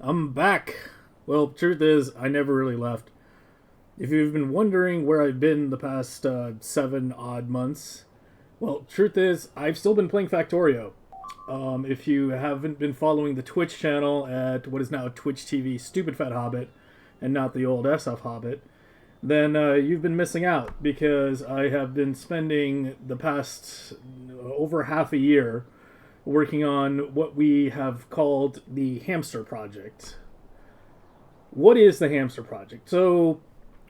I'm back. Well, truth is, I never really left. If you've been wondering where I've been the past 7 odd months, well, truth is, I've still been playing Factorio. If you haven't been following the Twitch channel at what is now Twitch TV Stupid Fat Hobbit, and not the old SF Hobbit, then you've been missing out because I have been spending the past over half a year working on what we have called the Hamster Project. What is the Hamster Project? So,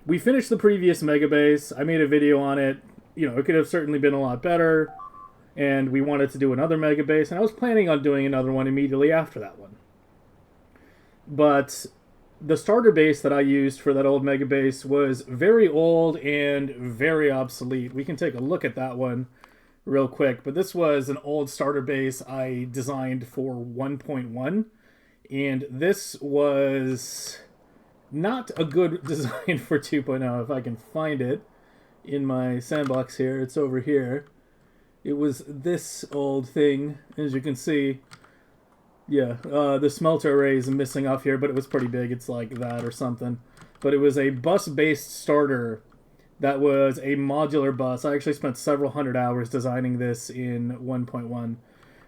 we finished the previous Megabase. I made a video on it. You know, it could have certainly been a lot better. And we wanted to do another Megabase. And I was planning on doing another one immediately after that one. But the starter base that I used for that old Megabase was very old and very obsolete. We can take a look at that one real quick. But this was an old starter base I designed for 1.1. And this was not a good design for 2.0. If I can find it in my sandbox here, it's over here. It was this old thing, as you can see. Yeah, the smelter array is missing off here, but it was pretty big. It's like that or something. But it was a bus-based starter that was a modular bus. I actually spent several hundred hours designing this in 1.1.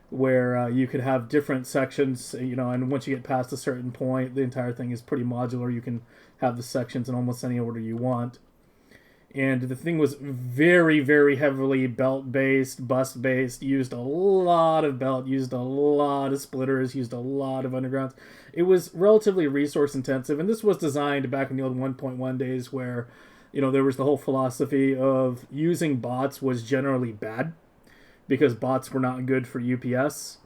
Where you could have different sections, you know, and once you get past a certain point, the entire thing is pretty modular. You can have the sections in almost any order you want. And the thing was very, very heavily belt-based, bus-based, used a lot of belt, used a lot of splitters, used a lot of undergrounds. It was relatively resource-intensive, and this was designed back in the old 1.1 days where, you know, there was the whole philosophy of using bots was generally bad, because bots were not good for UPS.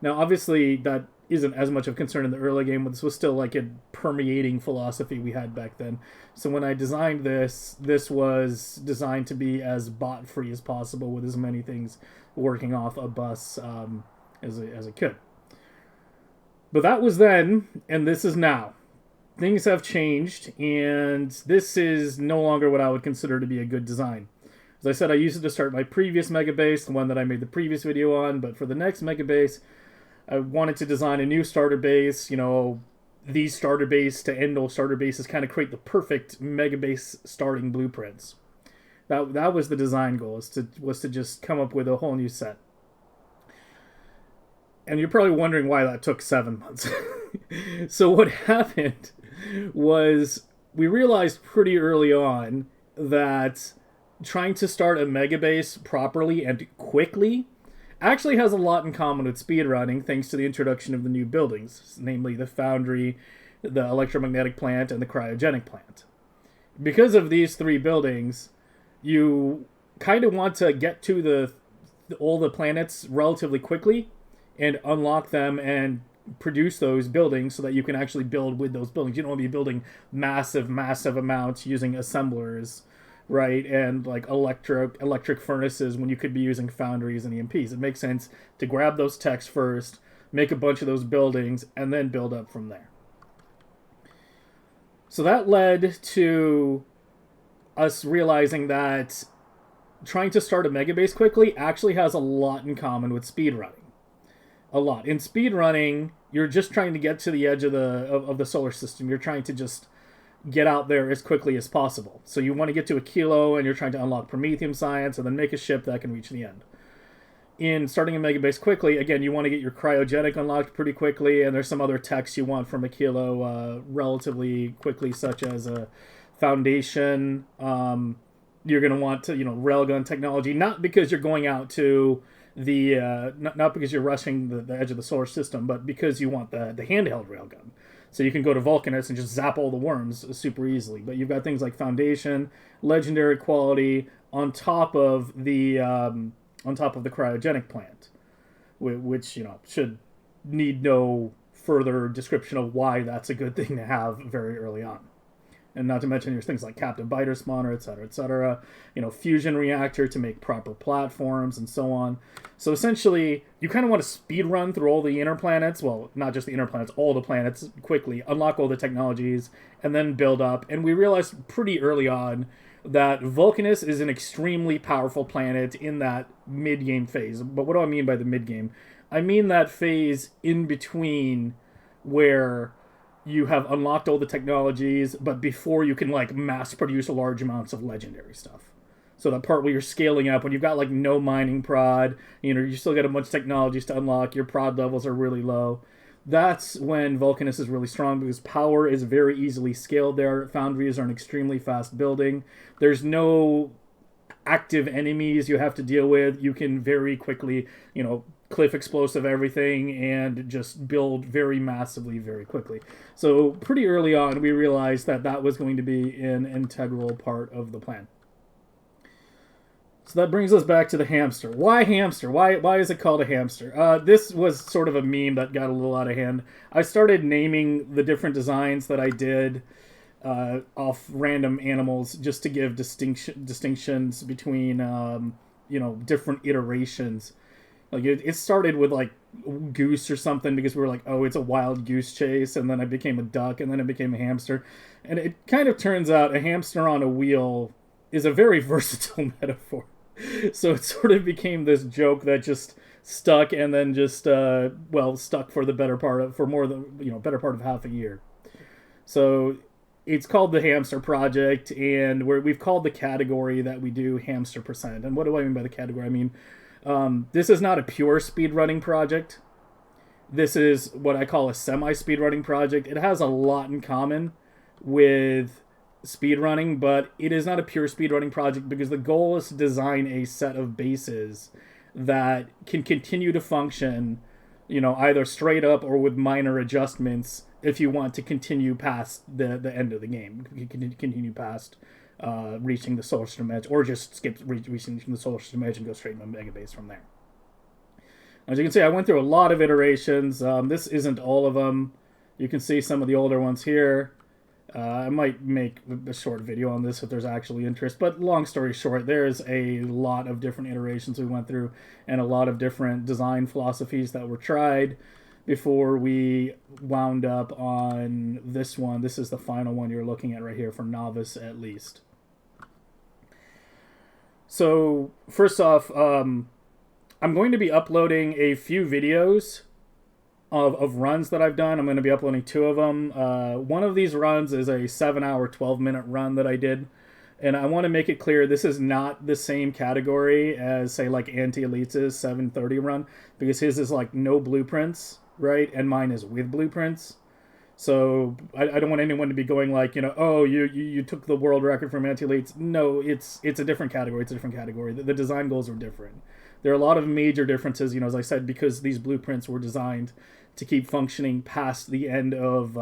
Now, obviously, that isn't as much of a concern in the early game, but this was still like a permeating philosophy we had back then. So when I designed this, this was designed to be as bot-free as possible with as many things working off a bus as it could. But that was then, and this is now. Things have changed, and this is no longer what I would consider to be a good design. As I said, I used it to start my previous Megabase, the one that I made the previous video on, but for the next Megabase, I wanted to design a new starter base, you know, these starter base to end all starter bases, kind of create the perfect Megabase starting blueprints. That was the design goal, was to just come up with a whole new set. And you're probably wondering why that took 7 months. So what happened was we realized pretty early on that trying to start a Megabase properly and quickly actually has a lot in common with speedrunning, thanks to the introduction of the new buildings, namely the foundry, the electromagnetic plant, and the cryogenic plant. Because of these three buildings, you kind of want to get to all the planets relatively quickly and unlock them and produce those buildings so that you can actually build with those buildings. You don't want to be building massive amounts using assemblers, right, and like electric furnaces when you could be using foundries and EMPs. It makes sense to grab those techs first, make a bunch of those buildings, and then build up from there. So that led to us realizing that trying to start a Megabase quickly actually has a lot in common with speedrunning. A lot. In speedrunning, you're just trying to get to the edge of the solar system. You're trying to just get out there as quickly as possible. So you want to get to Aquilo, and you're trying to unlock Promethium science, and then make a ship that can reach the end. In starting a Megabase quickly, again, you want to get your cryogenic unlocked pretty quickly, and there's some other techs you want from Aquilo relatively quickly, such as a foundation. You're going to want to, railgun technology, not because you're going out to the not because you're rushing the edge of the solar system, but because you want the handheld railgun. So you can go to Vulcanus and just zap all the worms super easily. But you've got things like Foundation, Legendary Quality, on top of the cryogenic plant, which should need no further description of why that's a good thing to have very early on. And not to mention there's things like captive biter spawner, etc., fusion reactor to make proper platforms, and so on. So essentially, you kind of want to speed run through all the inner planets, well, not just the inner planets, all the planets quickly, unlock all the technologies, and then build up. And we realized pretty early on that Vulcanus is an extremely powerful planet in that mid-game phase. But what do I mean by the mid-game? I mean that phase in between where you have unlocked all the technologies, but before you can like mass produce large amounts of legendary stuff. So that part where you're scaling up, when you've got like no mining prod, you still got a bunch of technologies to unlock, your prod levels are really low. That's when Vulcanus is really strong because power is very easily scaled there. Foundries are an extremely fast building. There's no active enemies you have to deal with. You can very quickly, cliff explosive everything and just build very massively very quickly. So pretty early on, we realized that that was going to be an integral part of the plan. So that brings us back to the hamster. Why hamster? Why is it called a hamster? This was sort of a meme that got a little out of hand. I started naming the different designs that I did off random animals just to give distinctions between different iterations. Like it started with like goose or something because we were like, oh, it's a wild goose chase, and then I became a duck, and then it became a hamster, and it kind of turns out a hamster on a wheel is a very versatile metaphor. So it sort of became this joke that just stuck, and then just stuck for the better part of better part of half a year. So it's called the Hamster Project, and we've called the category that we do Hamster Percent. And what do I mean by the category? I mean, this is not a pure speedrunning project. This is what I call a semi-speedrunning project. It has a lot in common with speedrunning, but it is not a pure speedrunning project because the goal is to design a set of bases that can continue to function, either straight up or with minor adjustments if you want to continue past the end of the game. You can continue past reaching the solar system edge, or just skip reaching the solar system edge and go straight into Megabase from there. As you can see, I went through a lot of iterations. This isn't all of them. You can see some of the older ones here. I might make a short video on this if there's actually interest, but long story short, there's a lot of different iterations we went through and a lot of different design philosophies that were tried before we wound up on this one. This is the final one you're looking at right here for Navis, at least. So first off, I'm going to be uploading a few videos of runs that I've done. I'm going to be uploading 2 of them. One of these runs is a 7-hour, 12-minute run that I did. And I want to make it clear this is not the same category as, say, like Anti-Elite's 730 run, because his is like no blueprints, right? And mine is with blueprints. So I don't want anyone to be going like, oh, you took the world record from Anti-Elite's. No, it's a different category. It's a different category. The design goals are different. There are a lot of major differences, as I said, because these blueprints were designed to keep functioning past the end of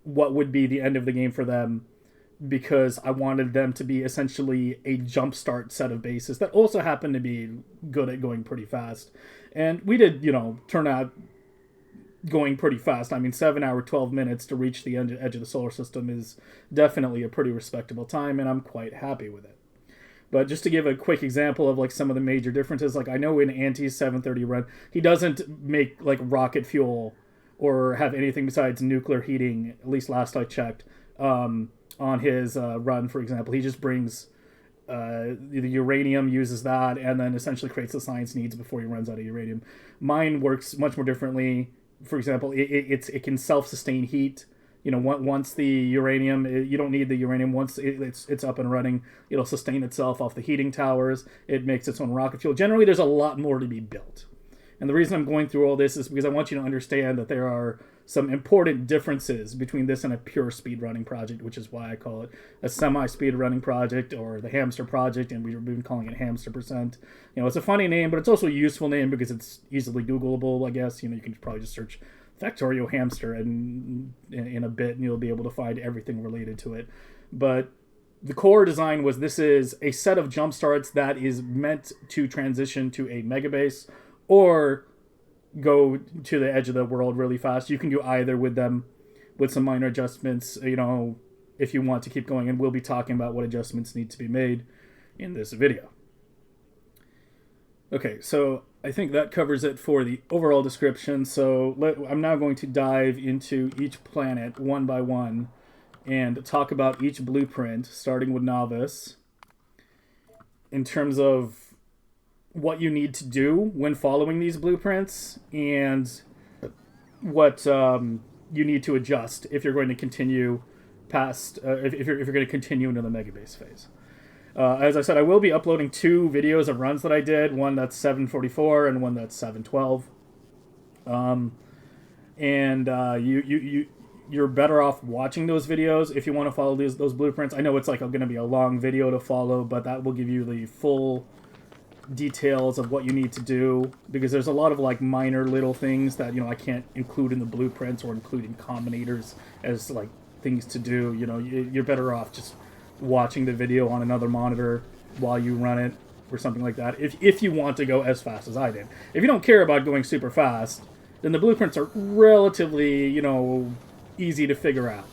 what would be the end of the game for them, because I wanted them to be essentially a jumpstart set of bases that also happened to be good at going pretty fast. And we did, turn out going pretty fast. I mean, 7-hour, 12 minutes to reach the edge of the solar system is definitely a pretty respectable time, and I'm quite happy with it. But just to give a quick example of like some of the major differences, like I know in Anti's 730 run, he doesn't make like rocket fuel or have anything besides nuclear heating, at least last I checked, on his run, for example. He just brings the uranium, uses that, and then essentially creates the science needs before he runs out of uranium. Mine works much more differently. For example, it can self-sustain heat. Once the uranium, you don't need the uranium. Once it's up and running, it'll sustain itself off the heating towers. It makes its own rocket fuel. Generally, there's a lot more to be built. And the reason I'm going through all this is because I want you to understand that there are some important differences between this and a pure speedrunning project, which is why I call it a semi-speedrunning project, or the Hamster Project, and we've been calling it Hamster Percent. It's a funny name, but it's also a useful name because it's easily Googleable, I guess. You can probably just search Factorio Hamster and in a bit, and you'll be able to find everything related to it. But the core design was, this is a set of jumpstarts that is meant to transition to a megabase or go to the edge of the world really fast. You can do either with them, with some minor adjustments, if you want to keep going. And we'll be talking about what adjustments need to be made in this video. Okay, so I think that covers it for the overall description. So I'm now going to dive into each planet one by one and talk about each blueprint, starting with Navis, in terms of what you need to do when following these blueprints, and what you need to adjust if you're going to continue past, if you're going to continue into the Megabase phase. As I said, I will be uploading 2 videos of runs that I did, one that's 7:44 and one that's 7:12. You're better off watching those videos if you want to follow those blueprints. I know it's like going to be a long video to follow, but that will give you the full details of what you need to do, because there's a lot of like minor little things that, you know, I can't include in the blueprints or include in combinators as like things to do. You know, you're better off just watching the video on another monitor while you run it or something like that, if you want to go as fast as I did. If you don't care about going super fast, then the blueprints are relatively, you know, easy to figure out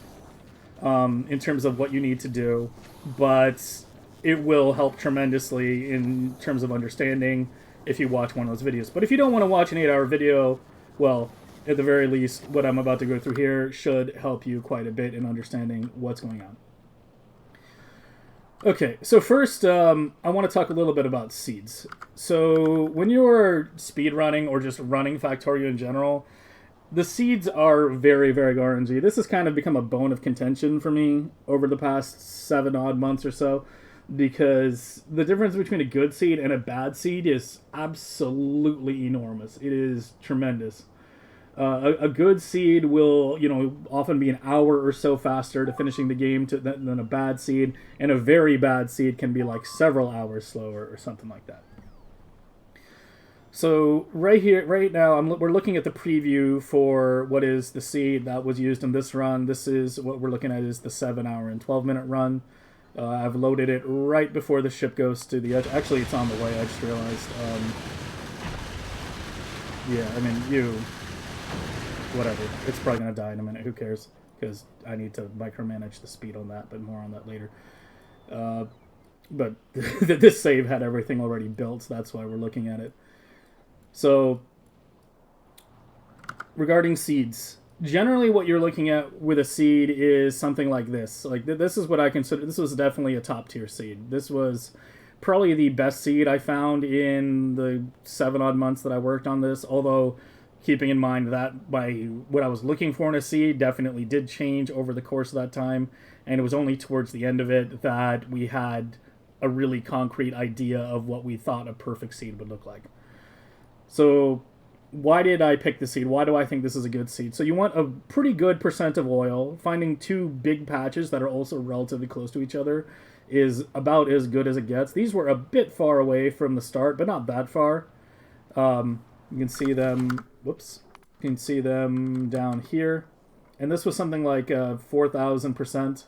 in terms of what you need to do, but it will help tremendously in terms of understanding if you watch one of those videos. But if you don't want to watch an 8-hour video, well, at the very least, what I'm about to go through here should help you quite a bit in understanding what's going on. Okay, so first, I want to talk a little bit about seeds. So when you're speedrunning or just running Factorio in general, the seeds are very, very RNG. This has kind of become a bone of contention for me over the past 7 odd months or so, because the difference between a good seed and a bad seed is absolutely enormous. It is tremendous. A good seed will, you know, often be an hour or so faster to finishing the game than a bad seed, and a very bad seed can be like several hours slower or something like that. So right here, right now, we're looking at the preview for what is the seed that was used in this run. This is what we're looking at is the 7-hour and 12-minute run. I've loaded it right before the ship goes to the edge. Actually, it's on the way. I just realized. Yeah, I mean, whatever. It's probably going to die in a minute. Who cares? Because I need to micromanage the speed on that, but more on that later. But this save had everything already built, so that's why we're looking at it. So, regarding seeds, generally what you're looking at with a seed is something like this. Like, this is what I consider, this was definitely a top-tier seed. This was probably the best seed I found in the 7 odd months that I worked on this, although keeping in mind that what I was looking for in a seed definitely did change over the course of that time, and it was only towards the end of it that we had a really concrete idea of what we thought a perfect seed would look like. So why did I pick the seed? Why do I think this is a good seed? So you want a pretty good percent of oil. Finding 2 big patches that are also relatively close to each other is about as good as it gets. These were a bit far away from the start, but not that far. You can see them, whoops, you can see them down here. And this was something like 4,000%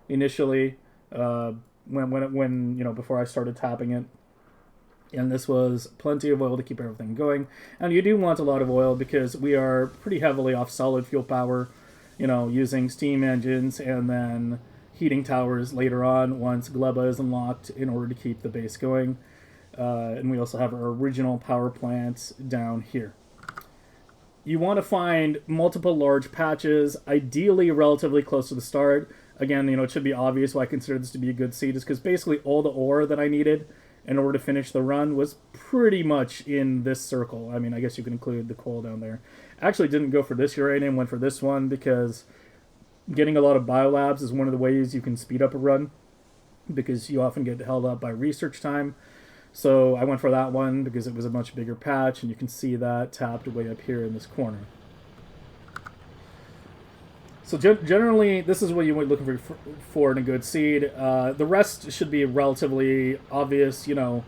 initially when you know, before I started tapping it. And this was plenty of oil to keep everything going. And you do want a lot of oil because we are pretty heavily off solid fuel power, you know, using steam engines and then heating towers later on once Gleba is unlocked in order to keep the base going. And we also have our original power plants down here. You want to find multiple large patches, ideally relatively close to the start. Again, you know, it should be obvious why I consider this to be a good seed is because basically all the ore that I needed in order to finish the run was pretty much in this circle. I mean, I guess you can include the coal down there. Actually didn't go for this uranium, went for this one because getting a lot of biolabs is one of the ways you can speed up a run because you often get held up by research time. So I went for that one because it was a much bigger patch, and you can see that tapped way up here in this corner. So generally, this is what you're looking for in a good seed. The rest should be relatively obvious, you know,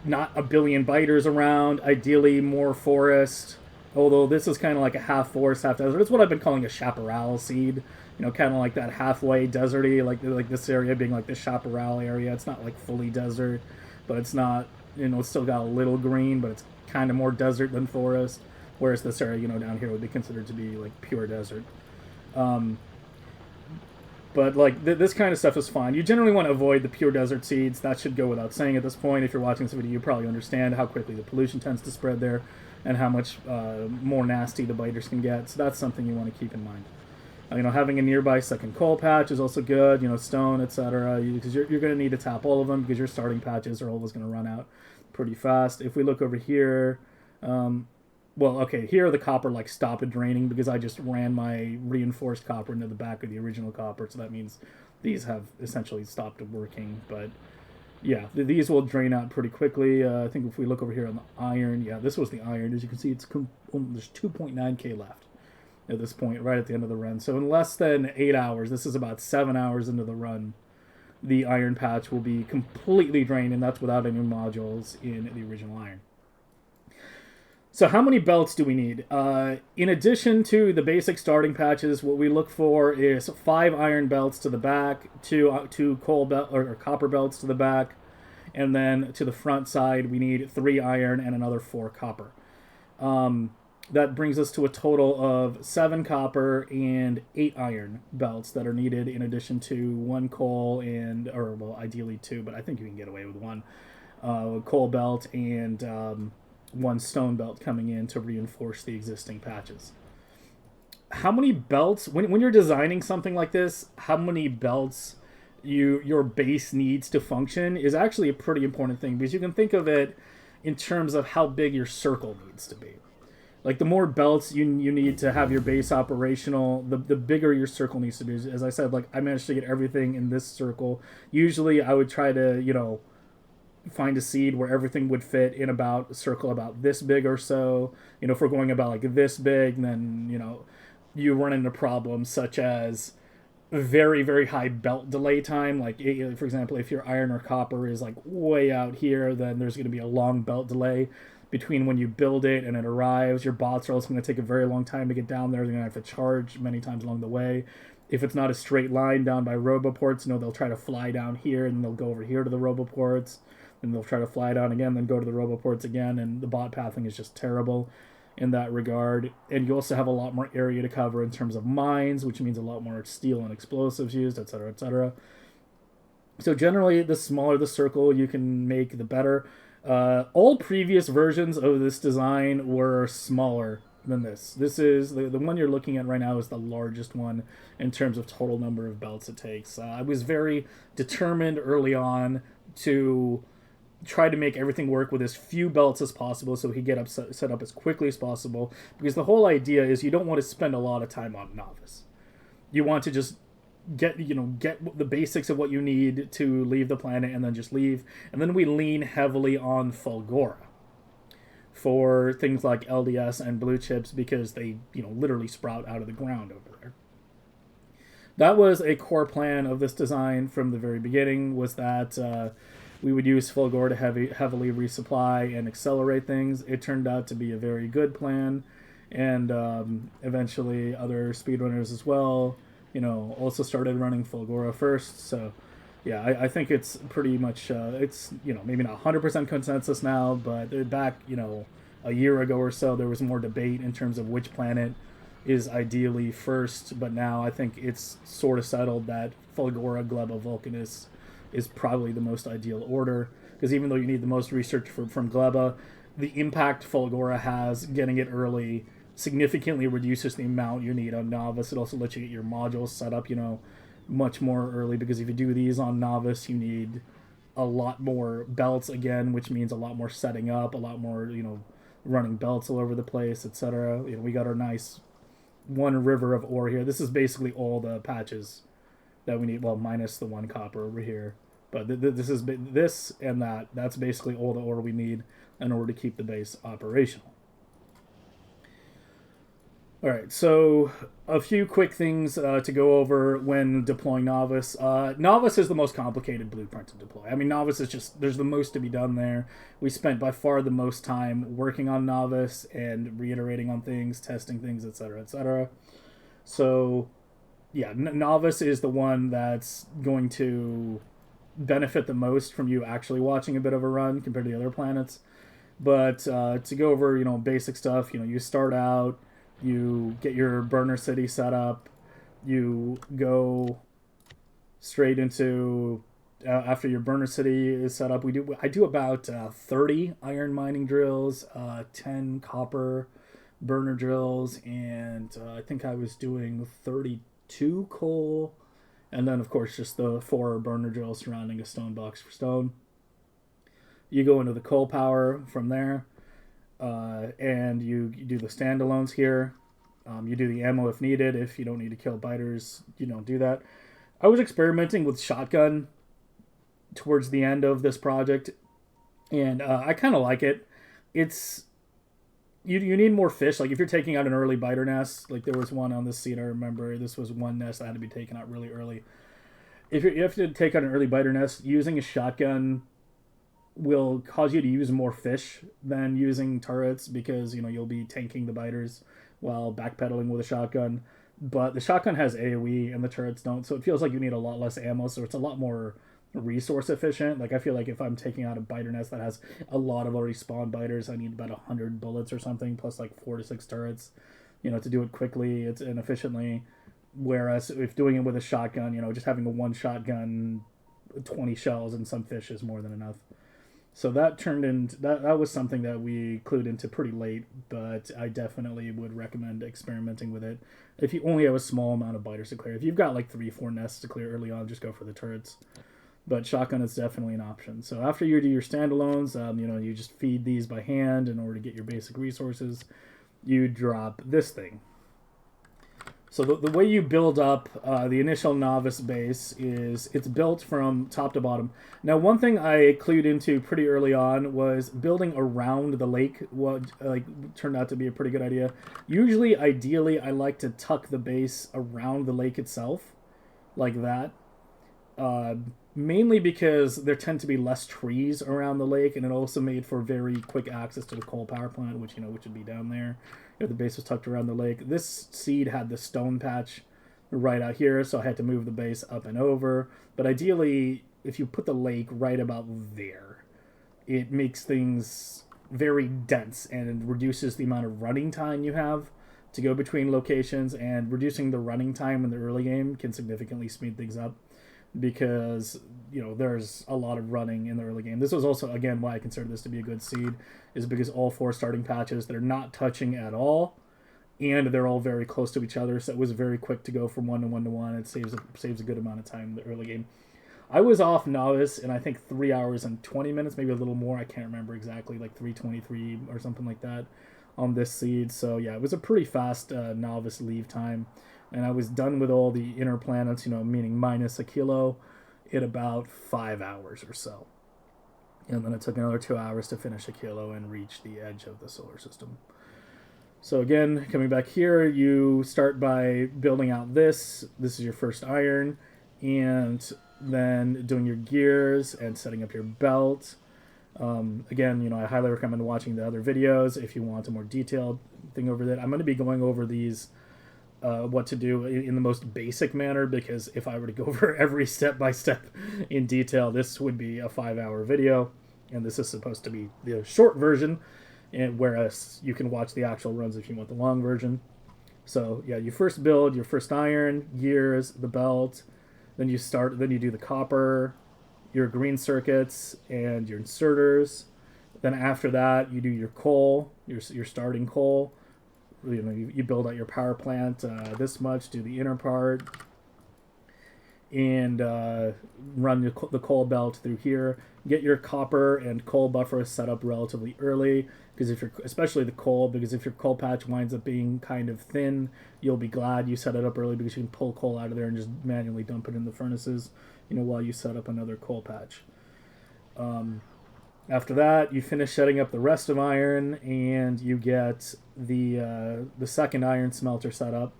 not a billion biters around, ideally more forest, although this is kind of like a half forest, half desert. It's what I've been calling a chaparral seed, you know, kind of like that halfway deserty, like this area being like the chaparral area. It's not like fully desert, but it's not, you know, it's still got a little green, but it's kind of more desert than forest, whereas this area, you know, down here would be considered to be like pure desert. But like this kind of stuff is fine. You generally want to avoid the pure desert seeds. That should go without saying at this point. If you're watching this video, you probably understand how quickly the pollution tends to spread there and how much more nasty the biters can get. So that's something you want to keep in mind. You know, having a nearby second coal patch is also good, you know, stone, etc. Because you're going to need to tap all of them because your starting patches are always going to run out pretty fast. If we look over here, well, okay, here the copper like stopped draining because I just ran my reinforced copper into the back of the original copper, so that means these have essentially stopped working. But yeah, these will drain out pretty quickly. I think if we look over here on the iron, yeah, this was the iron. As you can see, there's 2.9k left at this point, right at the end of the run. So in less than 8 hours, this is about 7 hours into the run, the iron patch will be completely drained, and that's without any modules in the original iron. So how many belts do we need? In addition to the basic starting patches, what we look for is 5 iron belts to the back, two coal belt or copper belts to the back, and then to the front side we need 3 iron and another 4 copper. That brings us to a total of 7 copper and 8 iron belts that are needed, in addition to 1 coal and, or well, ideally 2, but I think you can get away with 1 coal belt and 1 stone belt coming in to reinforce the existing patches. How many belts, when you're designing something like this, how many belts your base needs to function is actually a pretty important thing, because you can think of it in terms of how big your circle needs to be. Like, the more belts you need to have your base operational, the bigger your circle needs to be. As I said, like, I managed to get everything in this circle. Usually I would try to, find a seed where everything would fit in about a circle about this big or so. If we're going about like this big, then, you run into problems such as very, very high belt delay time. Like, for example, if your iron or copper is like way out here, then there's going to be a long belt delay between when you build it and it arrives. Your bots are also going to take a very long time to get down there. They're going to have to charge many times along the way. If it's not a straight line down by roboports, they'll try to fly down here and they'll go over here to the roboports. And they'll try to fly down again, then go to the roboports again, and the bot pathing is just terrible in that regard. And you also have a lot more area to cover in terms of mines, which means a lot more steel and explosives used, etc., etc. So generally, the smaller the circle you can make, the better. All previous versions of this design were smaller than this. This is the one you're looking at right now is the largest one in terms of total number of belts it takes. I was very determined early on to try to make everything work with as few belts as possible so he get set up as quickly as possible, because the whole idea is you don't want to spend a lot of time on Navis. You want to just get the basics of what you need to leave the planet and then just leave. And then we lean heavily on Fulgora for things like LDS and blue chips, because they literally sprout out of the ground over there. That was a core plan of this design from the very beginning, was that we would use Fulgora to heavily resupply and accelerate things. It turned out to be a very good plan, and eventually other speedrunners as well, also started running Fulgora first. So, yeah, I think it's pretty much, it's, maybe not 100% consensus now, but back, a year ago or so, there was more debate in terms of which planet is ideally first, but now I think it's sort of settled that Fulgora, Gleba, Vulcanus is probably the most ideal order, because even though you need the most research from Gleba, the impact Fulgora has getting it early significantly reduces the amount you need on Navis. It also lets you get your modules set up, much more early, because if you do these on Navis, you need a lot more belts again, which means a lot more setting up, a lot more, running belts all over the place, etc. We got our nice one river of ore here. This is basically all the patches that we need, well, minus the 1 copper over here, but this is this and that's basically all the ore we need in order to keep the base operational. All right, so a few quick things to go over when deploying Navis. Navis is the most complicated blueprint to deploy. I mean, Navis is just, there's the most to be done there. We spent by far the most time working on Navis and reiterating on things, testing things, etc., etc. So yeah, Navis is the one that's going to benefit the most from you actually watching a bit of a run compared to the other planets. But to go over, basic stuff, you start out, you get your burner city set up, you go straight into, after your burner city is set up, I do about 30 iron mining drills, 10 copper burner drills, and I think I was doing 32 coal, and then of course just the 4 burner drills surrounding a stone box for stone. You go into the coal power from there. and you do the standalones here. You do the ammo if needed. If you don't need to kill biters, you don't do that. I was experimenting with shotgun towards the end of this project, and I kind of like it. It's you need more fish. Like if you're taking out an early biter nest, like there was one on this seed. I remember this was one nest that had to be taken out really early. If you have to take out an early biter nest, using a shotgun will cause you to use more fish than using turrets, because you'll be tanking the biters while backpedaling with a shotgun. But the shotgun has AoE and the turrets don't, so it feels like you need a lot less ammo, so it's a lot more resource efficient. Like I feel like if I'm taking out a biter nest that has a lot of already spawned biters, I need about 100 bullets or something, plus like 4 to 6 turrets, to do it quickly and efficiently. Whereas if doing it with a shotgun, just having a one shotgun, 20 shells and some fish is more than enough. So that turned into that was something that we clued into pretty late, but I definitely would recommend experimenting with it if you only have a small amount of biters to clear. If you've got like 3-4 nests to clear early on, just go for the turrets. But shotgun is definitely an option. So after you do your standalones, you just feed these by hand in order to get your basic resources. You drop this thing. So the way you build up the initial Navis base is it's built from top to bottom. Now, one thing I clued into pretty early on was building around the lake. Turned out to be a pretty good idea. Usually, ideally, I like to tuck the base around the lake itself, like that. Mainly because there tend to be less trees around the lake, and it also made for very quick access to the coal power plant, which would be down there. The base was tucked around the lake. This seed had the stone patch right out here, so I had to move the base up and over. But ideally, if you put the lake right about there, it makes things very dense and reduces the amount of running time you have to go between locations, and reducing the running time in the early game can significantly speed things up, because there's a lot of running in the early game. This was also, again, why I consider this to be a good seed, is because all 4 starting patches, they're not touching at all, and they're all very close to each other, so it was very quick to go from 1 to 1 to 1. It saves a good amount of time in the early game. I was off Navis in I think 3 hours and 20 minutes, maybe a little more, I can't remember exactly, like 3:23 or something like that on this seed. So yeah, it was a pretty fast Navis leave time. And I was done with all the inner planets, meaning minus Aquilo, in about 5 hours or so. And then it took another 2 hours to finish Aquilo and reach the edge of the solar system. So again, coming back here, you start by building out this. This is your first iron. And then doing your gears and setting up your belt. Again, I highly recommend watching the other videos if you want a more detailed thing over that. I'm going to be going over these what to do in the most basic manner, because if I were to go over every step-by-step in detail, this would be a 5-hour video, and this is supposed to be the short version, and whereas you can watch the actual runs if you want the long version. So yeah, you first build your first iron, gears, the belt, then you do the copper, your green circuits, and your inserters. Then after that, you do your coal, your starting coal. You build out your power plant this much, do the inner part, and run the coal belt through here. Get your copper and coal buffer set up relatively early, because especially the coal, because if your coal patch winds up being kind of thin, you'll be glad you set it up early, because you can pull coal out of there and just manually dump it in the furnaces, while you set up another coal patch. After that, you finish setting up the rest of iron, and you get the second iron smelter set up.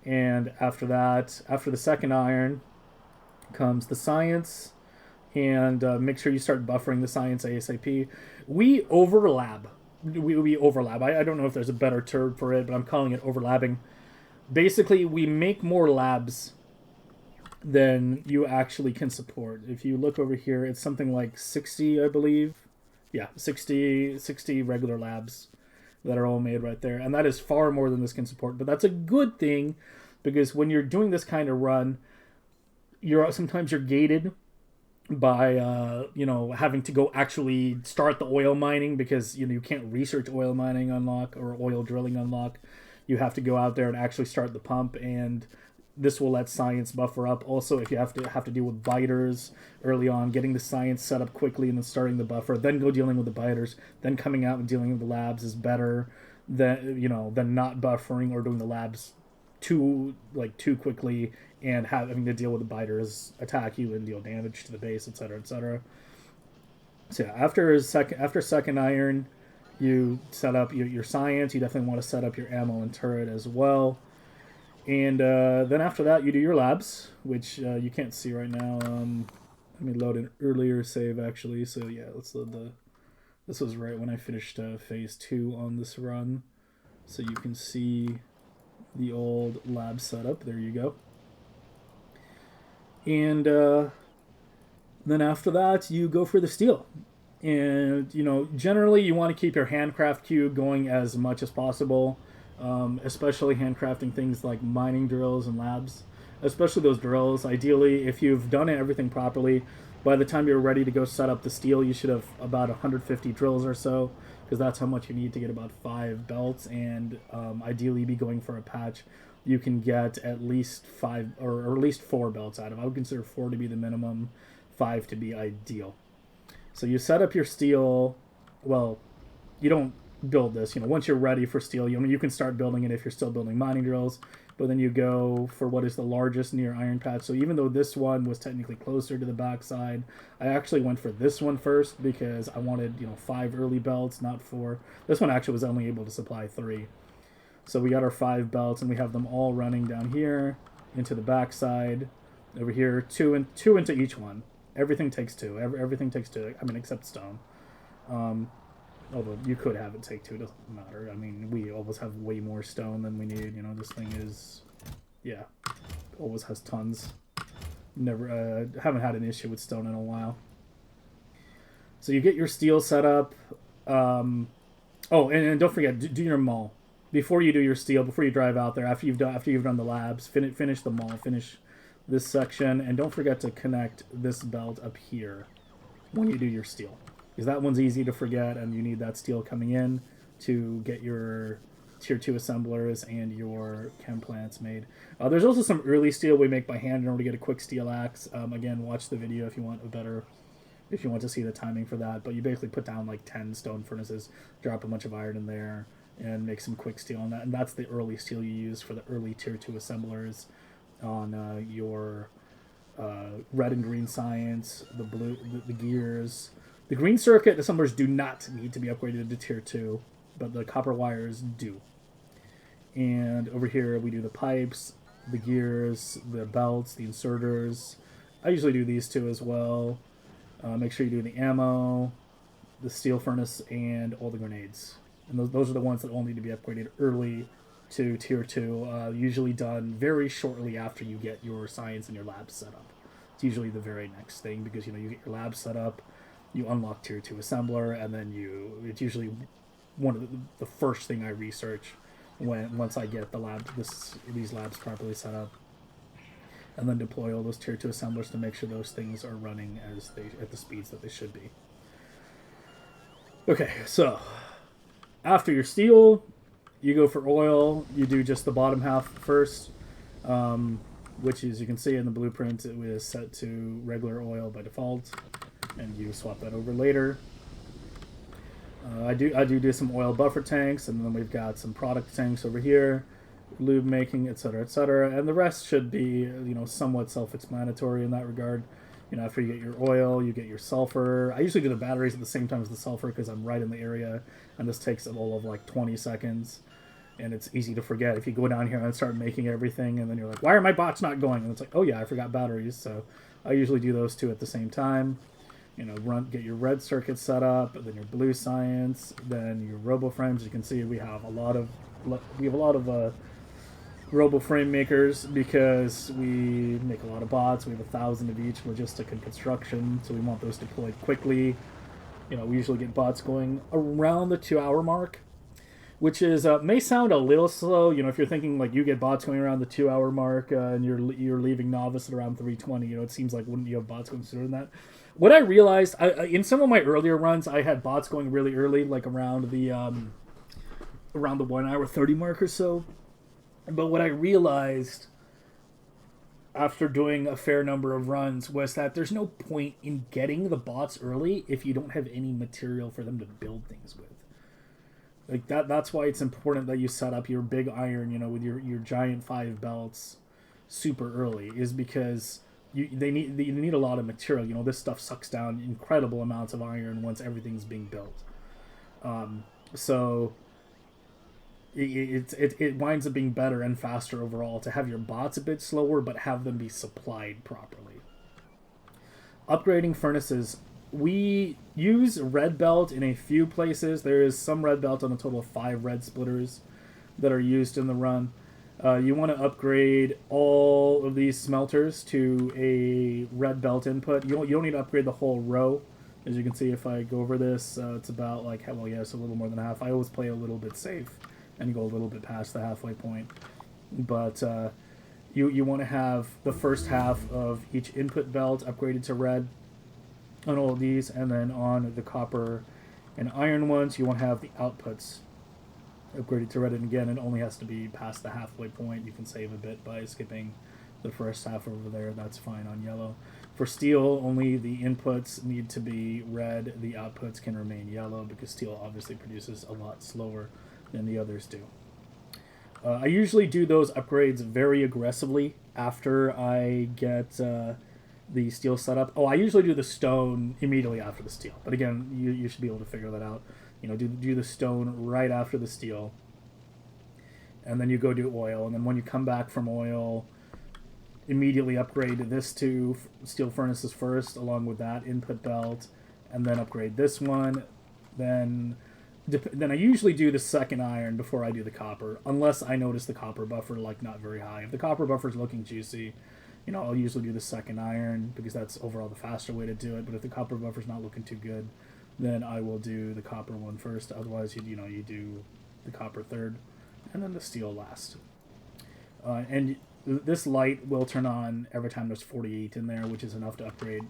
And after that, after the second iron, comes the science, and make sure you start buffering the science ASAP. We overlap. We overlap. I don't know if there's a better term for it, but I'm calling it overlapping. Basically, we make more labs than you actually can support. If you look over here, it's something like 60, I believe. Yeah, 60 regular labs that are all made right there. And that is far more than this can support. But that's a good thing, because when you're doing this kind of run, sometimes you're gated by having to go actually start the oil mining, because you can't research oil mining unlock or oil drilling unlock. You have to go out there and actually start the pump, and this will let science buffer up. Also, if you have to deal with biters early on, getting the science set up quickly and then starting the buffer, then go dealing with the biters, then coming out and dealing with the labs is better than than not buffering or doing the labs too quickly and having to deal with the biters attack you and deal damage to the base, etc., etc. So yeah, after second iron, you set up your science. You definitely want to set up your ammo and turret as well. And then after that, you do your labs, which you can't see right now. Let me load an earlier save, actually. So yeah, let's load the... This was right when I finished phase 2 on this run. So you can see the old lab setup. There you go. And then after that, you go for the steel. And, generally you want to keep your handcraft queue going as much as possible, especially handcrafting things like mining drills and labs, especially those drills. Ideally, if you've done everything properly, by the time you're ready to go set up the steel, you should have about 150 drills or so, because that's how much you need to get about 5 belts, and ideally be going for a patch you can get at least 5 or at least 4 belts out of. I would consider 4 to be the minimum, 5 to be ideal. So you set up your steel. Well, you don't build this. Once you're ready for steel, you can start building it if you're still building mining drills. But then you go for what is the largest near iron patch. So even though this one was technically closer to the backside, I actually went for this one first because I wanted 5 early belts, not 4. This one actually was only able to supply 3. So we got our 5 belts, and we have them all running down here into the backside. Over here, 2 into each one. Everything takes 2. Everything takes 2. I mean, except stone. Although you could have it take 2, it doesn't matter. I mean, we always have way more stone than we need. This thing is, yeah, always has tons. Never, haven't had an issue with stone in a while. So you get your steel set up. Oh, and don't forget, do your mall before you do your steel. Before you drive out there, after you've done the labs, finish the mall, finish this section, and don't forget to connect this belt up here when you do your steel. Because that one's easy to forget, and you need that steel coming in to get your tier 2 assemblers and your chem plants made. There's also some early steel we make by hand in order to get a quick steel axe. Again, watch the video if you want to see the timing for that. But you basically put down like 10 stone furnaces, drop a bunch of iron in there, and make some quick steel on that. And that's the early steel you use for the early tier 2 assemblers on your red and green science, the blue, the gears. The green circuit assemblers do not need to be upgraded to tier 2, but the copper wires do. And over here we do the pipes, the gears, the belts, the inserters. I usually do these 2 as well. Make sure you do the ammo, the steel furnace, and all the grenades. And those are the ones that all need to be upgraded early to tier 2, usually done very shortly after you get your science and your labs set up. It's usually the very next thing, because you get your labs set up, you unlock tier 2 assembler, and then it's usually one of the first thing I research once I get these labs properly set up, and then deploy all those tier 2 assemblers to make sure those things are running at the speeds that they should be. Okay, so after your steel, you go for oil. You do just the bottom half first, which, as you can see in the blueprint, it was set to regular oil by default, and you swap that over later. I do some oil buffer tanks, and then we've got some product tanks over here, lube making, etc., etc., and the rest should be somewhat self-explanatory in that regard. After you get your oil, you get your sulfur. I usually do the batteries at the same time as the sulfur because I'm right in the area, and this takes all of like 20 seconds, and it's easy to forget if you go down here and start making everything, and then you're like, why are my bots not going? And it's like, oh yeah, I forgot batteries. So I usually do those 2 at the same time. Get your red circuit set up, then your blue science, then your robo frames. You can see we have a lot of robo frame makers because we make a lot of bots. We have 1,000 of each, logistic and construction, so we want those deployed quickly. We usually get bots going around the 2-hour mark, which is may sound a little slow. If you're thinking like you get bots going around the 2-hour mark and you're leaving Navis at around 3:20, it seems like wouldn't you have bots going sooner than that? What I realized, in some of my earlier runs, I had bots going really early, like around the 1 hour 30 mark or so. But what I realized after doing a fair number of runs was that there's no point in getting the bots early if you don't have any material for them to build things with. Like that's why it's important that you set up your big iron, with your giant 5 belts super early, is because you need a lot of material. This stuff sucks down incredible amounts of iron once everything's being built. So it winds up being better and faster overall to have your bots a bit slower, but have them be supplied properly. Upgrading furnaces. We use red belt in a few places. There is some red belt on a total of 5 red splitters that are used in the run. You want to upgrade all of these smelters to a red belt input. You don't need to upgrade the whole row. As you can see, if I go over this, it's about it's a little more than half. I always play a little bit safe and go a little bit past the halfway point. But you want to have the first half of each input belt upgraded to red on all of these, and then on the copper and iron ones, you want to have the outputs upgraded to red. And again, it only has to be past the halfway point. You can save a bit by skipping the first half over there. That's fine on yellow. For steel, only the inputs need to be red. The outputs can remain yellow because steel obviously produces a lot slower than the others do. I usually do those upgrades very aggressively after I get the steel set up. I usually do the stone immediately after the steel. But again, you should be able to figure that out. Do the stone right after the steel. And then you go do oil. And then when you come back from oil, immediately upgrade this to steel furnaces first, along with that input belt. And then upgrade this one. Then I usually do the second iron before I do the copper. Unless I notice the copper buffer, not very high. If the copper buffer is looking juicy, I'll usually do the second iron because that's overall the faster way to do it. But if the copper buffer's not looking too good, then I will do the copper one first. Otherwise, you do the copper third, and then the steel last. And this light will turn on every time there's 48 in there, which is enough to upgrade,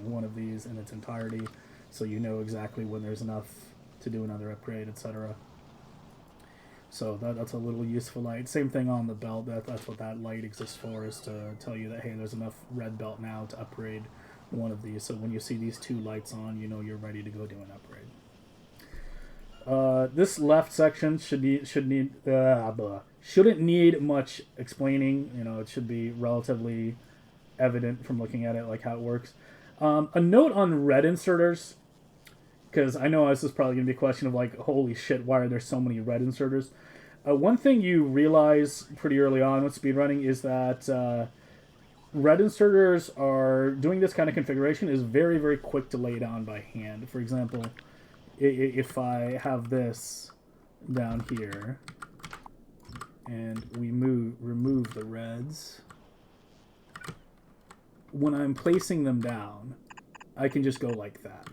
one of these in its entirety, so you know exactly when there's enough to do another upgrade, etc. So that's a little useful light. Same thing on the belt. That's what that light exists for, is to tell you that, hey, there's enough red belt now to upgrade one of these. So when you see these 2 lights on, you're ready to go do an upgrade. This left section shouldn't need much explaining. It should be relatively evident from looking at it, how it works. A note on red inserters, because I know this is probably going to be a question of holy shit, why are there so many red inserters? One thing you realize pretty early on with speedrunning is that red inserters are doing this kind of configuration is very, very quick to lay down by hand. For example, if I have this down here and we remove the reds, when I'm placing them down, I can just go like that.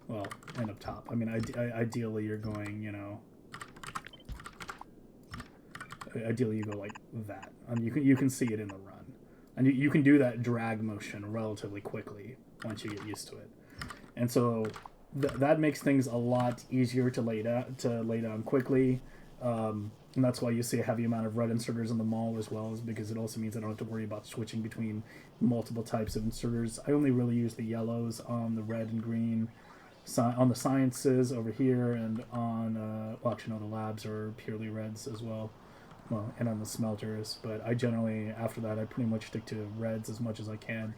Well, and up top. I mean, ideally you're going, ideally you go like that. You can see it in the run. And you can do that drag motion relatively quickly once you get used to it. And so that makes things a lot easier to lay down quickly. And that's why you see a heavy amount of red inserters in the mall as well, is because it also means I don't have to worry about switching between multiple types of inserters. I only really use the yellows on the red and green, on the sciences over here, and on, the labs are purely reds as well. Well, and on the smelters, but I generally, after that, I pretty much stick to reds as much as I can,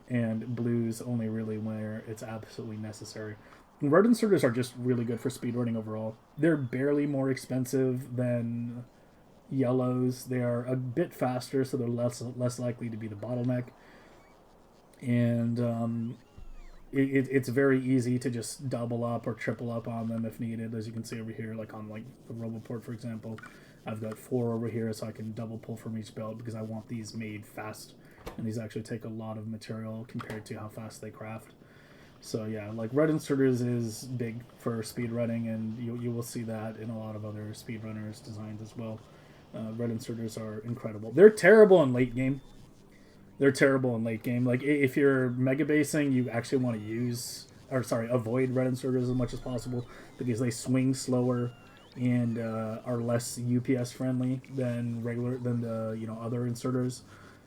and blues only really where it's absolutely necessary. Red inserters are just really good for speedrunning overall. They're barely more expensive than yellows. They are a bit faster, so they're less likely to be the bottleneck. And it's very easy to just double up or triple up on them if needed, as you can see over here, on the Roboport, for example. I've got 4 over here, so I can double pull from each belt because I want these made fast, and these actually take a lot of material compared to how fast they craft. So yeah, red inserters is big for speedrunning, and you will see that in a lot of other speedrunners' designs as well. Red inserters are incredible. They're terrible in late game. If you're megabasing, you actually want to avoid red inserters as much as possible because they swing slower and are less UPS friendly than the other inserters.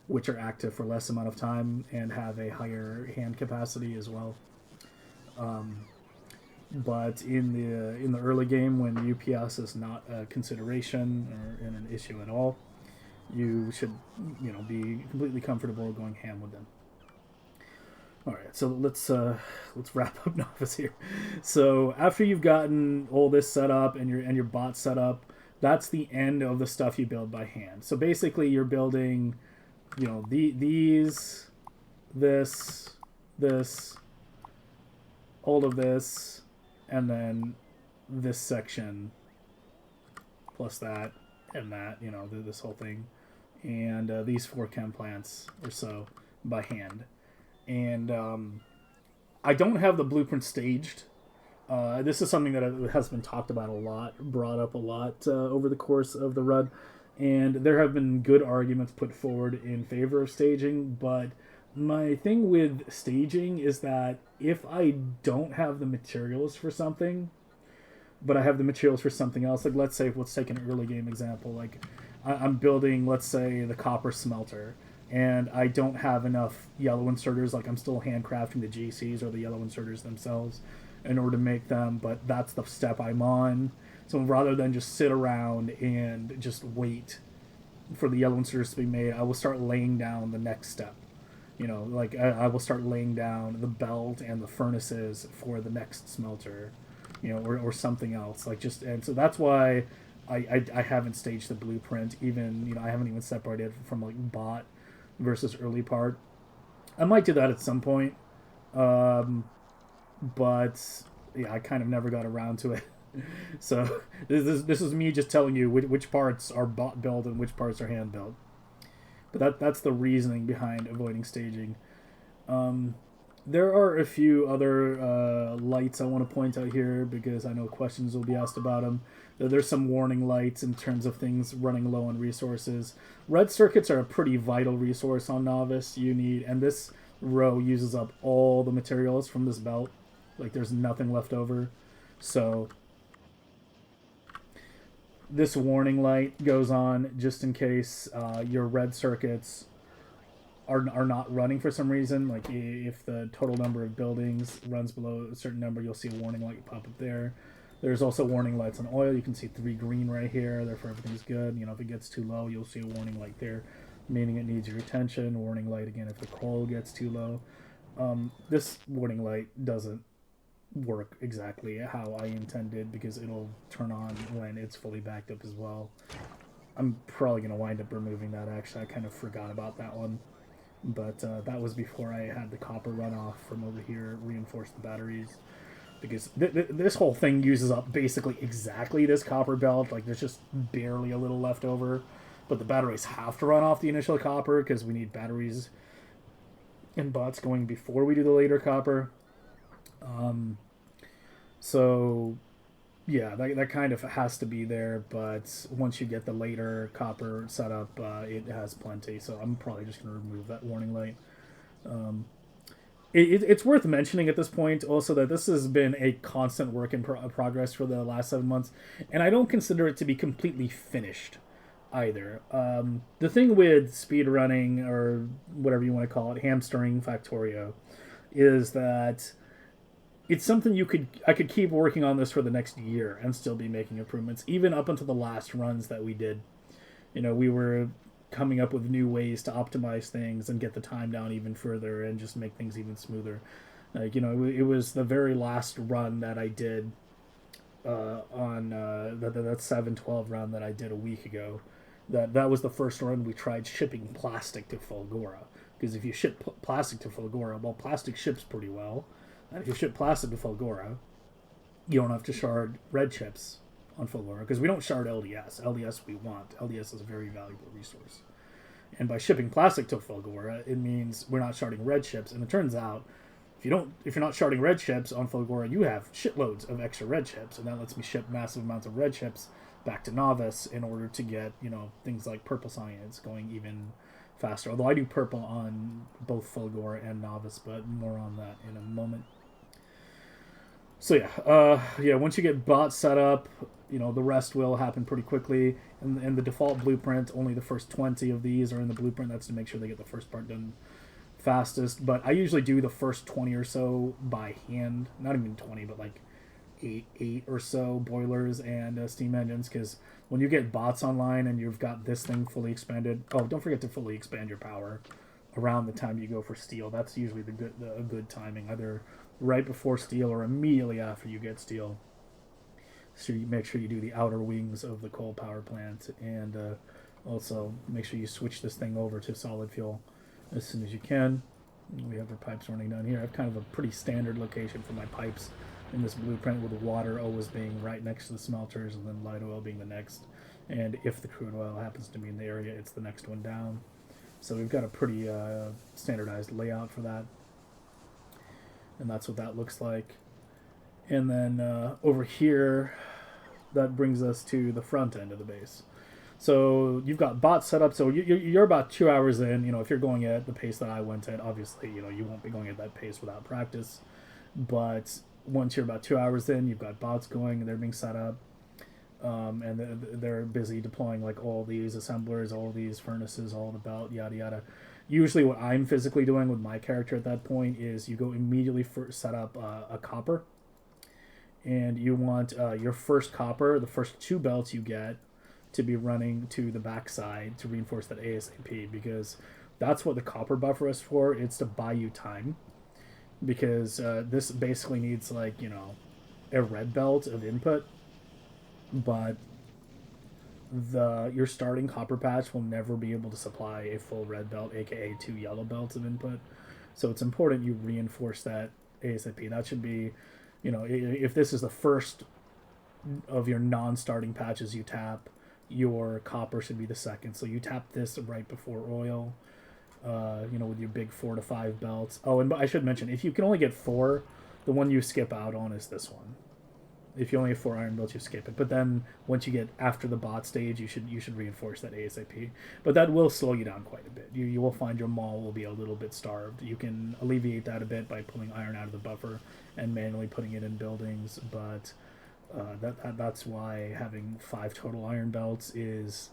which are active for less amount of time and have a higher hand capacity as well. But in the early game, when UPS is not a consideration or an issue at all, you should be completely comfortable going ham with them. All right, so let's wrap up Navis here. So after you've gotten all this set up and your bot set up, that's the end of the stuff you build by hand. So basically, you're building, these, this, all of this, and then this section, plus that and that, this whole thing, and these 4 chem plants or so by hand. And I don't have the blueprint staged. This is something that has been talked about a lot, brought up a lot over the course of the run. And there have been good arguments put forward in favor of staging. But my thing with staging is that if I don't have the materials for something, but I have the materials for something else, like let's take an early game example. Like I'm building, let's say, the copper smelter, and I don't have enough yellow inserters. Like I'm still handcrafting the GCs or the yellow inserters themselves in order to make them, but that's the step I'm on. So rather than just sit around and just wait for the yellow inserters to be made, I will start laying down the next step. Like I will start laying down the belt and the furnaces for the next smelter, or something else. And so that's why I haven't staged the blueprint. Even, I haven't even separated from like bot versus early part. I might do that at some point, but yeah, I kind of never got around to it. So this is me just telling you which parts are bot built and which parts are hand built. But that's the reasoning behind avoiding staging. There are a few other lights I want to point out here because I know questions will be asked about them. There's some warning lights in terms of things running low on resources. Red circuits are a pretty vital resource on Navis. And this row uses up all the materials from this belt. Like there's nothing left over. So this warning light goes on just in case your red circuits are not running for some reason. Like if the total number of buildings runs below a certain number, you'll see a warning light pop up there. There's also warning lights on oil. You can see 3 green right here. Therefore, everything's good. If it gets too low, you'll see a warning light there, meaning it needs your attention. Warning light again if the qual gets too low. This warning light doesn't work exactly how I intended because it'll turn on when it's fully backed up as well. I'm probably going to wind up removing that, actually. I kind of forgot about that one. But that was before I had the copper runoff from over here, reinforce the batteries. Because this whole thing uses up basically exactly this copper belt. Like, there's just barely a little left over. But the batteries have to run off the initial copper because we need batteries and bots going before we do the later copper. So, yeah, that kind of has to be there. But once you get the later copper set up, it has plenty. So I'm probably just going to remove that warning light. It's worth mentioning at this point also that this has been a constant work in progress for the last 7 months, and I don't consider it to be completely finished either. The thing with speedrunning, or whatever you want to call it, hamstering Factorio, is that it's something I could keep working on this for the next year and still be making improvements, even up until the last runs that we did. We were coming up with new ways to optimize things and get the time down even further and just make things even smoother. It was the very last run that I did on that 7-12 run that I did a week ago. That was the first run we tried shipping plastic to Fulgora. Because if you ship plastic to Fulgora, well, plastic ships pretty well. And if you ship plastic to Fulgora, you don't have to shard red chips on Fulgora, because we don't shard LDS. LDS we want. LDS is a very valuable resource. And by shipping plastic to Fulgora, it means we're not sharding red chips. And it turns out, if you're not sharding red chips on Fulgora, you have shitloads of extra red chips, and that lets me ship massive amounts of red chips back to Navis in order to get, things like purple science going even faster. Although I do purple on both Fulgora and Navis, but more on that in a moment. So yeah, once you get bots set up, the rest will happen pretty quickly. In the default blueprint, only the first 20 of these are in the blueprint. That's to make sure they get the first part done fastest. But I usually do the first 20 or so by hand. Not even 20, but like eight or so boilers and steam engines. Because when you get bots online and you've got this thing fully expanded, oh, don't forget to fully expand your power around the time you go for steel. That's usually a good timing, either right before steel or immediately after you get steel. So you make sure you do the outer wings of the coal power plant, and also make sure you switch this thing over to solid fuel as soon as you can. We have our pipes running down here. I have kind of a pretty standard location for my pipes in this blueprint, with the water always being right next to the smelters and then light oil being the next. And if the crude oil happens to be in the area, it's the next one down. So we've got a pretty standardized layout for that. And that's what that looks like. And then over here, that brings us to the front end of the base. So you've got bots set up. So you're about 2 hours in. If you're going at the pace that I went at, obviously, you won't be going at that pace without practice. But once you're about 2 hours in, you've got bots going and they're being set up. And they're busy deploying like all these assemblers, all these furnaces, all the belt, yada yada. Usually what I'm physically doing with my character at that point is you go immediately set up a copper. And you want your first copper, the first 2 belts you get, to be running to the backside to reinforce that ASAP, because that's what the copper buffer is for. It's to buy you time, because this basically needs like a red belt of input, but your starting copper patch will never be able to supply a full red belt, aka 2 yellow belts of input. So it's important you reinforce that ASAP. That should be, if this is the first of your non-starting patches you tap, your copper should be the second. So you tap this right before oil, with your big 4 to 5 belts. Oh, and I should mention, if you can only get 4, the one you skip out on is this one. If you only have 4 iron belts, you skip it. But then once you get after the bot stage, you should reinforce that ASAP. But that will slow you down quite a bit. You will find your maul will be a little bit starved. You can alleviate that a bit by pulling iron out of the buffer and manually putting it in buildings. But that's why having 5 total iron belts is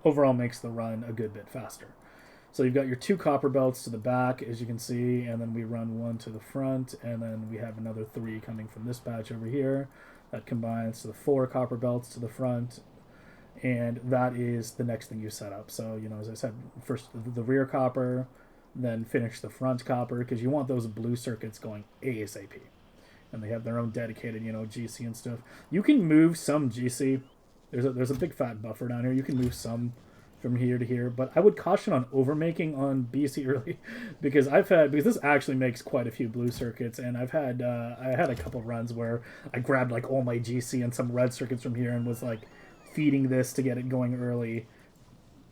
overall makes the run a good bit faster. So you've got your 2 copper belts to the back, as you can see, and then we run 1 to the front, and then we have another 3 coming from this patch over here. That combines to the 4 copper belts to the front, and that is the next thing you set up. So, as I said, first the rear copper, then finish the front copper, because you want those blue circuits going ASAP. And they have their own dedicated, GC and stuff. You can move some GC. There's a big fat buffer down here. You can move some from here to here, but I would caution on overmaking on BC early, because this actually makes quite a few blue circuits, and I had a couple runs where I grabbed like all my GC and some red circuits from here and was like feeding this to get it going early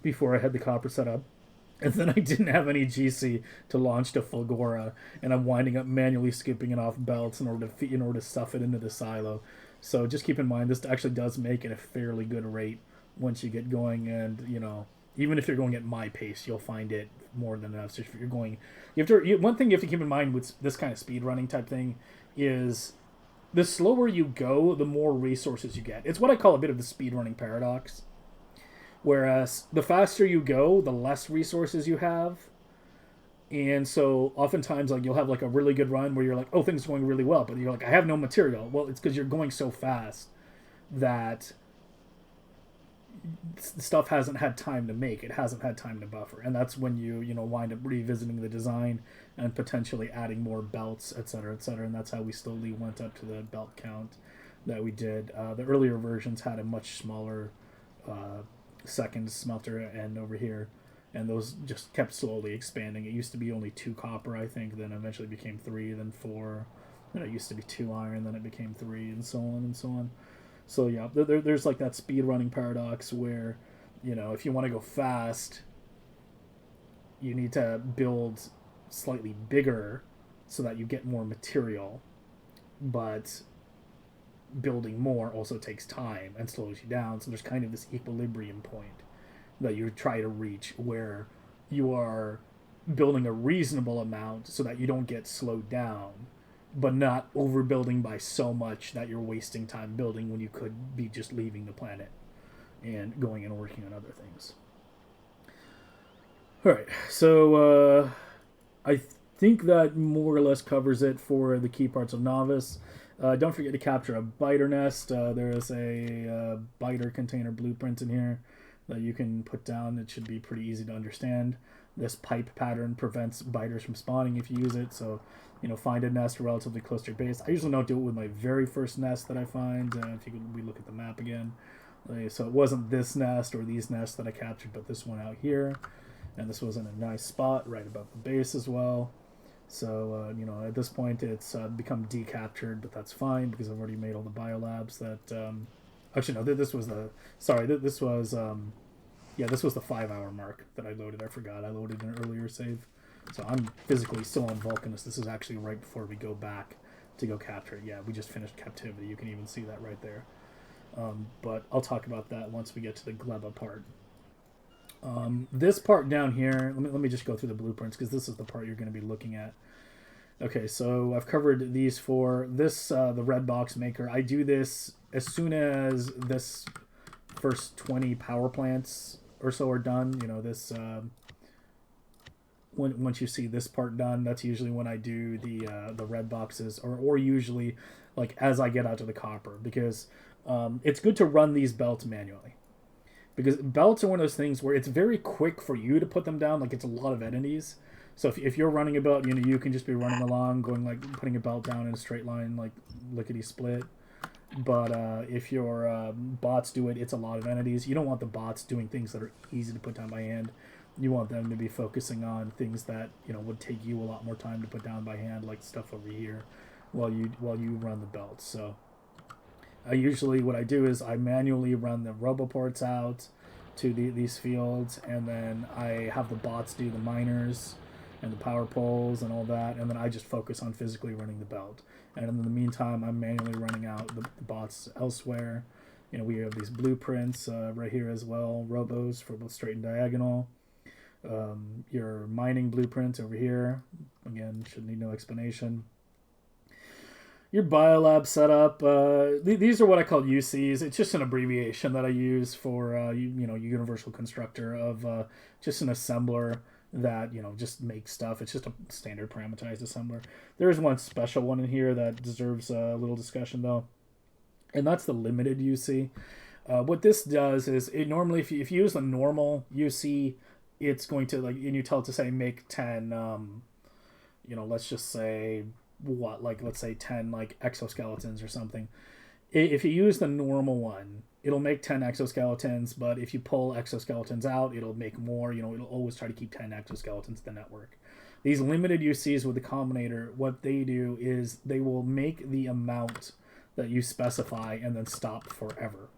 before I had the copper set up. And then I didn't have any GC to launch to Fulgora, and I'm winding up manually skipping it off belts in order to stuff it into the silo. So just keep in mind, this actually does make it a fairly good rate once you get going, and even if you're going at my pace, you'll find it more than enough. So if you're going, one thing you have to keep in mind with this kind of speed running type thing is the slower you go, the more resources you get. It's what I call a bit of the speed running paradox. Whereas the faster you go, the less resources you have. And so oftentimes like you'll have like a really good run where you're like, oh, things are going really well, but you're like, I have no material. Well, it's because you're going so fast that stuff hasn't had time to make. It hasn't had time to buffer. And that's when you wind up revisiting the design and potentially adding more belts, etc., etc. And that's how we slowly went up to the belt count that we did. The earlier versions had a much smaller second smelter end over here, and those just kept slowly expanding. It used to be only 2 copper, I think, then eventually became 3, then 4, then it used to be 2 iron, then it became 3, and so on and so on. So yeah, there's like that speed running paradox where, if you want to go fast, you need to build slightly bigger so that you get more material, but building more also takes time and slows you down. So there's kind of this equilibrium point that you try to reach where you are building a reasonable amount so that you don't get slowed down, but not overbuilding by so much that you're wasting time building when you could be just leaving the planet and going and working on other things. All right, so I think that more or less covers it for the key parts of Navis. Don't forget to capture a biter nest. There is a biter container blueprint in here that you can put down. It should be pretty easy to understand. This pipe pattern prevents biters from spawning if you use it, so find a nest relatively close to your base. I usually don't do it with my very first nest that I find. If we look at the map again, so it wasn't this nest or these nests that I captured, but this one out here, and this was in a nice spot right above the base as well. So at this point it's become decaptured, but that's fine because I've already made all the biolabs that. Actually, no, this was the this was the 5-hour mark that I loaded. I forgot I loaded an earlier save. So I'm physically still on Vulcanus. This is actually right before we go back to go capture it. Yeah, we just finished captivity. You can even see that right there. But I'll talk about that once we get to the Gleba part. This part down here, let me just go through the blueprints because this is the part you're going to be looking at. Okay, so I've covered these four. This, the red box maker, I do this as soon as this first 20 power plants or so are done. This... Once you see this part done, that's usually when I do the red boxes, or usually like as I get out to the copper, because it's good to run these belts manually, because belts are one of those things where it's very quick for you to put them down. Like, it's a lot of entities, so if you're running a belt, you can just be running along, going like putting a belt down in a straight line, like lickety split. But if your bots do it, it's a lot of entities. You don't want the bots doing things that are easy to put down by hand. You want them to be focusing on things that would take you a lot more time to put down by hand, like stuff over here, while you run the belts. So what I do is I manually run the roboports out to these fields, and then I have the bots do the miners and the power poles and all that, and then I just focus on physically running the belt. And in the meantime, I'm manually running out the bots elsewhere. We have these blueprints right here as well, robos for both straight and diagonal. Your mining blueprint over here, again, should need no explanation. Your biolab setup, these are what I call UCs. It's just an abbreviation that I use for universal constructor of just an assembler that just makes stuff. It's just a standard parameterized assembler. There is one special one in here that deserves a little discussion though, and that's the limited UC. What this does is it normally, if you use the normal UC, it's going to, like, and you tell it to say make 10 let's just say let's say 10 like exoskeletons or something. If you use the normal one, it'll make 10 exoskeletons, but if you pull exoskeletons out, it'll make more. It'll always try to keep 10 exoskeletons in the network. These limited UCs with the combinator, what they do is they will make the amount that you specify and then stop forever.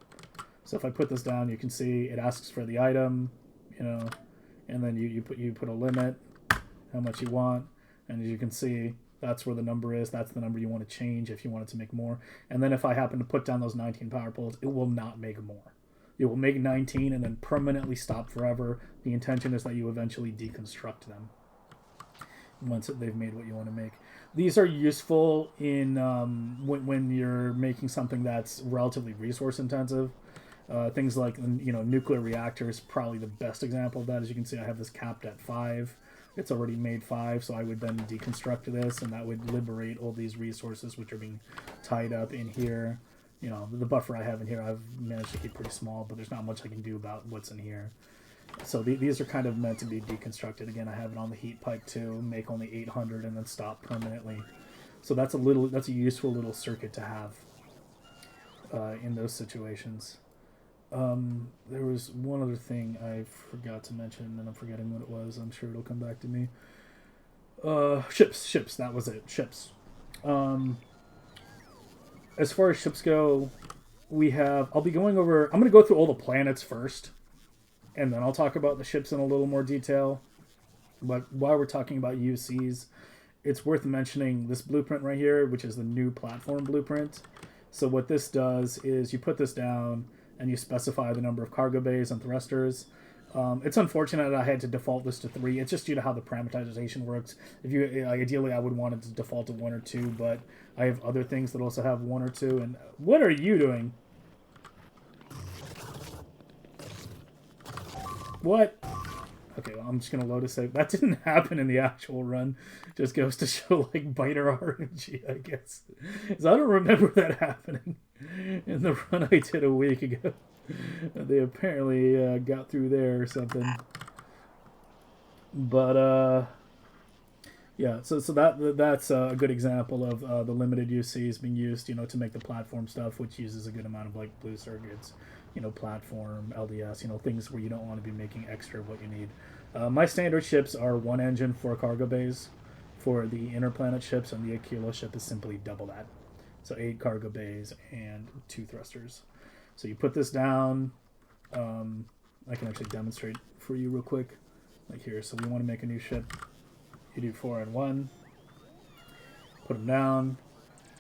So if I put this down, you can see it asks for the item, and then you put a limit, how much you want, and as you can see, that's where the number is. That's the number you want to change if you want it to make more. And then if I happen to put down those 19 power poles, it will not make more. It will make 19 and then permanently stop forever. The intention is that you eventually deconstruct them once they've made what you want to make. These are useful in when you're making something that's relatively resource intensive. Things like nuclear reactors, probably the best example of that. As you can see, I have this capped at 5. It's already made 5, so I would then deconstruct this, and that would liberate all these resources which are being tied up in here. The buffer I have in here, I've managed to keep pretty small, but there's not much I can do about what's in here. So these are kind of meant to be deconstructed. Again, I have it on the heat pipe too, make only 800 and then stop permanently. So that's a useful little circuit to have in those situations. There was one other thing I forgot to mention, and I'm forgetting what it was. I'm sure it'll come back to me. Ships, that was it. Ships. As far as ships go, I'll be going over, I'm going to go through all the planets first, and then I'll talk about the ships in a little more detail. But while we're talking about UCs, it's worth mentioning this blueprint right here, which is the new platform blueprint. So what this does is you put this down, and you specify the number of cargo bays and thrusters. It's unfortunate that I had to default this to 3. It's just due to how the parameterization works. If you ideally, I would want it to default to 1 or 2, but I have other things that also have 1 or 2. And what are you doing? What? Okay, well, I'm just gonna load a save. That didn't happen in the actual run. Just goes to show like biter RNG, I guess. So I don't remember that happening in the run I did a week ago. They apparently got through there or something. But yeah, so that's a good example of the limited UCs being used, to make the platform stuff, which uses a good amount of like blue circuits, platform, LDS, things where you don't want to be making extra of what you need. My standard ships are 1 engine, 4 cargo bays. For the interplanet ships, and the Aquilo ship is simply double that. So 8 cargo bays and 2 thrusters. So you put this down. I can actually demonstrate for you real quick. Like here, so we want to make a new ship. You do 4 and 1. Put them down.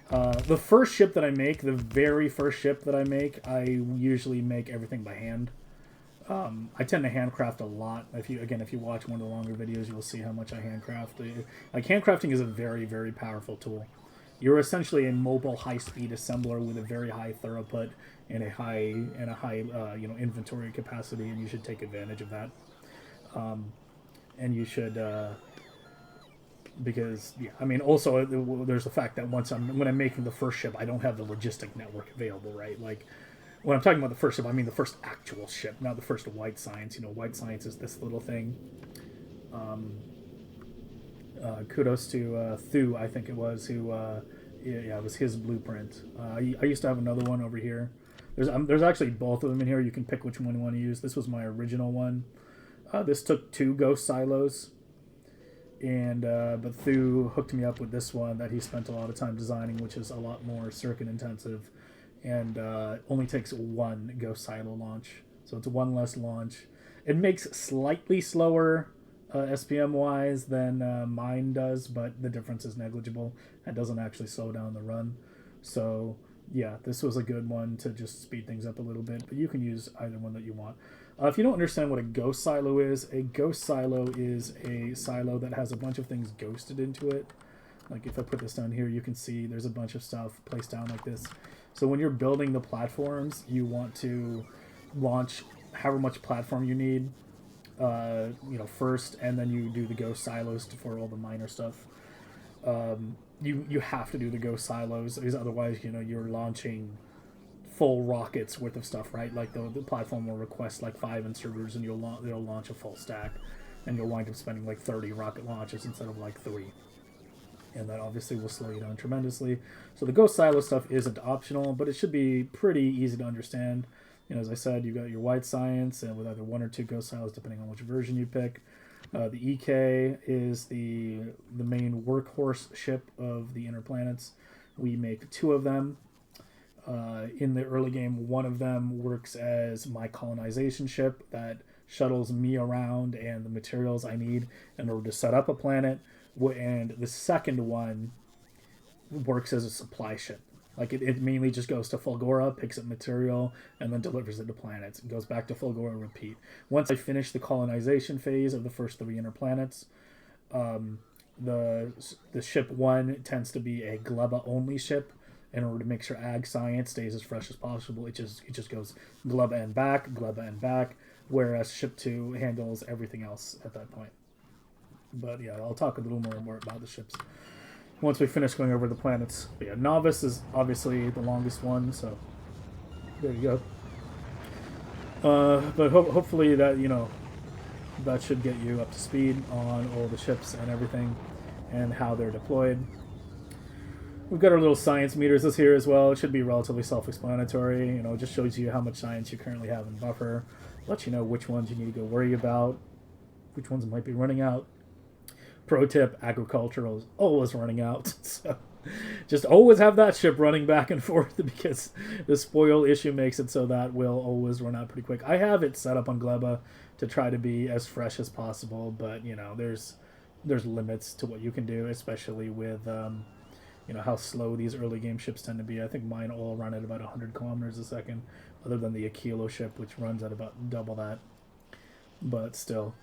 The first ship that I make, the very first ship that I make, I usually make everything by hand. I tend to handcraft a lot. If you watch one of the longer videos, you'll see how much I handcraft. Like handcrafting is a very, very powerful tool. You're essentially a mobile, high-speed assembler with a very high throughput and a high inventory capacity, and you should take advantage of that. And you should, because also there's the fact that when I'm making the first ship, I don't have the logistic network available, right? Like when I'm talking about the first ship, I mean the first actual ship, not the first white science. White science is this little thing. Kudos to Thu, I think it was, who it was his blueprint. I used to have another one over here. There's actually both of them in here. You can pick which one you want to use. This was my original one. This took 2 ghost silos, and but Thu hooked me up with this one that he spent a lot of time designing, which is a lot more circuit intensive, and only takes 1 ghost silo launch. So it's 1 less launch. It makes slightly slower SPM wise than mine does, but the difference is negligible. It doesn't actually slow down the run. So yeah, this was a good one to just speed things up a little bit, but you can use either one that you want. If you don't understand what a ghost silo is a silo that has a bunch of things ghosted into it. Like if I put this down here, you can see there's a bunch of stuff placed down like this. So when you're building the platforms, you want to launch however much platform you need first, and then you do the ghost silos for all the minor stuff. You have to do the ghost silos, because otherwise, you're launching full rockets worth of stuff, right? Like the platform will request like 5 inserters, and they'll launch a full stack, and you'll wind up spending like 30 rocket launches instead of like 3. And that obviously will slow you down tremendously. So the ghost silo stuff isn't optional, but it should be pretty easy to understand. As I said, you've got your white science, and with either 1 or 2 ghost silos, depending on which version you pick. The EK is the main workhorse ship of the inner planets. We make 2 of them. In the early game, 1 of them works as my colonization ship that shuttles me around and the materials I need in order to set up a planet. And the second one works as a supply ship. Like it mainly just goes to Fulgora, picks up material, and then delivers it to planets. It goes back to Fulgora, repeat. Once I finish the colonization phase of the first 3 inner planets, the ship 1 tends to be a Gleba only ship. In order to make sure ag science stays as fresh as possible, it just goes Gleba and back, whereas ship 2 handles everything else at that point. But yeah, I'll talk a little more about the ships once we finish going over the planets. But yeah, Navis is obviously the longest one, so there you go. But hopefully that that should get you up to speed on all the ships and everything and how they're deployed. We've got our little science meters this here as well. It should be relatively self-explanatory. It just shows you how much science you currently have in buffer. Let you know which ones you need to go worry about, which ones might be running out. Pro tip, agricultural is always running out. So just always have that ship running back and forth, because the spoil issue makes it so that will always run out pretty quick. I have it set up on Gleba to try to be as fresh as possible, but there's limits to what you can do, especially with how slow these early game ships tend to be. I think mine all run at about 100 kilometers a second, other than the Aquilo ship, which runs at about double that. but still.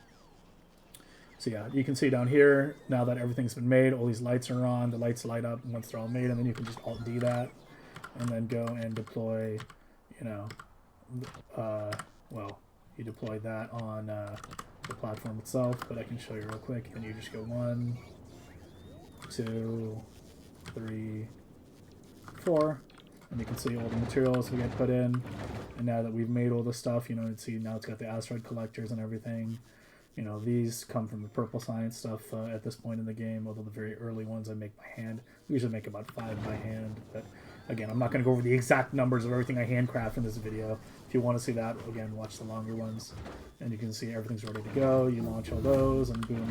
So yeah, you can see down here, now that everything's been made, all these lights are on, the lights light up once they're all made, and then you can just Alt-D that, and then go and deploy, you know, well, you deploy that on the platform itself, but I can show you real quick, and you just go 1, 2, 3, 4, and you can see all the materials we get put in, and now that we've made all the stuff, you know, you see now it's got the asteroid collectors and everything. You know, these come from the purple science stuff at this point in the game, although the very early ones I make by hand. We usually make about 5 by hand, but again, I'm not going to go over the exact numbers of everything I handcraft in this video. If you want to see that, again, watch the longer ones, and you can see everything's ready to go. You launch all those, and boom,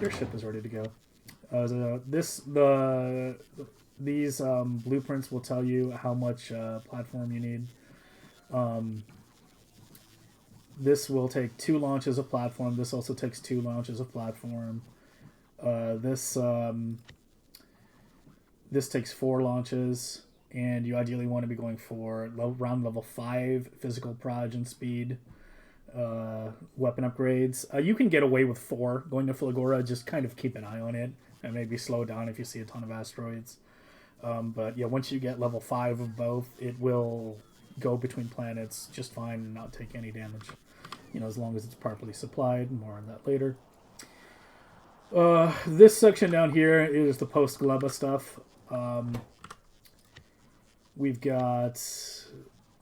your ship is ready to go. These blueprints will tell you how much platform you need. This will take 2 launches of platform. This also takes 2 launches of platform. This takes 4 launches, and you ideally want to be going for around level 5 physical proj and speed weapon upgrades. You can get away with 4 going to Fulgora. Just kind of keep an eye on it and maybe slow down if you see a ton of asteroids. But yeah, once you get level 5 of both, it will go between planets just fine and not take any damage. You know, as long as it's properly supplied. More on that later. This section down here is the Post-Gleba stuff. We've got...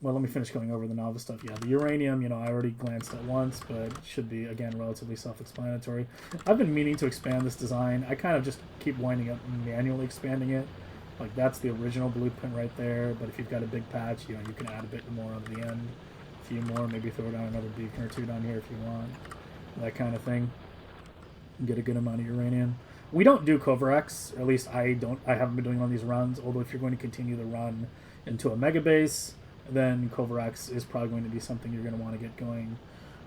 Well, let me finish going over the NAUVIS stuff. Yeah, the uranium, you know, I already glanced at once, but it should be, again, relatively self-explanatory. I've been meaning to expand this design. I kind of just keep winding up manually expanding it. Like, that's the original blueprint right there, but if you've got a big patch, you know, you can add a bit more on the end. A few more, maybe throw down another beacon or 2 down here if you want. That kind of thing. Get a good amount of uranium. We don't do Covarex, at least I haven't been doing on these runs, although if you're going to continue the run into a Megabase, then Covarex is probably going to be something you're going to want to get going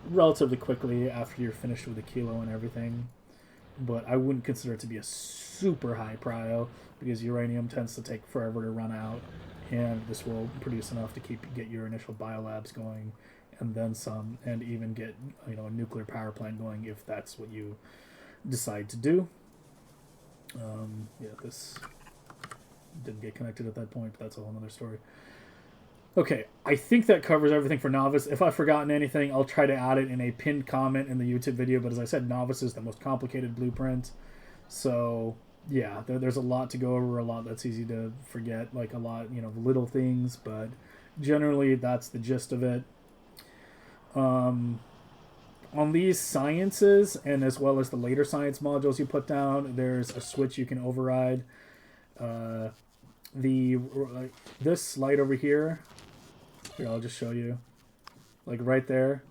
relatively quickly after you're finished with Aquilo and everything. But I wouldn't consider it to be a super high prio, because uranium tends to take forever to run out, and this will produce enough to get your initial biolabs going, and then some, and even get, you know, a nuclear power plant going if that's what you decide to do. Yeah, this didn't get connected at that point, but that's a whole other story. Okay, I think that covers everything for NAUVIS. If I've forgotten anything, I'll try to add it in a pinned comment in the YouTube video, but as I said, NAUVIS is the most complicated blueprint. So, yeah, there's a lot to go over, a lot that's easy to forget, like a lot, you know, little things, but generally that's the gist of it. On these sciences, and as well as the later science modules you put down, there's a switch you can override. This light over here, I'll just show you, like right there.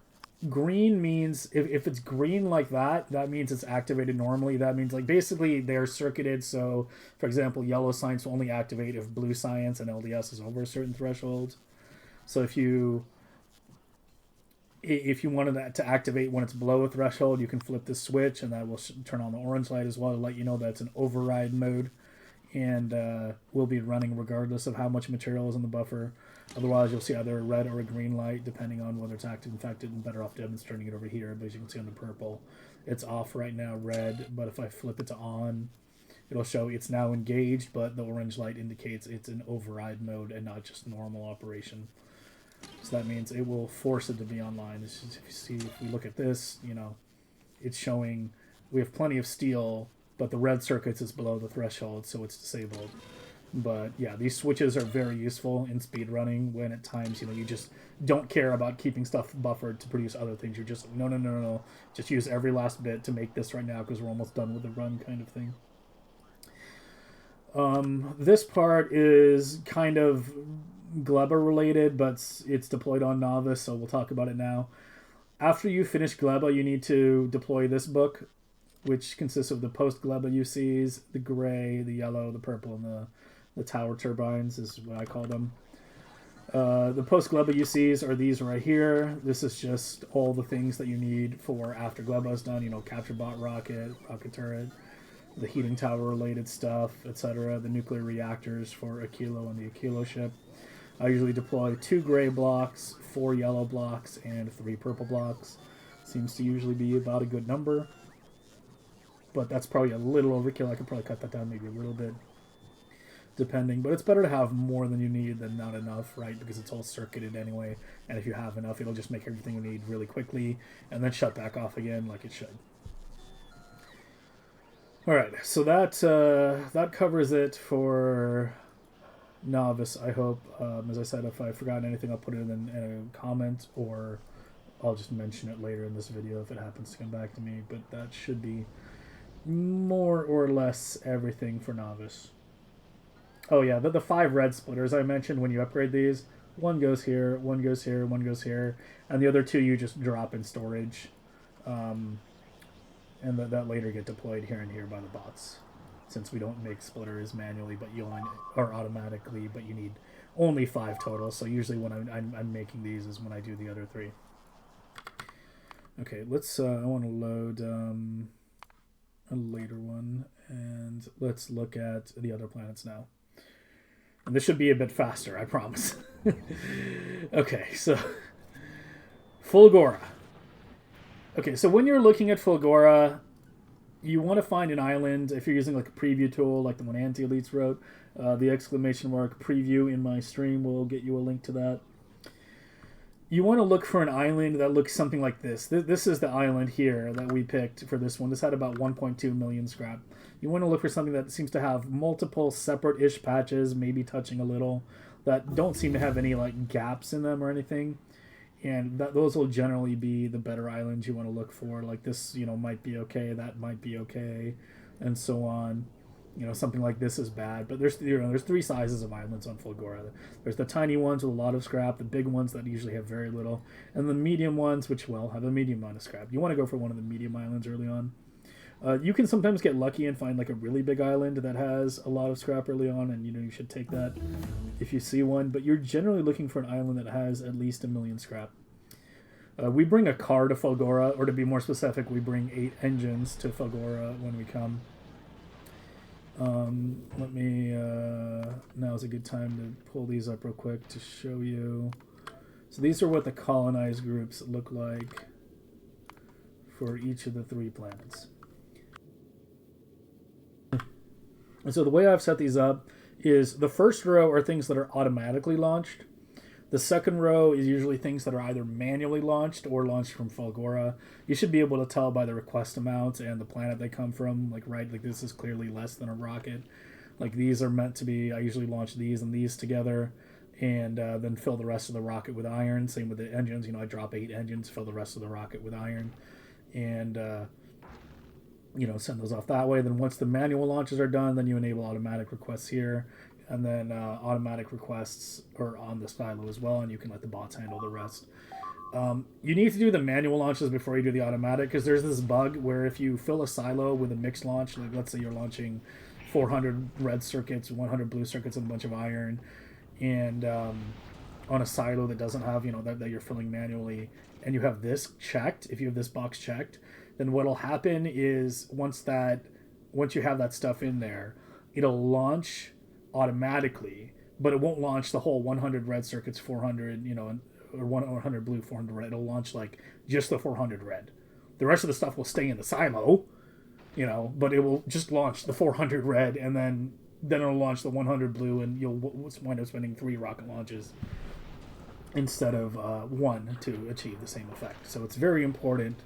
Green means, if it's green like that, that means it's activated normally. That means, like, basically they're circuited, so for example, yellow science will only activate if blue science and LDS is over a certain threshold. So if you wanted that to activate when it's below a threshold, you can flip this switch, and that will turn on the orange light as well to let you know that it's an override mode, and will be running regardless of how much material is in the buffer. Otherwise, you'll see either a red or a green light, depending on whether it's active. In fact, I'm better off demonstrating it over here, but as you can see on the purple, it's off right now, red, but if I flip it to on, it'll show it's now engaged, but the orange light indicates it's in override mode and not just normal operation. So that means it will force it to be online. This is, if you see, if we look at this, you know, it's showing we have plenty of steel, but the red circuits is below the threshold, so it's disabled. But yeah, these switches are very useful in speedrunning when at times, you know, you just don't care about keeping stuff buffered to produce other things. You're just, no. Just use every last bit to make this right now because we're almost done with the run kind of thing. This part is kind of Gleba related, but it's deployed on NAUVIS, so we'll talk about it now. After you finish Gleba, you need to deploy this book, which consists of the Post-Gleba UCs, the gray, the yellow, the purple, and the tower turbines is what I call them. The Post-Gleba UCs are these right here. This is just all the things that you need for after Gleba is done. You know, capture bot rocket, rocket turret, the heating tower related stuff, etc. The nuclear reactors for Aquilo and the Aquilo ship. I usually deploy 2 gray blocks, 4 yellow blocks, and 3 purple blocks. Seems to usually be about a good number. But that's probably a little overkill. I could probably cut that down maybe a little bit, depending. But it's better to have more than you need than not enough, right? Because it's all circuited anyway. And if you have enough, it'll just make everything you need really quickly and then shut back off again like it should. All right, so that covers it for Navis, I hope. As I said, if I've forgotten anything, I'll put it in a comment, or I'll just mention it later in this video if it happens to come back to me. But that should be more or less everything for Navis. Oh yeah, the 5 red splitters I mentioned, when you upgrade these, one goes here, one goes here, one goes here, and the other 2 you just drop in storage. And that later get deployed here and here by the bots, since we don't make splitters manually, but you only, or automatically, but you need only 5 total. So usually when I'm making these is when I do the other 3. Okay, let's. I want to load a later one, and let's look at the other planets now. And this should be a bit faster, I promise. Okay, so Fulgora. Okay, so when you're looking at Fulgora, you want to find an island. If you're using like a preview tool, like the one Anti-Elites wrote, the exclamation mark preview in my stream will get you a link to that. You want to look for an island that looks something like this. This is the island here that we picked for this one. This had about 1.2 million scrap. You want to look for something that seems to have multiple separate-ish patches, maybe touching a little, that don't seem to have any like gaps in them or anything. And those will generally be the better islands you want to look for. Like this, might be okay, that might be okay, and so on. Something like this is bad. But there's 3 sizes of islands on Fulgora. There's the tiny ones with a lot of scrap, the big ones that usually have very little, and the medium ones, which, well, have a medium amount of scrap. You want to go for one of the medium islands early on. You can sometimes get lucky and find like a really big island that has a lot of scrap early on, and you should take that if you see one. But you're generally looking for an island that has at least 1 million scrap. We bring a car to Fulgora, or to be more specific, we bring 8 engines to Fulgora when we come. Let me, now is a good time to pull these up real quick to show you. So these are what the colonized groups look like for each of the 3 planets. And so the way I've set these up is the first row are things that are automatically launched. The second row is usually things that are either manually launched or launched from Fulgora. You should be able to tell by the request amounts and the planet they come from. Like this is clearly less than a rocket. Like these are meant to be, I usually launch these and these together, and then fill the rest of the rocket with iron. Same with the engines. I drop 8 engines, fill the rest of the rocket with iron, and send those off that way. Then once the manual launches are done, then you enable automatic requests here, and then automatic requests are on the silo as well, and you can let the bots handle the rest. You need to do the manual launches before you do the automatic, because there's this bug where if you fill a silo with a mixed launch, like let's say you're launching 400 red circuits, 100 blue circuits, and a bunch of iron, and on a silo that doesn't have, that you're filling manually, and you have this checked, if you have this box checked, then what'll happen is once you have that stuff in there, it'll launch automatically, but it won't launch the whole 100 red circuits, 400, or 100 blue, 400 red. It'll launch like just the 400 red. The rest of the stuff will stay in the silo, but it will just launch the 400 red, and then it'll launch the 100 blue, and you'll wind up spending 3 rocket launches instead of 1 to achieve the same effect. So it's very important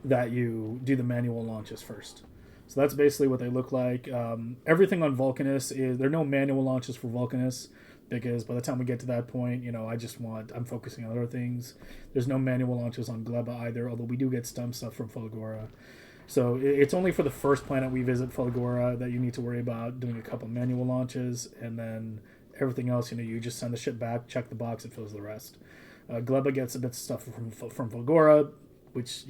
that you do the manual launches first. So that's basically what they look like. Everything on Vulcanus there are no manual launches for Vulcanus, because by the time we get to that point, I'm focusing on other things. There's no manual launches on Gleba either, although we do get some stuff from Fulgora. So it's only for the first planet we visit, Fulgora, that you need to worry about doing a couple manual launches, and then everything else, you just send the ship back, check the box, it fills the rest. Gleba gets a bit of stuff from Fulgora, which,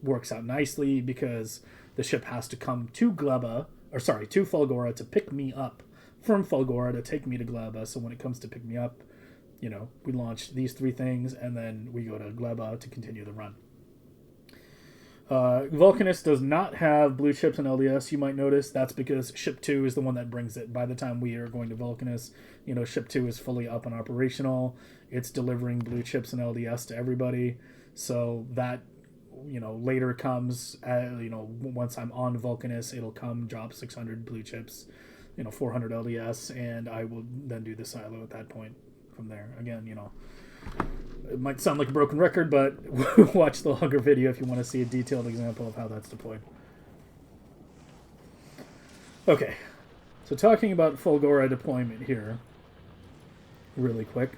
works out nicely because the ship has to come to Fulgora to pick me up from Fulgora to take me to Gleba. So when it comes to pick me up, we launch these 3 things, and then we go to Gleba to continue the run. Vulcanus does not have blue chips and LDS. You might notice that's because ship 2 is the one that brings it. By the time we are going to Vulcanus, ship 2 is fully up and operational. It's delivering blue chips and LDS to everybody. So that later comes, once I'm on Vulcanus, it'll come drop 600 blue chips, 400 LDS, and I will then do the silo at that point from there. Again, it might sound like a broken record, but watch the longer video if you want to see a detailed example of how that's deployed. Okay, so talking about Fulgora deployment here, really quick.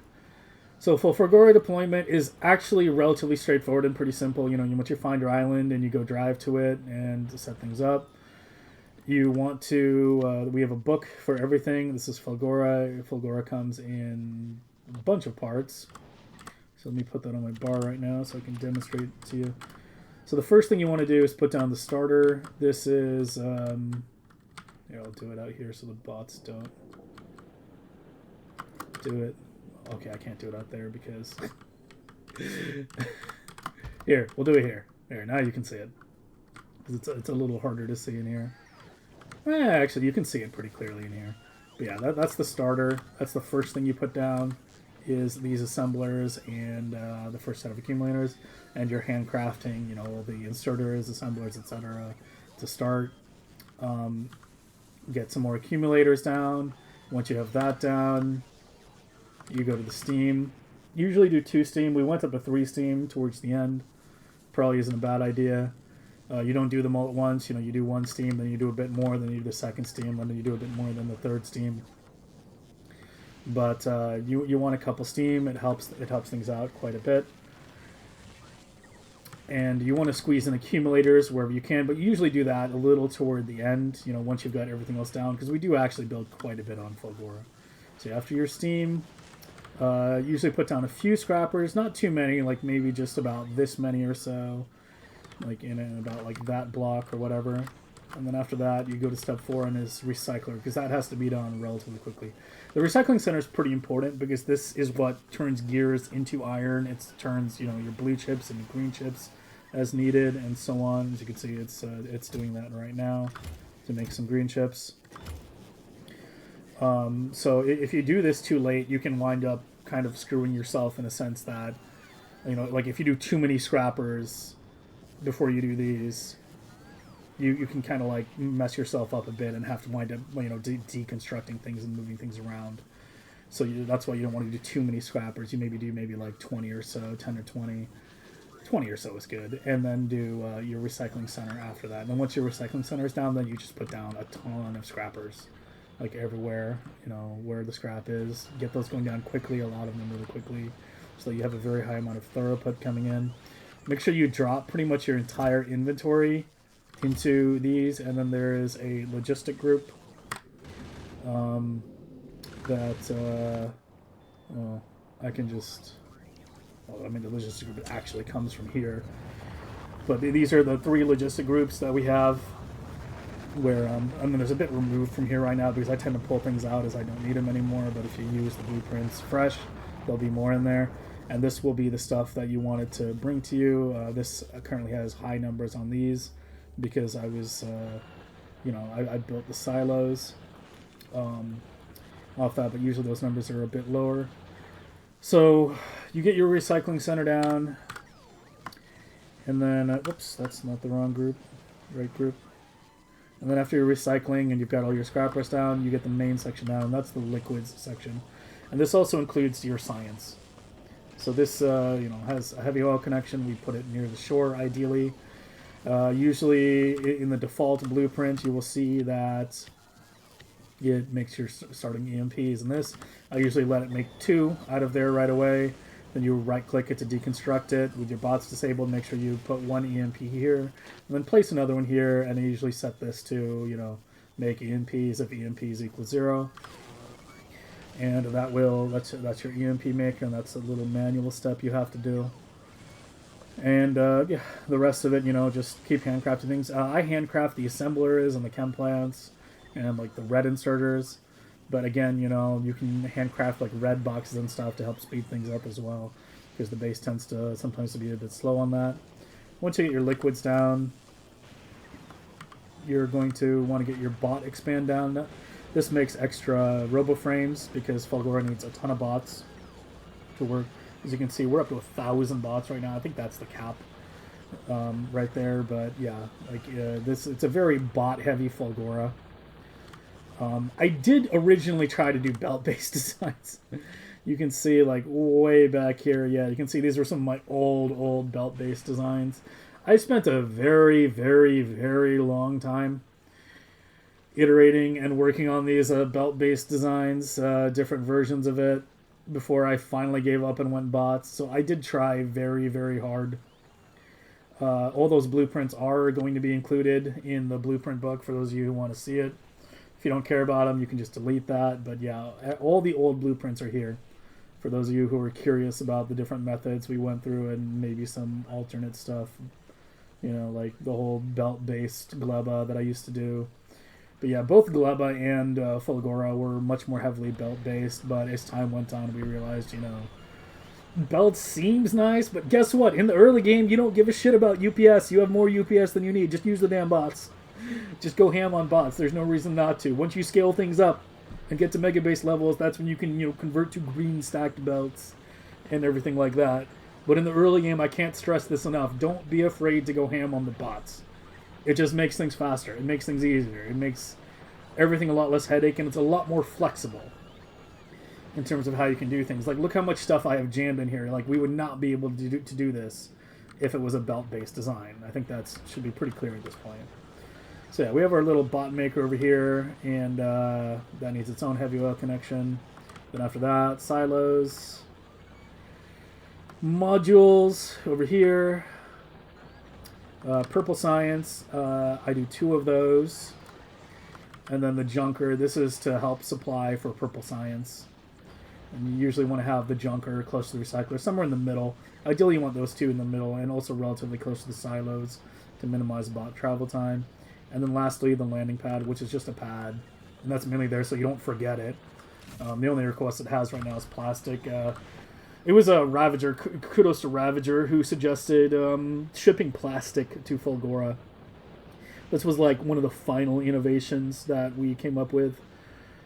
So Fulgora deployment is actually relatively straightforward and pretty simple. Once you find your island and you go drive to it and set things up, you want to, we have a book for everything. This is Fulgora. Fulgora comes in a bunch of parts. So let me put that on my bar right now so I can demonstrate it to you. So the first thing you want to do is put down the starter. This is, here, I'll do it out here so the bots don't do it. Okay, I can't do it out there because... Here, we'll do it here. There, now you can see it. Because it's a little harder to see in here. Actually, you can see it pretty clearly in here. But yeah, that's the starter. That's the first thing you put down, is these assemblers and the first set of accumulators. And you're handcrafting, all the inserters, assemblers, etc. to start. Get some more accumulators down. Once you have that down, you go to the steam. Usually do 2 steam. We went up to 3 steam towards the end. Probably isn't a bad idea. You don't do them all at once. You do 1 steam, then you do a bit more, then you do the 2nd steam, then you do a bit more, then the 3rd steam. But you want a couple steam. It helps things out quite a bit. And you want to squeeze in accumulators wherever you can, but you usually do that a little toward the end, once you've got everything else down, because we do actually build quite a bit on Fulgora. So after your steam, usually put down a few scrappers, not too many, like maybe just about this many or so, like in about like that block or whatever. And then after that, you go to step 4 and is recycler, because that has to be done relatively quickly. The recycling center is pretty important because this is what turns gears into iron. It turns your blue chips into green chips as needed, and so on. As you can see, it's doing that right now to make some green chips. So if you do this too late, you can wind up kind of screwing yourself in a sense that, like if you do too many scrappers before you do these, you can kind of like mess yourself up a bit and have to wind up, deconstructing things and moving things around. So that's why you don't want to do too many scrappers. You maybe do like 20 or so, 10 or 20. 20 or so is good, and then do your recycling center after that. And then once your recycling center is down, then you just put down a ton of scrappers, like everywhere, where the scrap is. Get those going down quickly, a lot of them really quickly, so that you have a very high amount of throughput coming in. Make sure you drop pretty much your entire inventory into these, and then there is a logistic group that I can just... Well, I mean, the logistic group actually comes from here. But these are the 3 logistic groups that we have, where, there's a bit removed from here right now because I tend to pull things out as I don't need them anymore, but if you use the blueprints fresh, there'll be more in there. And this will be the stuff that you wanted to bring to you. This currently has high numbers on these because I was, I built the silos off that, but usually those numbers are a bit lower. So you get your recycling center down, and then, whoops, that's not the wrong group, right group. And then after your recycling and you've got all your scrappers down, you get the main section down, and that's the liquids section. And this also includes your science. So this, has a heavy oil connection. We put it near the shore, ideally. Usually in the default blueprint, you will see that it makes your starting EMPs, and this, I usually let it make 2 out of there right away. Then you right-click it to deconstruct it. With your bots disabled, make sure you put 1 EMP here, and then place another one here, and I usually set this to, make EMPs if EMPs equal 0. And that's your EMP maker, and that's a little manual step you have to do. And, yeah, the rest of it, just keep handcrafting things. I handcraft the assemblers and the chem plants, and like the red inserters, but again, you can handcraft like red boxes and stuff to help speed things up as well, because the base tends to sometimes to be a bit slow on that. Once you get your liquids down, you're going to want to get your bot expand down. This makes extra robo frames because Fulgora needs a ton of bots to work. As you can see, we're up to 1,000 bots right now. I think that's the cap. right there. But yeah, like it's a very bot heavy Fulgora. I did originally try to do belt-based designs. You can see like way back here, yeah, you can see these are some of my old belt-based designs. I spent a very long time iterating and working on these belt-based designs, different versions of it, before I finally gave up and went bots. So I did try very hard. All those blueprints are going to be included in the blueprint book for those of you who want to see it. If you don't care about them, you can just delete that. But yeah, all the old blueprints are here for those of you who are curious about the different methods we went through and maybe some alternate stuff. You know, like the whole belt-based Gleba that I used to do. But yeah, both Gleba and Fulgora were much more heavily belt-based, but as time went on, we realized, you know, belt seems nice, but guess what? In the early game, you don't give a shit about UPS. You have more UPS than you need. Just use the damn bots. Just go ham on bots. There's no reason not to. Once you scale things up and get to Megabase levels, that's when you can, you know, convert to green stacked belts and everything like that. But in the early game, I can't stress this enough. Don't be afraid to go ham on the bots. It just makes things faster. It makes things easier. It makes everything a lot less headache, and it's a lot more flexible in terms of how you can do things. Like, look how much stuff I have jammed in here. Like, we would not be able to do this if it was a belt-based design. I think that should be pretty clear at this point. So yeah, we have our little bot maker over here, and that needs its own heavy oil connection. Then after that, silos, modules over here. Purple science, I do 2 of those. And then the junker, this is to help supply for purple science. And you usually want to have the junker close to the recycler, somewhere in the middle. Ideally you want those 2 in the middle, and also relatively close to the silos to minimize bot travel time. And then lastly, the landing pad, which is just a pad. And that's mainly there so you don't forget it. The only request it has right now is plastic. It was a Ravager, kudos to Ravager, who suggested shipping plastic to Fulgora. This was like one of the final innovations that we came up with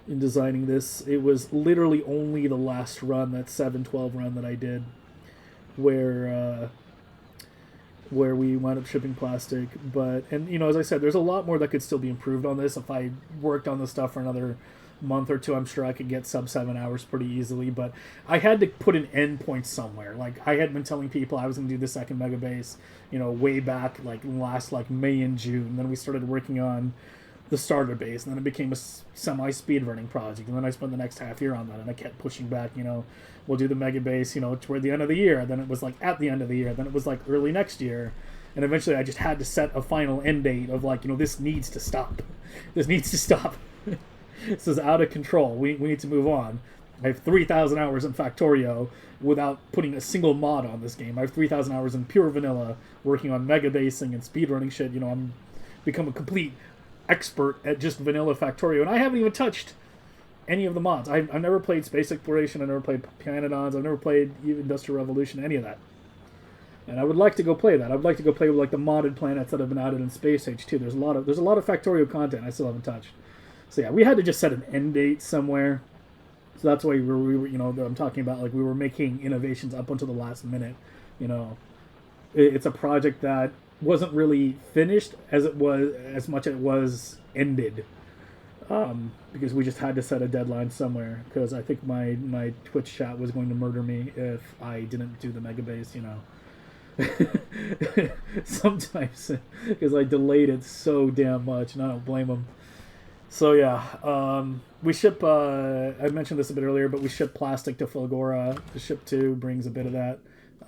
in designing this. It was literally only the last run, that 7-12 run that I did, where we wound up shipping plastic. But, and you know, as I said, there's a lot more that could still be improved on this. If I worked on this stuff for another month or 2, I'm sure I could get sub 7 hours pretty easily, but I had to put an end point somewhere. Like, I had been telling people I was going to do the second Megabase, you know, way back, like, last, like, May and June. And then we started working on the starter base, and then it became a semi-speedrunning project, and then I spent the next half year on that, and I kept pushing back, you know, we'll do the Megabase, you know, toward the end of the year, then it was, like, at the end of the year, then it was, like, early next year, and eventually I just had to set a final end date of, like, you know, this needs to stop. This needs to stop. This is out of control. We need to move on. I have 3,000 hours in Factorio without putting a single mod on this game. I have 3,000 hours in pure vanilla working on megabasing and speedrunning shit. You know, I'm become a complete expert at just vanilla Factorio, and I haven't even touched any of the mods. I've never played Space Exploration. I've never played Pianodons. I've never played Industrial Revolution, any of that. And I would like to go play that. I'd like to go play with like the modded planets that have been added in Space Age too. There's a lot of Factorio content I still haven't touched. So yeah, we had to just set an end date somewhere. So that's why we were, you know, I'm talking about, like, we were making innovations up until the last minute. You know, it's a project that wasn't really finished as much as it was ended, because we just had to set a deadline somewhere. Because I think my Twitch chat was going to murder me if I didn't do the Megabase. You know, sometimes because I delayed it so damn much, and I don't blame them. So yeah, we ship, I mentioned this a bit earlier, but we ship plastic to Fulgora. The ship 2 brings a bit of that.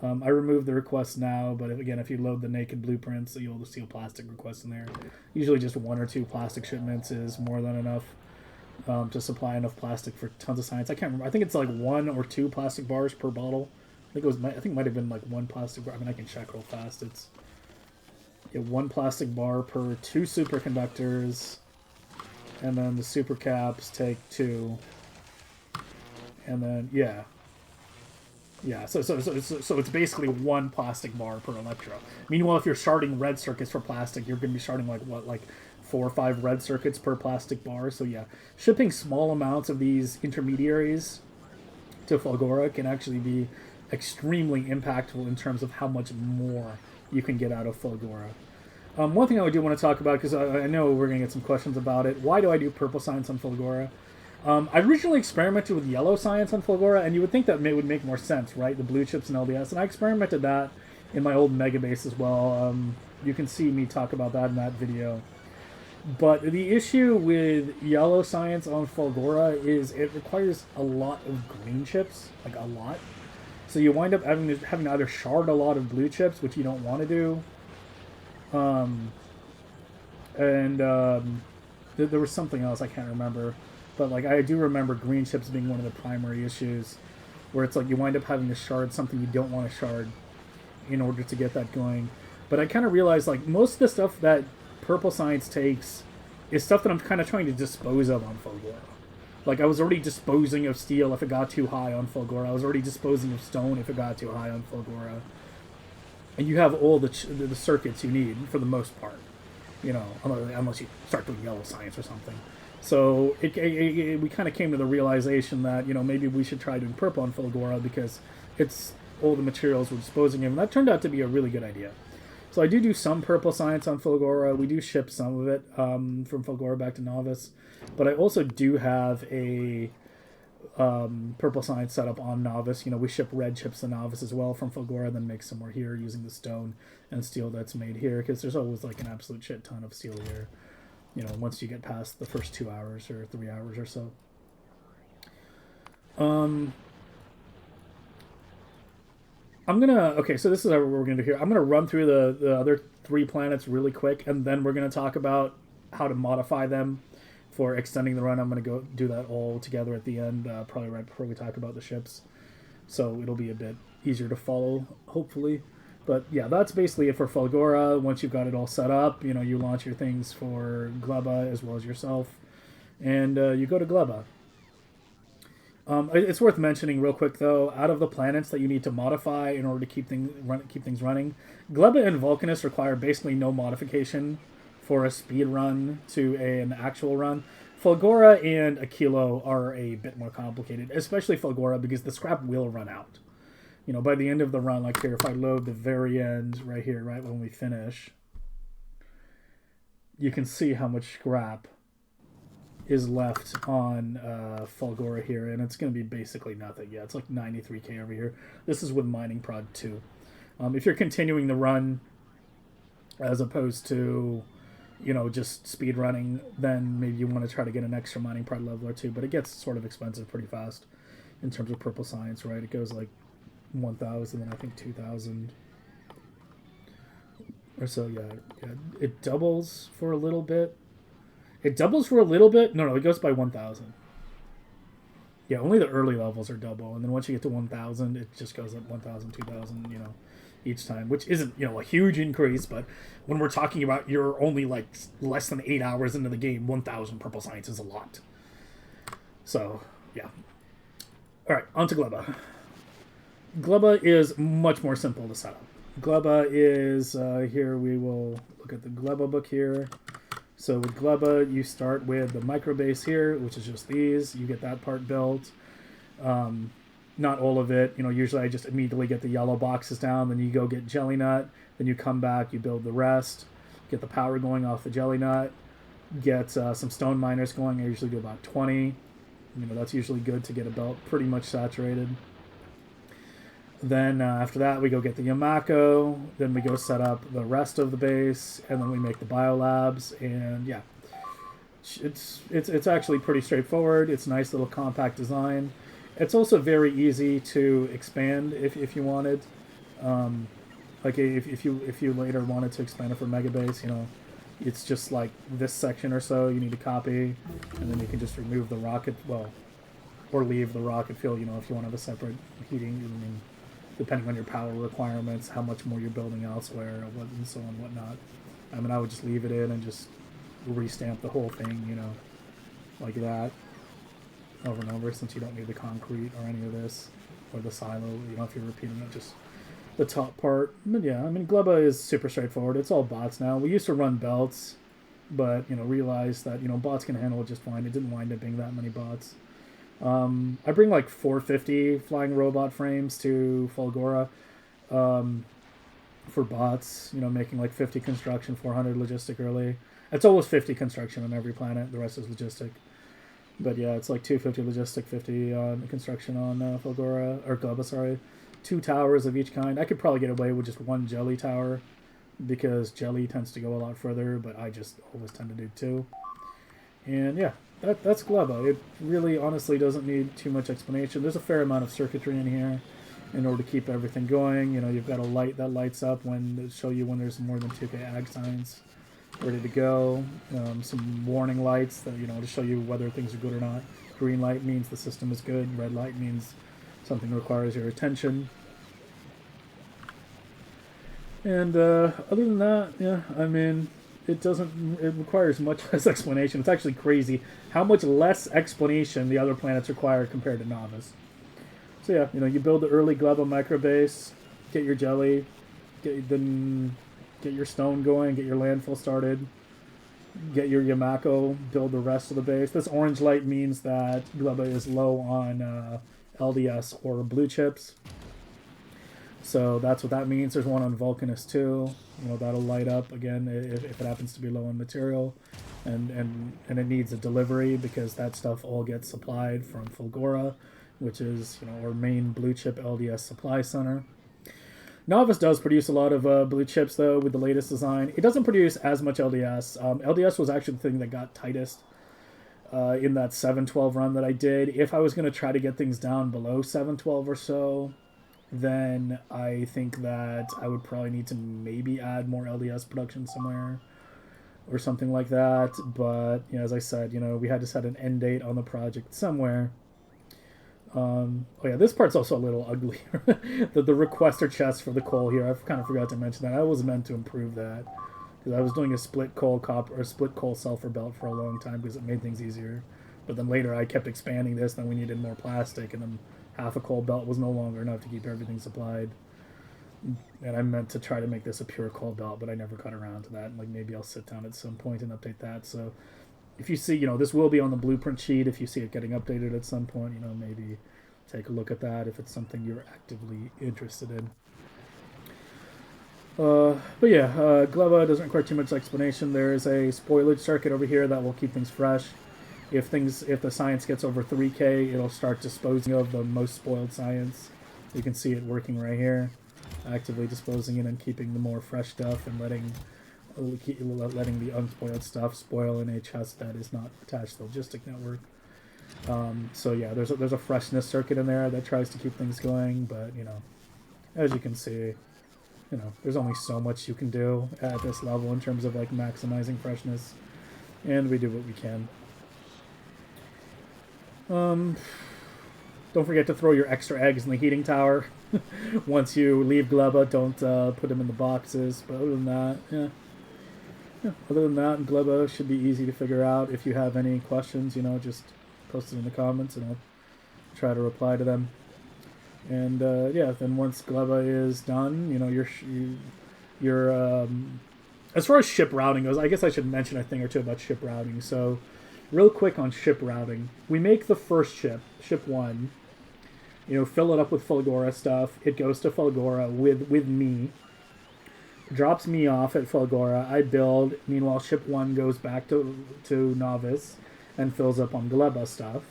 I removed the request now, but if you load the naked blueprints, you'll see a plastic request in there. Usually just 1 or 2 plastic shipments is more than enough to supply enough plastic for tons of science. I can't remember. I think it's like 1 or 2 plastic bars per bottle. I think it might have been like 1 plastic bar. I mean, I can check real fast. It's 1 plastic bar per 2 superconductors. And then the super caps take 2, and then yeah. So it's basically 1 plastic bar per electro. Meanwhile, if you're starting red circuits for plastic, you're going to be starting like 4 or 5 red circuits per plastic bar. So yeah, shipping small amounts of these intermediaries to Fulgora can actually be extremely impactful in terms of how much more you can get out of Fulgora. One thing I do want to talk about, because I know we're going to get some questions about it, why do I do purple science on Fulgora? I originally experimented with yellow science on Fulgora, and you would think that would make more sense, right? The blue chips and LDS, and I experimented that in my old Megabase as well. You can see me talk about that in that video. But the issue with yellow science on Fulgora is it requires a lot of green chips, like a lot. So you wind up having to either shard a lot of blue chips, which you don't want to do. There was something else I can't remember. But like I do remember green chips being one of the primary issues, where it's like you wind up having to shard something you don't want to shard in order to get that going. But I kind of realized like most of the stuff that purple science takes is stuff that I'm kind of trying to dispose of on Fulgora. Like I was already disposing of steel if it got too high on Fulgora. I was already disposing of stone if it got too high on Fulgora. And you have all the circuits you need for the most part, you know, unless you start doing yellow science or something. So we kind of came to the realization that, you know, maybe we should try doing purple on Fulgora because it's all the materials we're disposing of. And that turned out to be a really good idea. So I do some purple science on Fulgora. We do ship some of it from Fulgora back to Navis. But I also do have a purple science setup on Navis. You know, we ship red chips to Navis as well from Fulgora, then make some more here using the stone and steel that's made here. Because there's always like an absolute shit ton of steel here. You know, once you get past the first 2 hours or 3 hours or so. Okay, so this is what we're gonna do here. I'm gonna run through the other 3 planets really quick, and then we're gonna talk about how to modify them for extending the run. I'm gonna go do that all together at the end, probably right before we talk about the ships. So it'll be a bit easier to follow, hopefully. But yeah, that's basically it for Fulgora. Once you've got it all set up, you know, you launch your things for Gleba as well as yourself, and you go to Gleba. It's worth mentioning real quick though, out of the planets that you need to modify in order to keep things running, Gleba and Vulcanus require basically no modification for a speed run to an actual run. Fulgora and Aquilo are a bit more complicated, especially Fulgora because the scrap will run out. You know, by the end of the run, like here, if I load the very end right here, right when we finish, you can see how much scrap is left on Fulgora here, and it's going to be basically nothing. Yeah, it's like 93k over here. This is with mining prod 2. If you're continuing the run as opposed to, you know, just speed running, then maybe you want to try to get an extra mining prod level or 2, but it gets sort of expensive pretty fast in terms of purple science, right? It goes like 1,000 and I think 2,000 or so. Yeah, it doubles for a little bit. It doubles for a little bit. No, it goes by 1,000. Yeah, only the early levels are double, and then once you get to 1,000, it just goes up 1,000, 2,000, you know, each time, which isn't, you know, a huge increase, but when we're talking about you're only like less than 8 hours into the game, 1,000 purple science is a lot. So yeah. All right, on to Gleba. Gleba is much more simple to set up. Gleba is, here we will look at the Gleba book here. So with Gleba, you start with the microbase here, which is just these. You get that part built. Not all of it. You know, usually I just immediately get the yellow boxes down. Then you go get jelly nut. Then you come back, you build the rest. Get the power going off the jelly nut. Get some stone miners going. I usually do about 20. You know, that's usually good to get a belt pretty much saturated. Then after that, we go get the Yamako. Then we go set up the rest of the base, and then we make the biolabs. And yeah, it's actually pretty straightforward. It's a nice little compact design. It's also very easy to expand if you wanted. Like if you later wanted to expand it for Megabase, you know, it's just like this section or so you need to copy, and then you can just remove the rocket, well, or leave the rocket fuel. You know, if you want to have a separate heating. I mean, depending on your power requirements, how much more you're building elsewhere, and so on, whatnot. I mean, I would just leave it in and just restamp the whole thing, you know, like that, over and over, since you don't need the concrete or any of this, or the silo, you know, if you're repeating it, just the top part. But yeah, I mean, Gleba is super straightforward. It's all bots now. We used to run belts, but, you know, realized that, you know, bots can handle it just fine. It didn't wind up being that many bots. I bring like 450 flying robot frames to Fulgora. for bots, you know, making like 50 construction, 400 logistic early. It's always 50 construction on every planet. The rest is logistic. But yeah, it's like 250 logistic, 50 on construction on Fulgora, or Gleba, sorry. 2 towers of each kind. I could probably get away with just 1 jelly tower because jelly tends to go a lot further, but I just always tend to do 2. And yeah, that's Gleba. It really honestly doesn't need too much explanation. There's a fair amount of circuitry in here in order to keep everything going. You know, you've got a light that lights up when show you when there's more than 2k ag signs ready to go. Some warning lights that, you know, to show you whether things are good or not. Green light means the system is good. Red light means something requires your attention. And other than that, yeah, I mean, it requires much less explanation. It's actually crazy how much less explanation the other planets require compared to Navis. So yeah, you know, you build the early Gleba microbase, get your jelly, then get your stone going, get your landfill started, get your Yamako, build the rest of the base. This orange light means that Gleba is low on LDS or blue chips. So that's what that means. There's one on Vulcanus too. You know, that'll light up again if it happens to be low on material. And it needs a delivery because that stuff all gets supplied from Fulgora, which is, you know, our main blue chip LDS supply center. Navis does produce a lot of blue chips, though, with the latest design. It doesn't produce as much LDS. LDS was actually the thing that got tightest in that 712 run that I did. If I was going to try to get things down below 712 or so, then I think that I would probably need to maybe add more LDS production somewhere or something like that. But, you know, as I said, you know, we had to set an end date on the project somewhere. Oh yeah, this part's also a little ugly. the requester chest for the coal here, I kind of forgot to mention that. I was meant to improve that because I was doing a split coal copper or split coal sulfur belt for a long time because it made things easier. But then later I kept expanding this, then we needed more plastic, and then half a coal belt was no longer enough to keep everything supplied. And I meant to try to make this a pure coal belt, but I never got around to that. Like, maybe I'll sit down at some point and update that. So if you see, you know, this will be on the blueprint sheet. If you see it getting updated at some point, you know, maybe take a look at that if it's something you're actively interested in. But yeah, Gleba doesn't require too much explanation. There is a spoilage circuit over here that will keep things fresh. If the science gets over 3k, it'll start disposing of the most spoiled science. You can see it working right here, actively disposing it and keeping the more fresh stuff and letting the unspoiled stuff spoil in a chest that is not attached to the logistic network. So yeah, there's a freshness circuit in there that tries to keep things going, but, you know, as you can see, you know, there's only so much you can do at this level in terms of like maximizing freshness, and we do what we can. Don't forget to throw your extra eggs in the heating tower. Once you leave Gleba, don't put them in the boxes. But other than that, yeah. Other than that, Gleba should be easy to figure out. If you have any questions, you know, just post it in the comments and I'll try to reply to them. And yeah, then once Gleba is done, you know, you're as far as ship routing goes, I guess I should mention a thing or two about ship routing. So, real quick on ship routing, we make the first ship 1. You know, fill it up with Fulgora stuff. It goes to Fulgora with me. Drops me off at Fulgora. I build. Meanwhile, ship 1 goes back to Navis and fills up on Gleba stuff.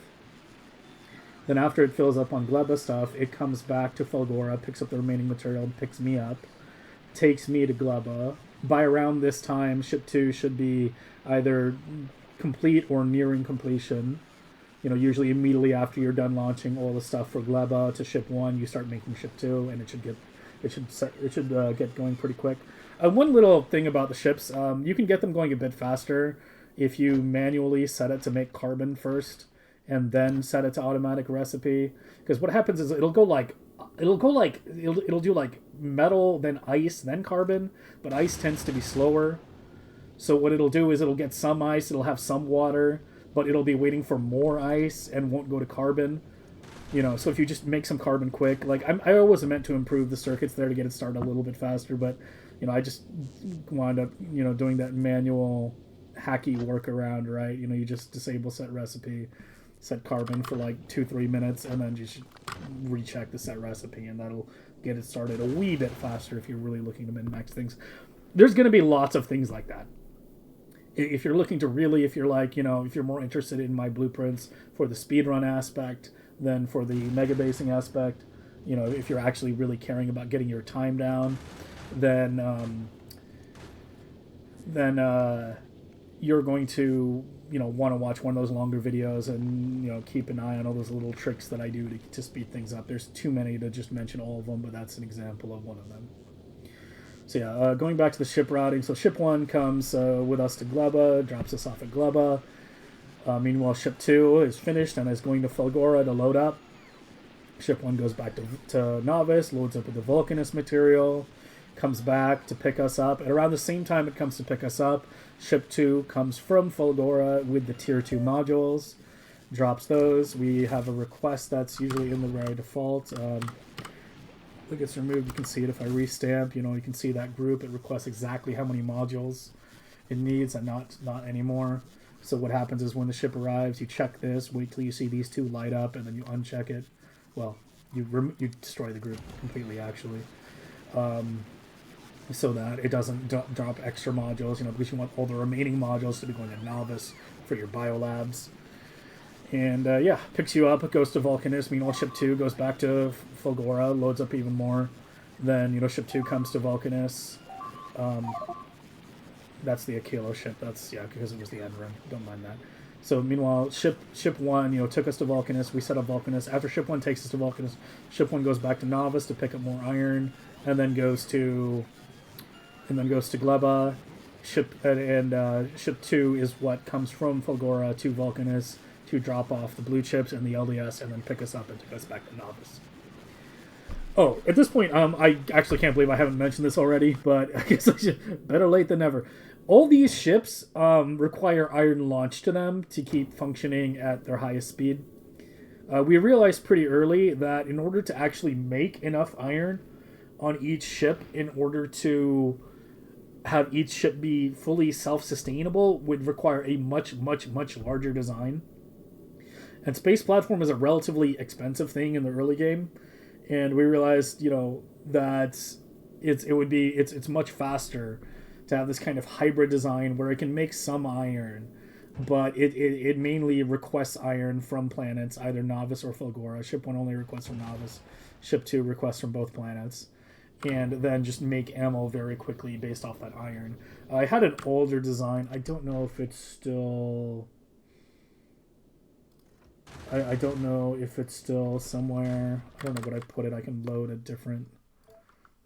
Then after it fills up on Gleba stuff, it comes back to Fulgora, picks up the remaining material, picks me up, takes me to Gleba. By around this time, ship 2 should be either complete or nearing completion. You know, usually immediately after you're done launching all the stuff for Gleba to ship 1, you start making ship 2, and it should get going pretty quick. One little thing about the ships, you can get them going a bit faster if you manually set it to make carbon first and then set it to automatic recipe. Because what happens is it'll do like metal, then ice, then carbon, but ice tends to be slower. So what it'll do is it'll get some ice, it'll have some water, but it'll be waiting for more ice and won't go to carbon. You know, so if you just make some carbon quick, like I always meant to improve the circuits there to get it started a little bit faster, but, you know, I just wound up, you know, doing that manual hacky workaround, right? You know, you just disable set recipe, set carbon for like 2-3 minutes, and then you should recheck the set recipe, and that'll get it started a wee bit faster if you're really looking to min-max things. There's going to be lots of things like that. If you're looking to really, if you're like, if you're more interested in my blueprints for the speedrun aspect than for the megabasing aspect, if you're actually really caring about getting your time down, then you're going to want to watch one of those longer videos and keep an eye on all those little tricks that I do to speed things up. There's too many to just mention all of them, but that's an example of one of them. So yeah, going back to the ship routing. So ship 1 comes with us to Gleba, drops us off at Gleba. Meanwhile, ship 2 is finished and is going to Fulgora to load up. Ship 1 goes back to Navis, loads up with the Vulcanus material, comes back to pick us up. And around the same time it comes to pick us up, ship 2 comes from Fulgora with the tier 2 modules, drops those. We have a request that's usually in the rare default. It gets removed. You can see it if I restamp. You can see that group. It requests exactly how many modules it needs and not anymore. So what happens is when the ship arrives, you check this, wait till you see these 2 light up, and then you uncheck it. Well, you destroy the group completely, actually. So that it doesn't drop extra modules, because you want all the remaining modules to be going to Navis for your biolabs. And yeah, picks you up, it goes to Vulcanus. Meanwhile, ship 2 goes back to Fulgora, loads up even more. Then, ship 2 comes to Vulcanus. That's the Aquilo ship. That's, yeah, because it was the end run. Don't mind that. So, meanwhile, ship 1, took us to Vulcanus. We set up Vulcanus. After ship 1 takes us to Vulcanus, ship 1 goes back to Navis to pick up more iron, and then goes to Gleba. Ship 2 is what comes from Fulgora to Vulcanus to drop off the blue chips and the LDS, and then pick us up and take us back to Navis. Oh, at this point, I actually can't believe I haven't mentioned this already, but I guess I should. Better late than never. All these ships require iron launch to them to keep functioning at their highest speed. We realized pretty early that in order to actually make enough iron on each ship, in order to have each ship be fully self-sustainable, would require a much, much, much larger design. And space platform is a relatively expensive thing in the early game, and we realized, that it's much faster to have this kind of hybrid design where it can make some iron, but it mainly requests iron from planets, either Navis or Fulgora. Ship 1 only requests from Navis. Ship 2 requests from both planets. And then just make ammo very quickly based off that iron. I had an older design. I don't know if it's still... I don't know if it's still somewhere. I don't know what I put it. I can load a different...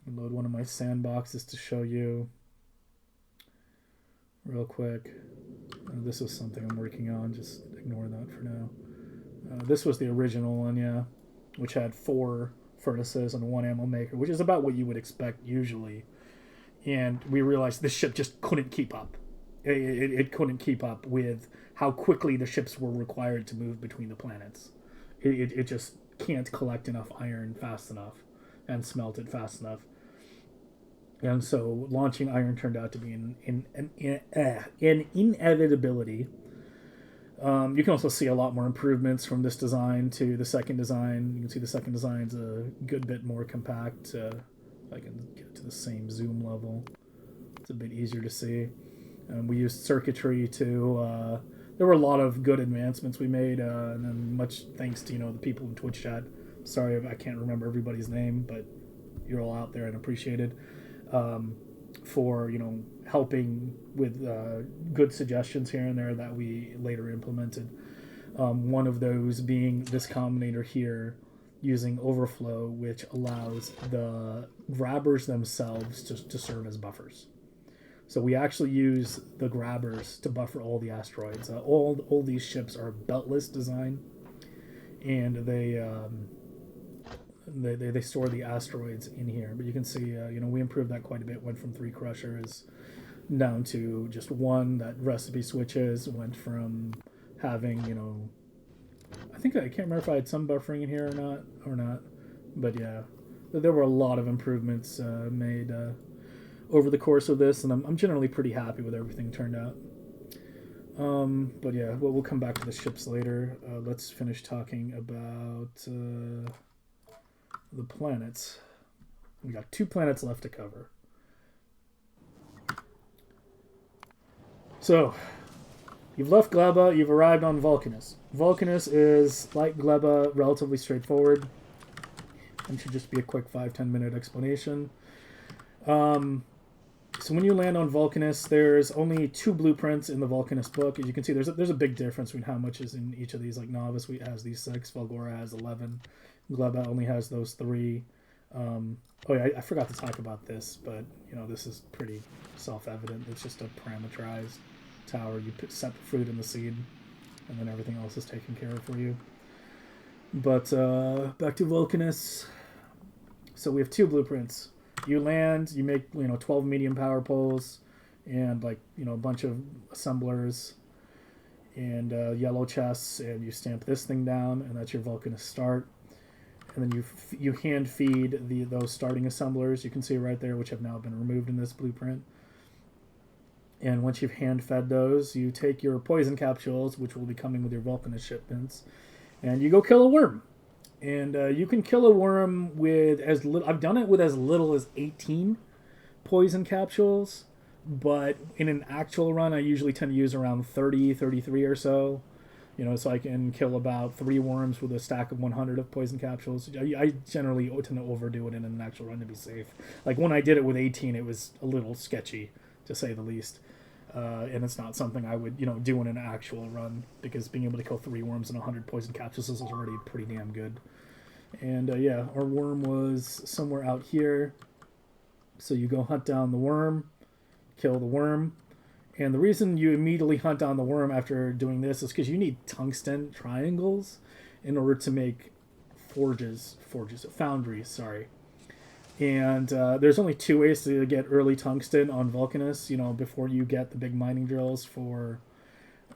load one of my sandboxes to show you real quick. This is something I'm working on. Just ignore that for now. This was the original one, yeah, which had 4 furnaces and 1 ammo maker, which is about what you would expect usually. And we realized this ship just couldn't keep up. It couldn't keep up with how quickly the ships were required to move between the planets. It just can't collect enough iron fast enough and smelt it fast enough. And so launching iron turned out to be an inevitability. You can also see a lot more improvements from this design to the second design. You can see the second design's a good bit more compact. If I can get to the same zoom level, it's a bit easier to see. We used circuitry to... there were a lot of good advancements we made, and then much thanks to the people in Twitch chat. Sorry if I can't remember everybody's name, but you're all out there and appreciated. For helping with good suggestions here and there that we later implemented. One of those being this combinator here using overflow, which allows the grabbers themselves to serve as buffers. So we actually use the grabbers to buffer all the asteroids. All these ships are beltless design, and they store the asteroids in here. But you can see, we improved that quite a bit. Went from 3 crushers down to just 1. That recipe switches. Went from having, I think I can't remember if I had some buffering in here or not. But yeah, there were a lot of improvements made over the course of this, and I'm generally pretty happy with everything turned out. But yeah, we'll come back to the ships later. Let's finish talking about the planets. We got 2 planets left to cover. So, you've left Gleba, you've arrived on Vulcanus. Vulcanus is, like Gleba, relatively straightforward. And should just be a quick 5-10 minute explanation. So when you land on Vulcanus, there's only 2 blueprints in the Vulcanus book. As you can see, there's a big difference between how much is in each of these. Like Navis has these 6, Fulgora has 11, Gleba only has those 3. Oh yeah, I forgot to talk about this, but this is pretty self-evident. It's just a parameterized tower. You set the fruit and the seed, and then everything else is taken care of for you. But back to Vulcanus. So we have 2 blueprints. You land, you make 12 medium power poles, and a bunch of assemblers, and yellow chests, and you stamp this thing down, and that's your Vulcanus start. And then you hand feed those starting assemblers. You can see right there, which have now been removed in this blueprint. And once you've hand fed those, you take your poison capsules, which will be coming with your Vulcanus shipments, and you go kill a worm. And you can kill a worm with as little... I've done it with as little as 18 poison capsules, but in an actual run, I usually tend to use around 30, 33 or so. So I can kill about 3 worms with a stack of 100 of poison capsules. I generally tend to overdo it in an actual run to be safe. Like when I did it with 18, it was a little sketchy, to say the least. And it's not something I would, do in an actual run, because being able to kill 3 worms and 100 poison capsules is already pretty damn good. And yeah, our worm was somewhere out here. So you go hunt down the worm, kill the worm. And the reason you immediately hunt down the worm after doing this is because you need tungsten triangles in order to make foundries, sorry. And there's only 2 ways to get early tungsten on Vulcanus, before you get the big mining drills for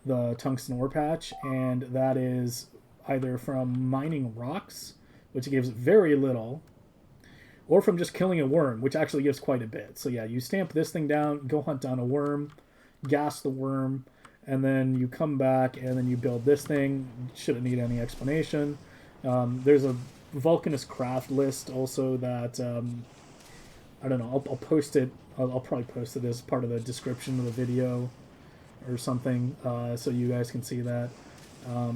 the tungsten ore patch. And that is either from mining rocks, which gives very little, or from just killing a worm, which actually gives quite a bit. So yeah, you stamp this thing down, go hunt down a worm, gas the worm, and then you come back and then you build this thing. Shouldn't need any explanation. There's a Vulcanus craft list also that I don't know, I'll post it. I'll probably post it as part of the description of the video or something, so you guys can see that.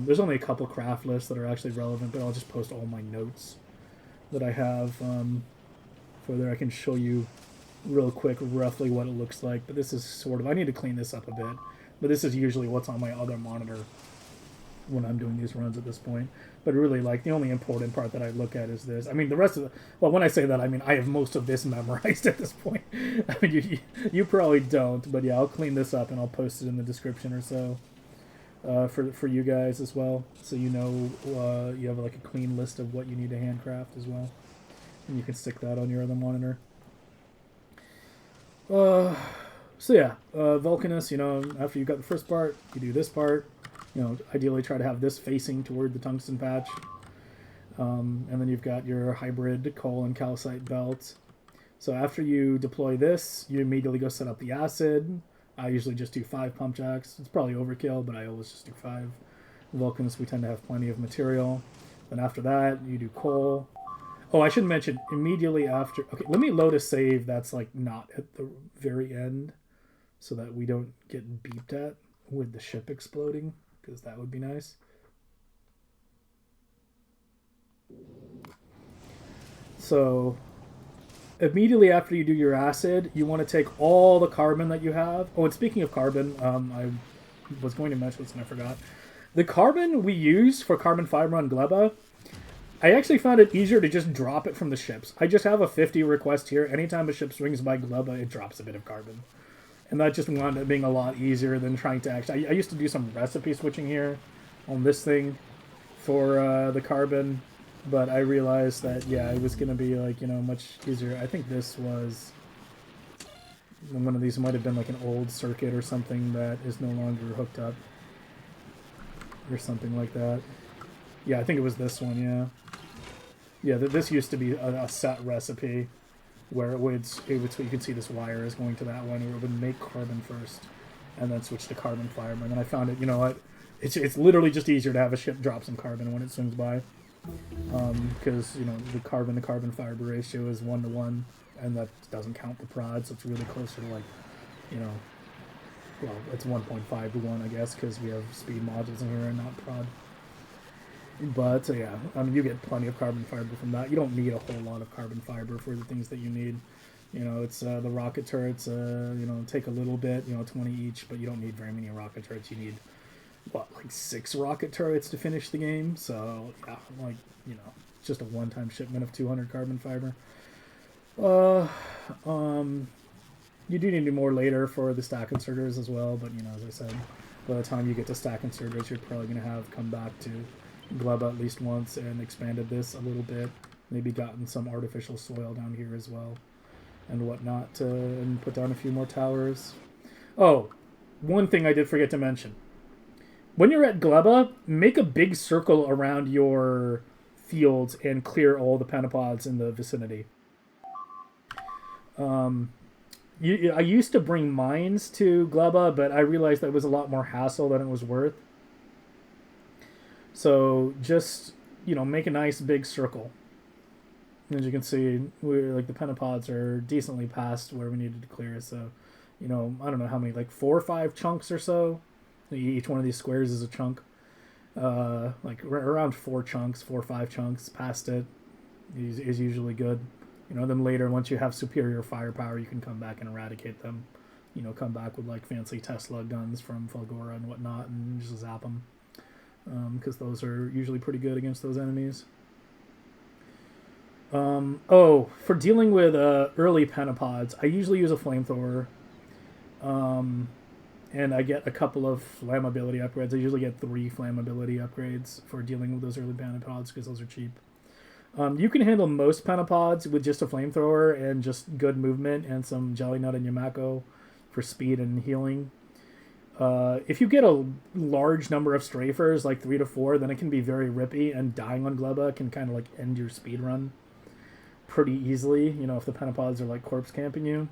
There's only a couple craft lists that are actually relevant, but I'll just post all my notes that I have for there. I can show you real quick roughly what it looks like, but this is sort of... I need to clean this up a bit, but this is usually what's on my other monitor when I'm doing these runs at this point. But really, the only important part that I look at is this. I mean, the rest of the... Well, when I say that, I mean, I have most of this memorized at this point. I mean, you probably don't, but yeah, I'll clean this up and I'll post it in the description or so for you guys as well, so you have a clean list of what you need to handcraft as well, and you can stick that on your other monitor. So yeah, Vulcanus, after you got the first part, you do this part. Ideally try to have this facing toward the tungsten patch. And then you've got your hybrid coal and calcite belt. So after you deploy this, you immediately go set up the acid. I usually just do 5 pump jacks. It's probably overkill, but I always just do 5. Vulcanus, we tend to have plenty of material. Then after that, you do coal. Oh, I should mention, immediately after... Okay, let me load a save that's not at the very end, so that we don't get beeped at with the ship exploding, because that would be nice. So immediately after you do your acid, you want to take all the carbon that you have. Oh, and speaking of carbon, I was going to mention this and I forgot. The carbon we use for carbon fiber on Gleba, I actually found it easier to just drop it from the ships. I just have a 50 request here. Anytime a ship swings by Gleba, it drops a bit of carbon. And that just wound up being a lot easier than trying to actually... I used to do some recipe switching here on this thing for the carbon, but I realized that, yeah, it was going to be, much easier. I think this was... One of these might have been an old circuit or something that is no longer hooked up. Or something like that. Yeah, I think it was this one, yeah. Yeah, this used to be a set recipe where it would you can see this wire is going to that one, where it would make carbon first and then switch to carbon fiber. And then I found it, you know what, it's literally just easier to have a ship drop some carbon when it swings by. because the carbon to carbon fiber ratio is 1 to 1, and that doesn't count the prod, so it's really closer to like, well, it's 1.5 to 1, I guess, because we have speed modules in here and not prod. But yeah, I mean, you get plenty of carbon fiber from that. You don't need a whole lot of carbon fiber for the things that you need. It's the rocket turrets. Take a little bit. 20 each, but you don't need very many rocket turrets. You need like 6 rocket turrets to finish the game. So yeah, just a one-time shipment of 200 carbon fiber. You do need more later for the stack inserters as well, but as I said, by the time you get to stack inserters, you're probably going to have come back to Gleba at least once and expanded this a little bit. Maybe gotten some artificial soil down here as well and whatnot, and put down a few more towers. Oh, one thing I did forget to mention. When you're at Gleba, make a big circle around your fields and clear all the pentapods in the vicinity. I used to bring mines to Gleba, but I realized that was a lot more hassle than it was worth. So just, make a nice big circle. As you can see, the pentapods are decently past where we needed to clear. So, I don't know how many, like 4 or 5 chunks or so. Each one of these squares is a chunk. Around 4 chunks, 4 or 5 chunks past it is usually good. Then later, once you have superior firepower, you can come back and eradicate them. Come back with like fancy Tesla guns from Fulgora and whatnot and just zap them. Because those are usually pretty good against those enemies. For dealing with early pentapods, I usually use a flamethrower. And I get a couple of flammability upgrades. I usually get 3 flammability upgrades for dealing with those early pentapods because those are cheap. You can handle most pentapods with just a flamethrower and just good movement and some jelly nut and yamako for speed and healing. If you get a large number of strafers, like 3 to 4, then it can be very rippy, and dying on Gleba can kind of like end your speed run pretty easily, if the pentapods are like corpse camping you.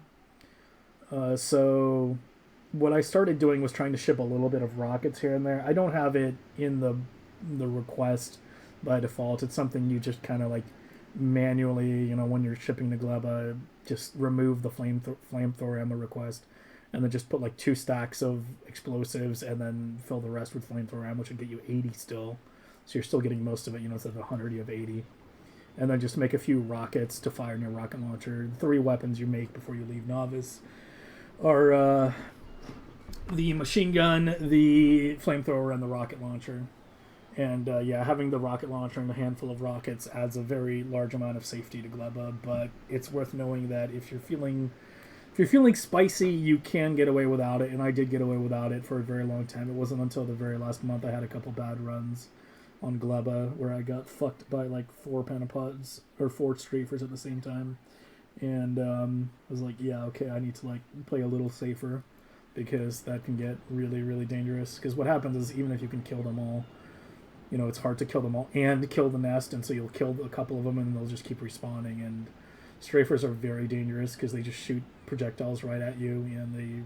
So what I started doing was trying to ship a little bit of rockets here and there. I don't have it in the request by default. It's something you just kind of like manually, when you're shipping to Gleba, just remove the flamethrower ammo request, and then just put like 2 stacks of explosives and then fill the rest with flamethrower ammo, which would get you 80 still. So you're still getting most of it, instead of 100 you have 80. And then just make a few rockets to fire in your rocket launcher. The 3 weapons you make before you leave Navis are the machine gun, the flamethrower, and the rocket launcher. And having the rocket launcher and a handful of rockets adds a very large amount of safety to Gleba, but it's worth knowing that if you're feeling spicy, you can get away without it, and I did get away without it for a very long time. It wasn't until the very last month I had a couple bad runs on Gleba where I got fucked by like 4 pentapods or 4 strafers at the same time, and I was like, yeah, okay, I need to like play a little safer because that can get really, really dangerous. Because what happens is, even if you can kill them all, it's hard to kill them all and kill the nest, and so you'll kill a couple of them and they'll just keep respawning. And strafers are very dangerous because they just shoot projectiles right at you, and they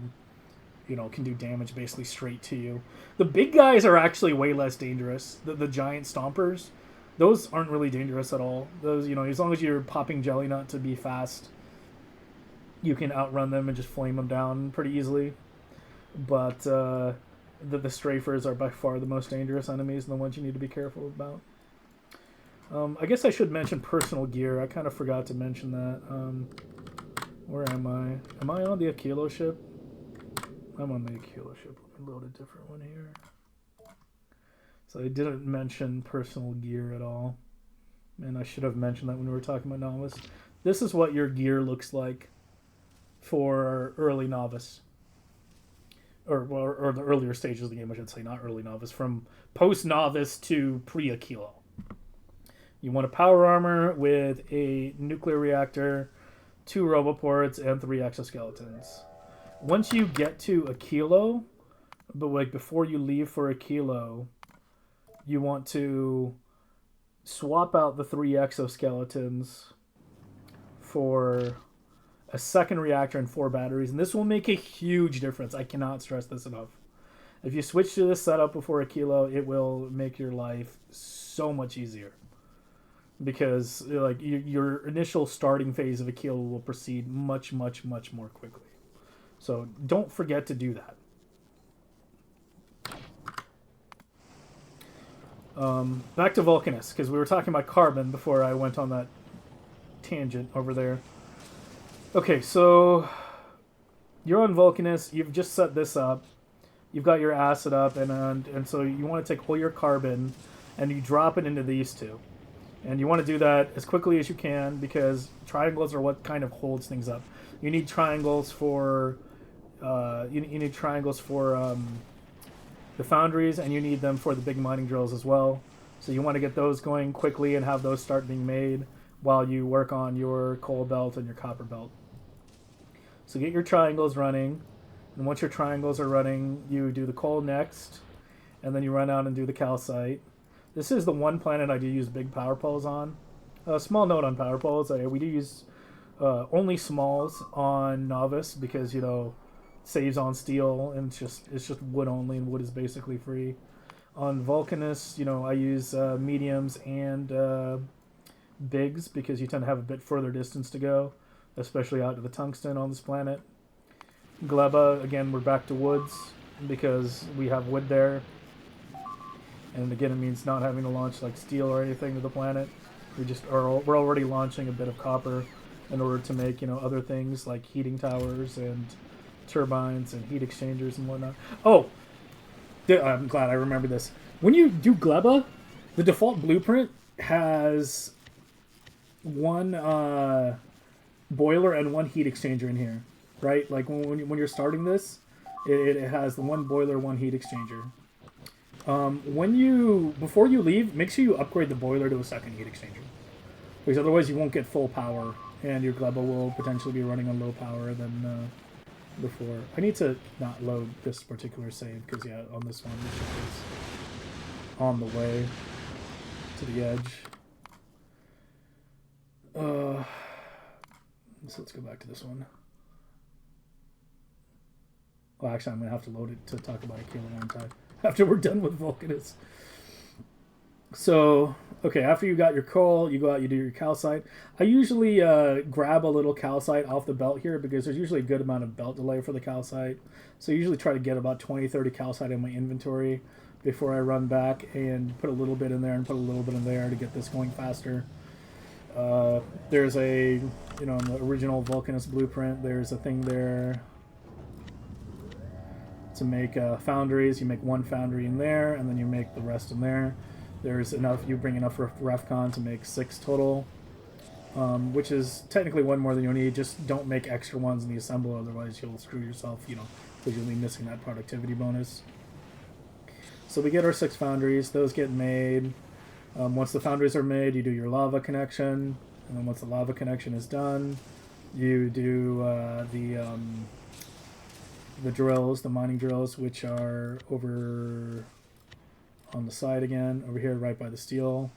can do damage basically straight to you. The big guys are actually way less dangerous. The giant stompers, those aren't really dangerous at all. Those, as long as you're popping jelly nut to be fast, you can outrun them and just flame them down pretty easily. But the strafers are by far the most dangerous enemies and the ones you need to be careful about. I guess I should mention personal gear. I kind of forgot to mention that. Where am I? Am I on the Aquilo ship? I'm on the Aquilo ship. Let me load a different one here. So I didn't mention personal gear at all. And I should have mentioned that when we were talking about Navis. This is what your gear looks like for early Navis. Or the earlier stages of the game, I should say, not early Navis. From post-Navis to pre-Aquilo. You want a power armor with a nuclear reactor, 2 roboports, and 3 exoskeletons. Once you get to Aquilo, but like before you leave for Aquilo, you want to swap out the 3 exoskeletons for a second reactor and 4 batteries, and this will make a huge difference. I cannot stress this enough. If you switch to this setup before Aquilo, it will make your life so much easier. because like your initial starting phase of Aquilo will proceed much more quickly. So don't forget to do that. Back to Vulcanus, because we were talking about carbon before I went on that tangent over there. Okay, so you're on Vulcanus. You've just set this up. You've got your acid up, and so you want to take all your carbon and you drop it into these two. And you want to do that as quickly as you can because triangles are what kind of holds things up. You need triangles for you need triangles for the foundries, and you need them for the big mining drills as well. So you want to get those going quickly and have those start being made while you work on your coal belt and your copper belt. So get your triangles running, and once your triangles are running, you do the coal next, and then you run out and do the calcite. This is the one planet I do use big power poles on. A small note on power poles: we do use only smalls on Navis because saves on steel, and it's just wood only, and wood is basically free. On Vulcanus, I use mediums and bigs because you tend to have a bit further distance to go, especially out to the tungsten on this planet. Gleba, again, we're back to woods because we have wood there. And again, it means not having to launch like steel or anything to the planet. We're already launching a bit of copper in order to make other things like heating towers and turbines and heat exchangers and whatnot. Oh, I'm glad I remember this. When you do Gleba, the default blueprint has one boiler and one heat exchanger in here, right? Like when you're starting this, it has the one boiler, one heat exchanger. Before you leave, make sure you upgrade the boiler to a second heat exchanger, because otherwise you won't get full power, and your Gleba will potentially be running on low power than before. I need to not load this particular save because on this one the ship is on the way to the edge. So let's go back to this one. Well, actually, I'm gonna have to load it to talk about Aquilo one time after we're done with Vulcanus. So, okay, after you got your coal, you go out, you do your calcite. I usually grab a little calcite off the belt here because there's usually a good amount of belt delay for the calcite. So I usually try to get about 20-30 calcite in my inventory before I run back and put a little bit in there and put a little bit in there to get this going faster. There's a, in the original Vulcanus blueprint, there's a thing there to make foundries. You make one foundry in there, and then you make the rest in there. There's enough, you bring enough RefCon to make 6 total, which is technically one more than you'll need. Just don't make extra ones in the assembler, otherwise you'll screw yourself, because you'll be missing that productivity bonus. So we get our 6 foundries, those get made. Once the foundries are made, you do your lava connection, and then once the lava connection is done, you do the drills, the mining drills, which are over on the side again, over here right by the steel.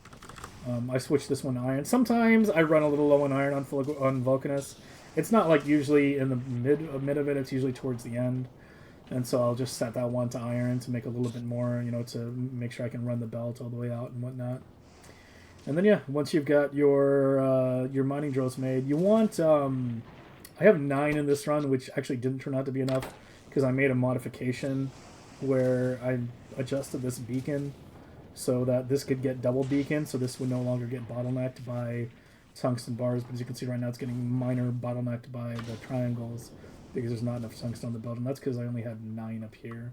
I switched this one to iron. Sometimes I run a little low on iron on Vulcanus. It's not like usually in the mid of it, it's usually towards the end. And so I'll just set that one to iron to make a little bit more, to make sure I can run the belt all the way out and whatnot. And then once you've got your mining drills made, you want I have 9 in this run, which actually didn't turn out to be enough because I made a modification where I adjusted this beacon so that this could get double beacon, so this would no longer get bottlenecked by tungsten bars. But as you can see right now, it's getting minor bottlenecked by the triangles because there's not enough tungsten on the belt, and that's because I only had 9 up here.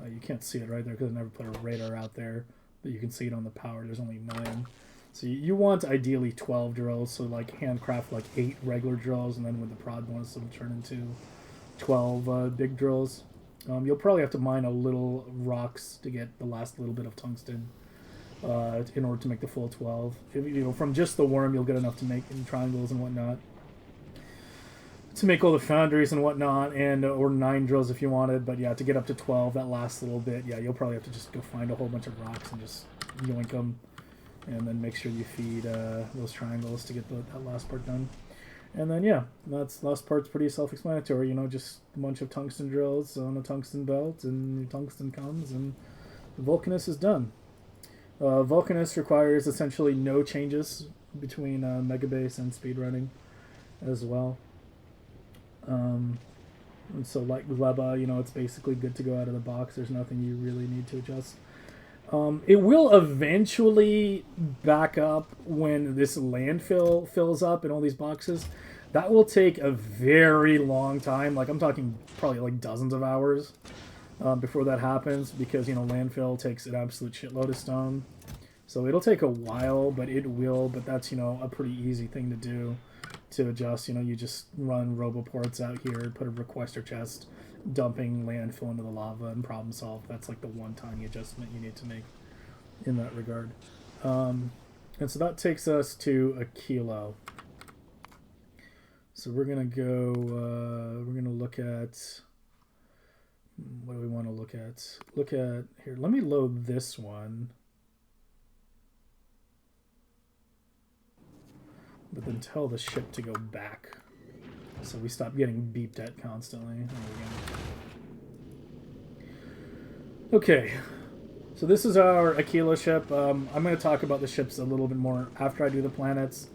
You can't see it right there because I never put a radar out there, but you can see it on the power. There's only 9. So you want ideally 12 drills, so like handcraft like 8 regular drills, and then with the prod bonus it'll turn into 12 big drills. You'll probably have to mine a little rocks to get the last little bit of tungsten in order to make the full 12. From just the worm you'll get enough to make in triangles and whatnot. To make all the foundries and whatnot, and or 9 drills if you wanted, but to get up to 12, that last little bit, you'll probably have to just go find a whole bunch of rocks and just yoink them, and then make sure you feed those triangles to get that last part done. And then that's last part's pretty self-explanatory. Just a bunch of tungsten drills on a tungsten belt, and tungsten comes, and Vulcanus is done. Vulcanus requires essentially no changes between Megabase and Speedrunning as well. And so like Gleba, you know, it's basically good to go out of the box. There's nothing you really need to adjust. It will eventually back up when this landfill fills up in all these boxes. That will take a very long time. Like, I'm talking probably like dozens of hours before that happens, because, you know, landfill takes an absolute shitload of stone. So it'll take a while, but it will. But that's, you know, a pretty easy thing to do to adjust. You know, you just run roboports out here, put a requester chest, dumping landfill into the lava, and problem solve. That's like the one tiny adjustment you need to make in that regard. And so that takes us to Aquilo. So we're gonna go. We're gonna look at. What do we want to look at? Look at here. Let me load this one. But then tell the ship to go back, so we stop getting beeped at constantly. Okay, so this is our Aquilo ship. I'm going to talk about the ships a little bit more after I do the planets,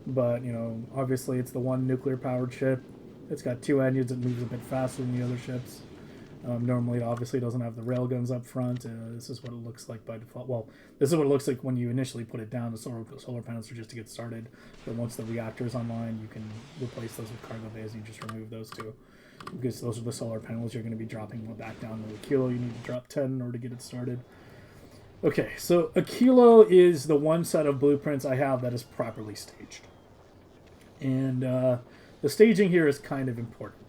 but, you know, obviously it's the one nuclear-powered ship. It's got 2 engines. It moves a bit faster than the other ships. Normally, it obviously doesn't have the railguns up front. This is what it looks like by default. Well, this is what it looks like when you initially put it down. The solar panels are just to get started. But once the reactor is online, you can replace those with cargo bays, and you just remove those 2. Because those are the solar panels you're going to be dropping back down to Aquilo. You need to drop 10 in order to get it started. Okay, so Aquilo is the one set of blueprints I have that is properly staged. And the staging here is kind of important.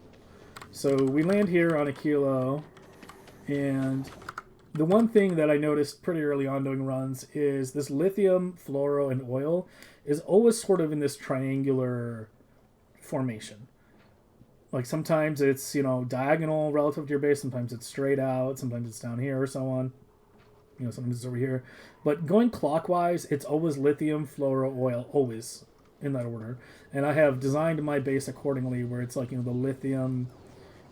So we land here on Aquilo, and the one thing that I noticed pretty early on doing runs is this lithium, fluoro, and oil is always sort of in this triangular formation. Like, sometimes it's, you know, diagonal relative to your base, sometimes it's straight out, sometimes it's down here, or so on. You know, sometimes it's over here. But going clockwise, it's always lithium, fluoro, oil, always in that order. And I have designed my base accordingly, where it's like, you know, the lithium,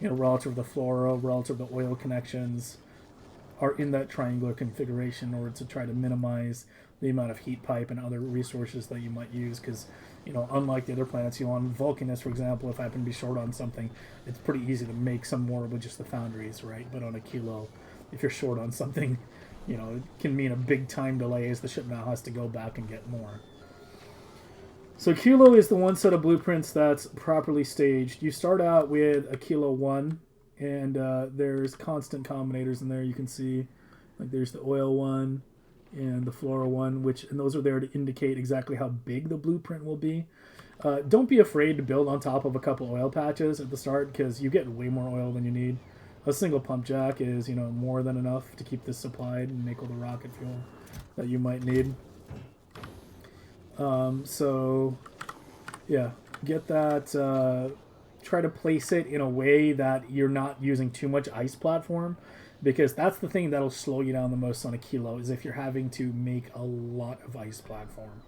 you know, relative to the fluoro, relative to the oil connections are in that triangular configuration in order to try to minimize the amount of heat pipe and other resources that you might use. Because, you know, unlike the other planets, you know, on Vulcanus, for example, if I happen to be short on something, it's pretty easy to make some more with just the foundries, right? But on Aquilo, if you're short on something, you know, it can mean a big time delay as the ship now has to go back and get more. So Aquilo is the one set of blueprints that's properly staged. You start out with Aquilo 1, and there's constant combinators in there. You can see, like, there's the oil one and the fluoro one, and those are there to indicate exactly how big the blueprint will be. Don't be afraid to build on top of a couple oil patches at the start, because you get way more oil than you need. A single pump jack is, you know, more than enough to keep this supplied and make all the rocket fuel that you might need. So, yeah, get that, try to place it in a way that you're not using too much ice platform, because that's the thing that'll slow you down the most on Aquilo, is if you're having to make a lot of ice platform.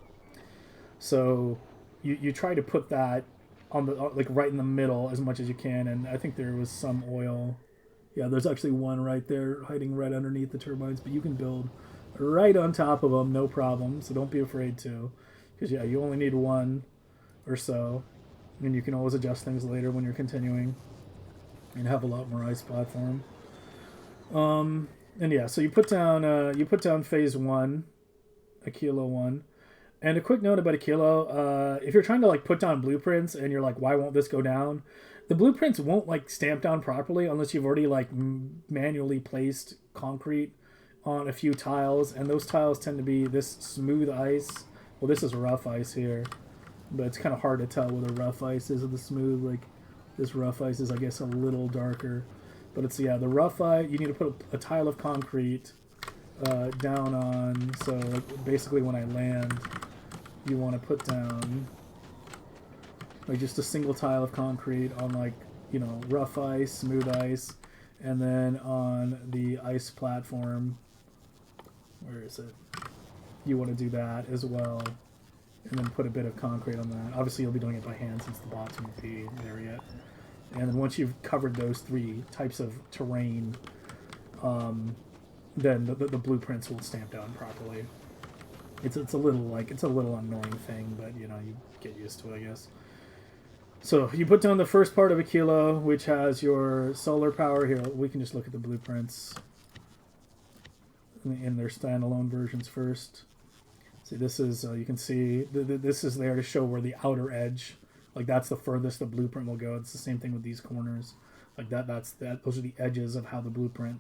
So, you try to put that on the, like, right in the middle as much as you can, and I think there was some oil. Yeah, there's actually one right there hiding right underneath the turbines, but you can build right on top of them, no problem, so don't be afraid to. Because, yeah, you only need 1 or so, and you can always adjust things later when you're continuing and have a lot more ice platform. And yeah, so you put down phase 1, Aquilo 1. And a quick note about Aquilo, if you're trying to, like, put down blueprints and you're like, why won't this go down? The blueprints won't, like, stamp down properly unless you've already, like, manually placed concrete on a few tiles, and those tiles tend to be this smooth ice. Well, this is rough ice here, but it's kind of hard to tell whether rough ice is or the smooth. Like, this rough ice is, I guess, a little darker. But it's, yeah, the rough ice, you need to put a tile of concrete down on, so, like, basically when I land, you want to put down, like, just a single tile of concrete on, like, you know, rough ice, smooth ice, and then on the ice platform, where is it? You want to do that as well, and then put a bit of concrete on that. Obviously, you'll be doing it by hand since the bots won't be there yet. And then once you've covered those 3 types of terrain, then the blueprints will stamp down properly. It's a little like it's a little annoying thing, but you know you get used to it, I guess. So you put down the first part of Aquilo, which has your solar power. Here, we can just look at the blueprints in their standalone versions first. See, this is you can see this is there to show where the outer edge, like that's the furthest the blueprint will go. It's the same thing with these corners, like that. Those are the edges of how the blueprint,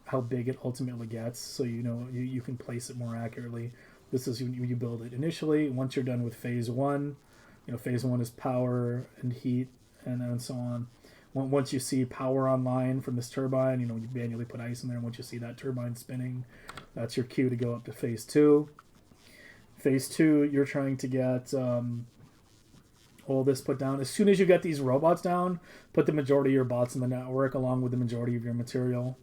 how big it ultimately gets. So you know you can place it more accurately. This is when you build it initially. Once you're done with phase one, you know phase one is power and heat and so on. Once you see power online from this turbine, you know you manually put ice in there. And once you see that turbine spinning, that's your cue to go up to phase two. Phase two, you're trying to get all this put down. As soon as you get these robots down, put the majority of your bots in the network along with the majority of your material.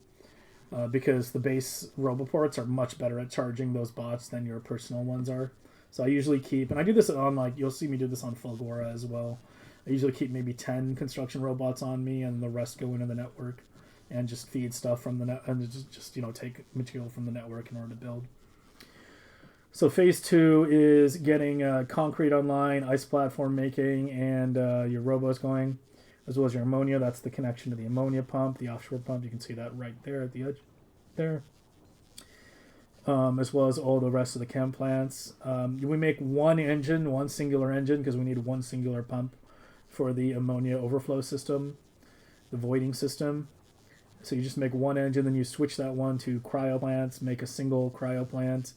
Because the base roboports are much better at charging those bots than your personal ones are. So I usually keep, and I do this on like, you'll see me do this on Fulgora as well. I usually keep maybe 10 construction robots on me and the rest go into the network and just feed stuff from the net and just you know, take material from the network in order to build. So phase two is getting concrete online, ice platform making, and your robos going, as well as your ammonia. That's the connection to the ammonia pump, the offshore pump. You can see that right there at the edge there. As well as all the rest of the chem plants. We make one engine, one singular engine, because we need one singular pump for the ammonia overflow system, the voiding system. So you just make one engine, then you switch that one to cryo plants, make a single cryo plant,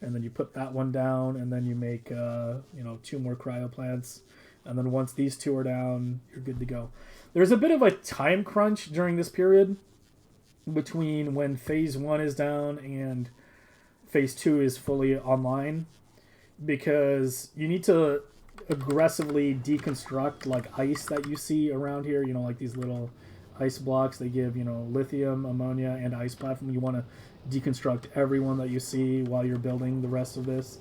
and then you put that one down, and then you make you know, 2 more cryo plants, and then once these 2 are down, you're good to go. There's a bit of a time crunch during this period between when phase 1 is down and phase 2 is fully online, because you need to aggressively deconstruct like ice that you see around here, you know, like these little ice blocks. They give, you know, lithium, ammonia, and ice platform. You want to deconstruct everyone that you see while you're building the rest of this.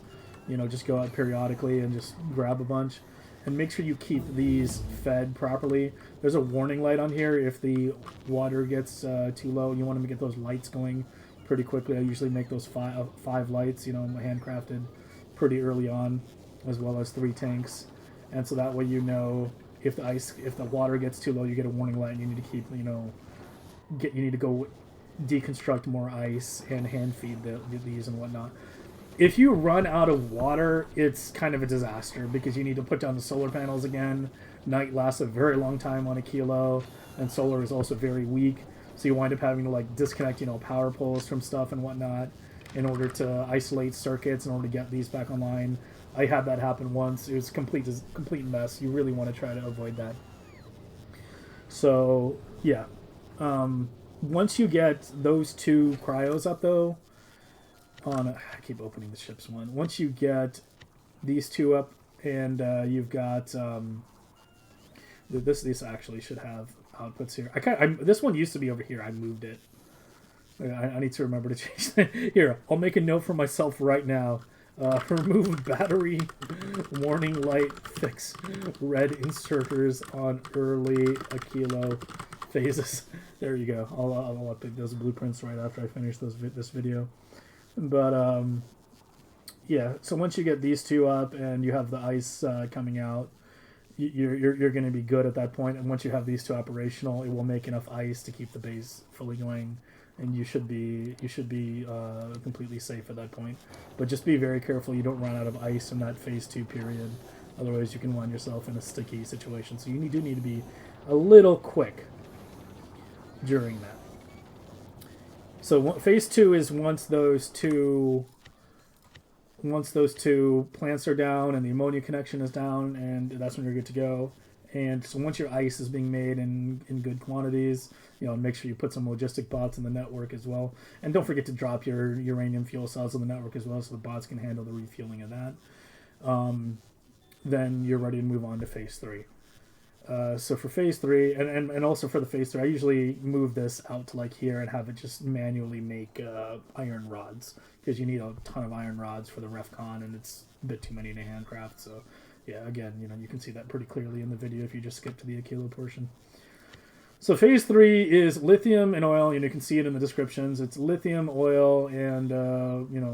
You know, just go out periodically and just grab a bunch. And make sure you keep these fed properly. There's a warning light on here if the water gets too low. You want to get those lights going pretty quickly. I usually make those five lights, you know, handcrafted pretty early on, as well as 3 tanks. And so that way you know if the water gets too low, you get a warning light and you need to keep, you know, you need to go deconstruct more ice and hand feed these and whatnot. If you run out of water, it's kind of a disaster because you need to put down the solar panels again. Night lasts a very long time on Aquilo, and solar is also very weak. So you wind up having to like disconnect, you know, power poles from stuff and whatnot in order to isolate circuits in order to get these back online. I had that happen once. It was complete mess. You really want to try to avoid that. So yeah, once you get those 2 cryos up though, I keep opening the ships one. Once you get these 2 up, and you've got this actually should have outputs here. This one used to be over here. I moved it. I need to remember to change that. Here, I'll make a note for myself right now. Remove battery warning light. Fix red inserters on early Aquilo phases. There you go. I'll update those blueprints right after I finish this video. But yeah, so once you get these 2 up and you have the ice coming out, you're going to be good at that point. And once you have these 2 operational, it will make enough ice to keep the base fully going, and you should be completely safe at that point. But just be very careful you don't run out of ice in that phase 2 period. Otherwise, you can find yourself in a sticky situation. So you do need to be a little quick during that. So phase 2 is once those two plants are down and the ammonia connection is down, and that's when you're good to go. And so once your ice is being made in good quantities, you know, make sure you put some logistic bots in the network as well. And don't forget to drop your uranium fuel cells in the network as well, so the bots can handle the refueling of that. Then you're ready to move on to phase 3. So for phase 3, and also for the phase 3, I usually move this out to like here and have it just manually make iron rods, because you need a ton of iron rods for the refcon, and it's a bit too many to handcraft. So yeah, again, you know, you can see that pretty clearly in the video if you just skip to the Aquilo portion. So phase 3 is lithium and oil, and you can see it in the descriptions. It's lithium, oil, and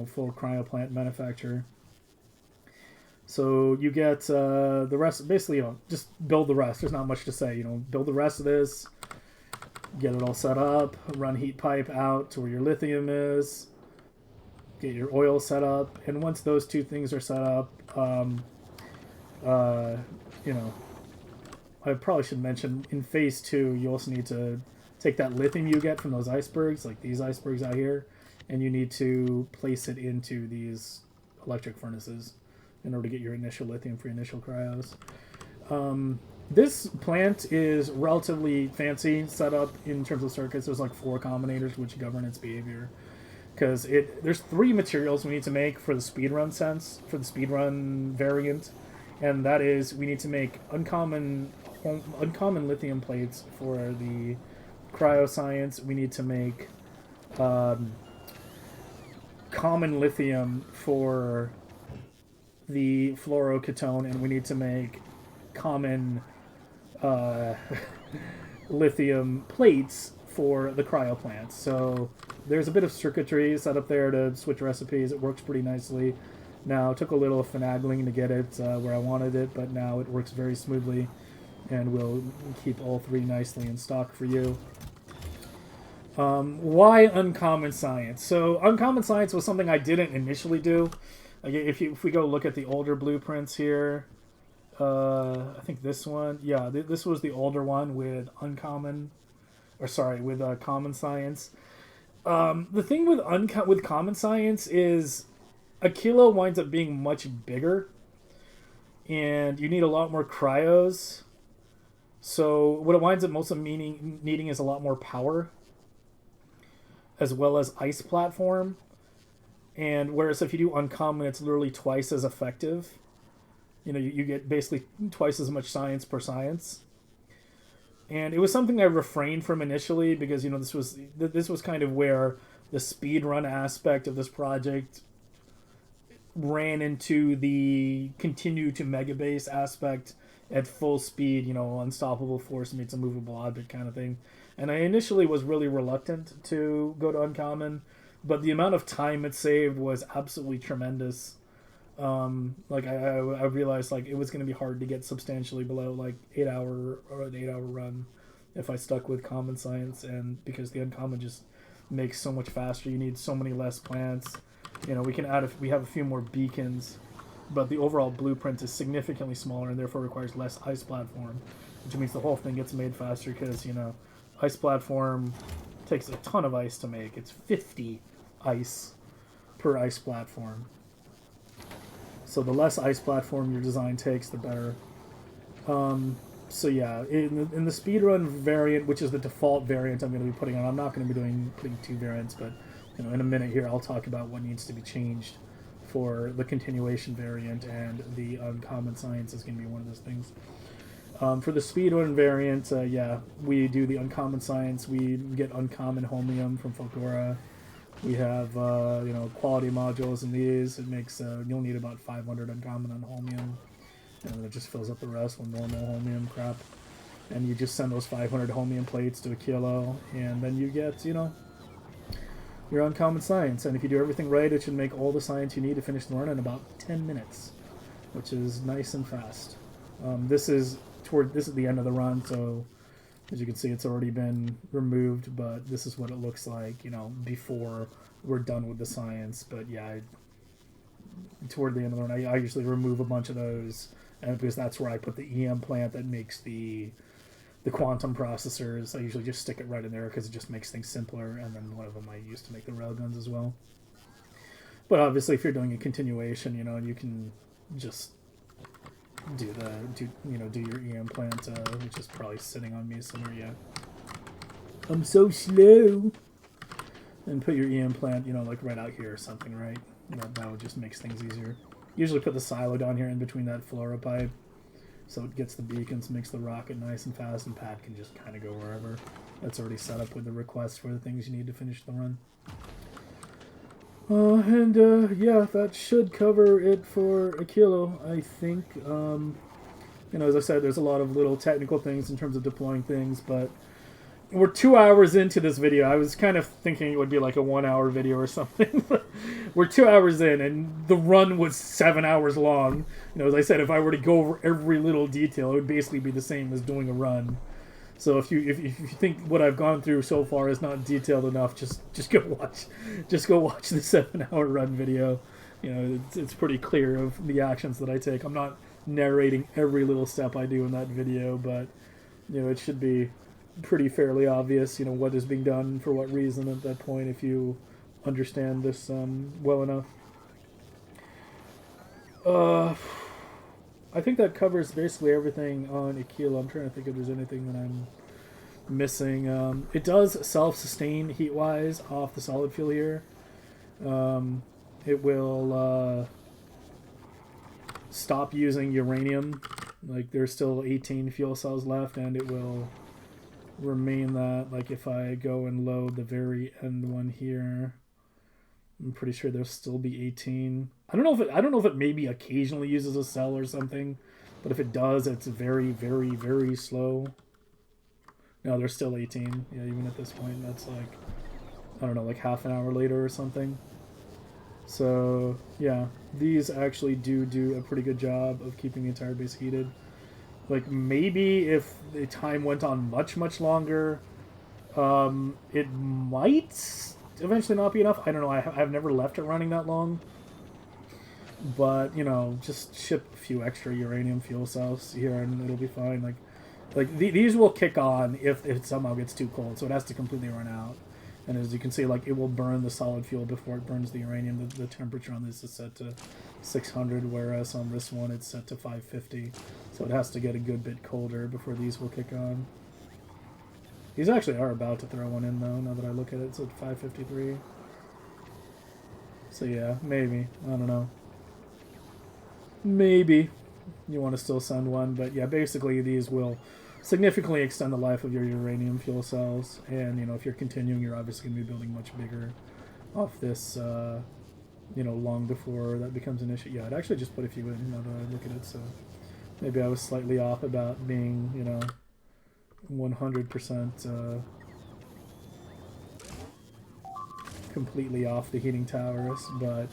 full cryo plant manufacture. So you get the rest. Basically, just build the rest. There's not much to say. Build the rest of this. Get it all set up. Run heat pipe out to where your lithium is. Get your oil set up, and once those two things are set up, I probably should mention in phase 2, you also need to take that lithium you get from those icebergs, like these icebergs out here, and you need to place it into these electric furnaces in order to get your initial lithium for your initial cryos. This plant is relatively fancy set up in terms of circuits. There's like 4 combinators which govern its behavior. Because there's 3 materials we need to make for the speedrun sense, for the speedrun variant, and that is we need to make uncommon lithium plates for the cryoscience. We need to make common lithium for the fluoroketone, and we need to make common lithium plates for the cryo plants. So there's a bit of circuitry set up there to switch recipes. It works pretty nicely. Now, it took a little finagling to get it where I wanted it, but now it works very smoothly, and we'll keep all 3 nicely in stock for you. Why uncommon science? So uncommon science was something I didn't initially do. If we go look at the older blueprints here, I think this one, yeah, this was the older one with common science. The thing with common science is Aquilo winds up being much bigger, and you need a lot more cryos. So what it winds up most of needing is a lot more power, as well as ice platform. And whereas if you do uncommon, it's literally twice as effective. You get basically twice as much science per science. And it was something I refrained from initially because this was kind of where the speedrun aspect of this project ran into the continue to Megabase aspect at full speed, unstoppable force meets a movable object kind of thing. And I initially was really reluctant to go to uncommon, but the amount of time it saved was absolutely tremendous. I realized it was going to be hard to get substantially below 8 hour or an 8 hour run if I stuck with common science, and because the uncommon just makes so much faster. You need so many less plants. We have a few more beacons, but the overall blueprint is significantly smaller and therefore requires less ice platform, which means the whole thing gets made faster because ice platform takes a ton of ice to make. It's 50 ice per ice platform. So the less ice platform your design takes, the better. So yeah, in the speedrun variant, which is the default variant I'm going to be putting on, I'm not going to be putting 2 variants, but in a minute here I'll talk about what needs to be changed for the continuation variant, and the uncommon science is going to be one of those things. For the speedrun variant, we do the uncommon science. We get uncommon holmium from Fulgora. We have quality modules in these. It makes you'll need about 500 uncommon on holmium, and then it just fills up the rest with normal holmium crap. And you just send those 500 holmium plates to Aquilo, and then you get your uncommon science. And if you do everything right, it should make all the science you need to finish the run in about 10 minutes, which is nice and fast. This is the end of the run, so as you can see, it's already been removed, but this is what it looks like, before we're done with the science. But yeah, toward the end of the run, I usually remove a bunch of those, and because that's where I put the EM plant that makes the quantum processors. I usually just stick it right in there because it just makes things simpler, and then one of them I use to make the railguns as well. But obviously, if you're doing a continuation, you can just do your EM plant, which is probably sitting on me somewhere. Yeah, I'm so slow. And put your EM plant, right out here or something, right? That would just makes things easier. Usually put the silo down here in between that fluoro pipe, so it gets the beacons, makes the rocket nice and fast, and Pat can just kind of go wherever. That's already set up with the request for the things you need to finish the run. Yeah, that should cover it for Aquilo, I think. As I said, there's a lot of little technical things in terms of deploying things, but we're 2 hours into this video. I was kind of thinking it would be like a 1 hour video or something. We're 2 hours in, and the run was 7 hours long. You know, as I said, if I were to go over every little detail, it would basically be the same as doing a run. So if you think what I've gone through so far is not detailed enough, just go watch the 7 hour run video. You know, it's pretty clear of the actions that I take. I'm not narrating every little step I do in that video, but you know, it should be pretty fairly obvious, you know, what is being done for what reason at that point if you understand this well enough. I think that covers basically everything on Aquilo. I'm trying to think if there's anything that I'm missing. It does self-sustain heat-wise off the solid fuel here. It will stop using uranium. Like, there's still 18 fuel cells left, and it will remain that. Like, if I go and load the very end one here, I'm pretty sure there'll still be 18. I don't know if it maybe occasionally uses a cell or something, but if it does, it's very, very, very slow. No, there's still 18. Yeah, even at this point, that's like, I don't know, like half an hour later or something. So yeah, these actually do a pretty good job of keeping the entire base heated. Like, maybe if the time went on much longer, it might eventually not be enough. I don't know. I've never left it running that long. But, you know, just ship a few extra uranium fuel cells here and it'll be fine. These will kick on if it somehow gets too cold, so it has to completely run out. And as you can see, like, it will burn the solid fuel before it burns the uranium. The temperature on this is set to 600, whereas on this one it's set to 550. So it has to get a good bit colder before these will kick on. These actually are about to throw one in, though, now that I look at it. It's at 553. So yeah, maybe. I don't know. Maybe you want to still send one, but yeah, basically these will significantly extend the life of your uranium fuel cells, and you know, if you're continuing, you're obviously going to be building much bigger off this, you know, long before that becomes an issue. Yeah, I'd actually just put a few in now that I look at it, so maybe I was slightly off about being, you know, 100% completely off the heating towers, but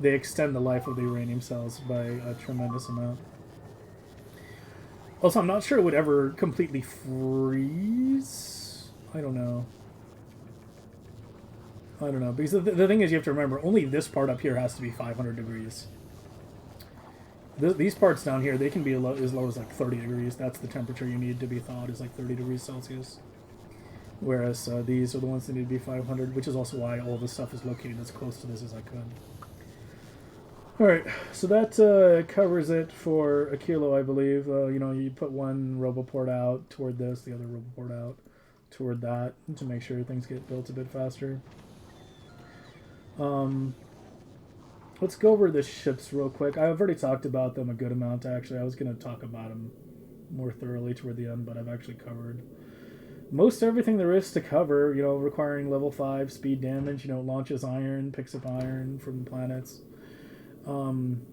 they extend the life of the uranium cells by a tremendous amount. Also, I'm not sure it would ever completely freeze. I don't know. Because the thing is, you have to remember, only this part up here has to be 500 degrees. These parts down here, they can be as low as like 30 degrees. That's the temperature you need to be thawed, is like 30 degrees Celsius. Whereas these are the ones that need to be 500, which is also why all this stuff is located as close to this as I could. Alright, so that covers it for Aquilo, I believe. You know, you put one roboport out toward this, the other roboport out toward that, to make sure things get built a bit faster. Let's go over the ships real quick. I've already talked about them a good amount, actually. I was going to talk about them more thoroughly toward the end, but I've actually covered most everything there is to cover, you know, requiring level 5 speed damage. You know, launches iron, picks up iron from planets. I'm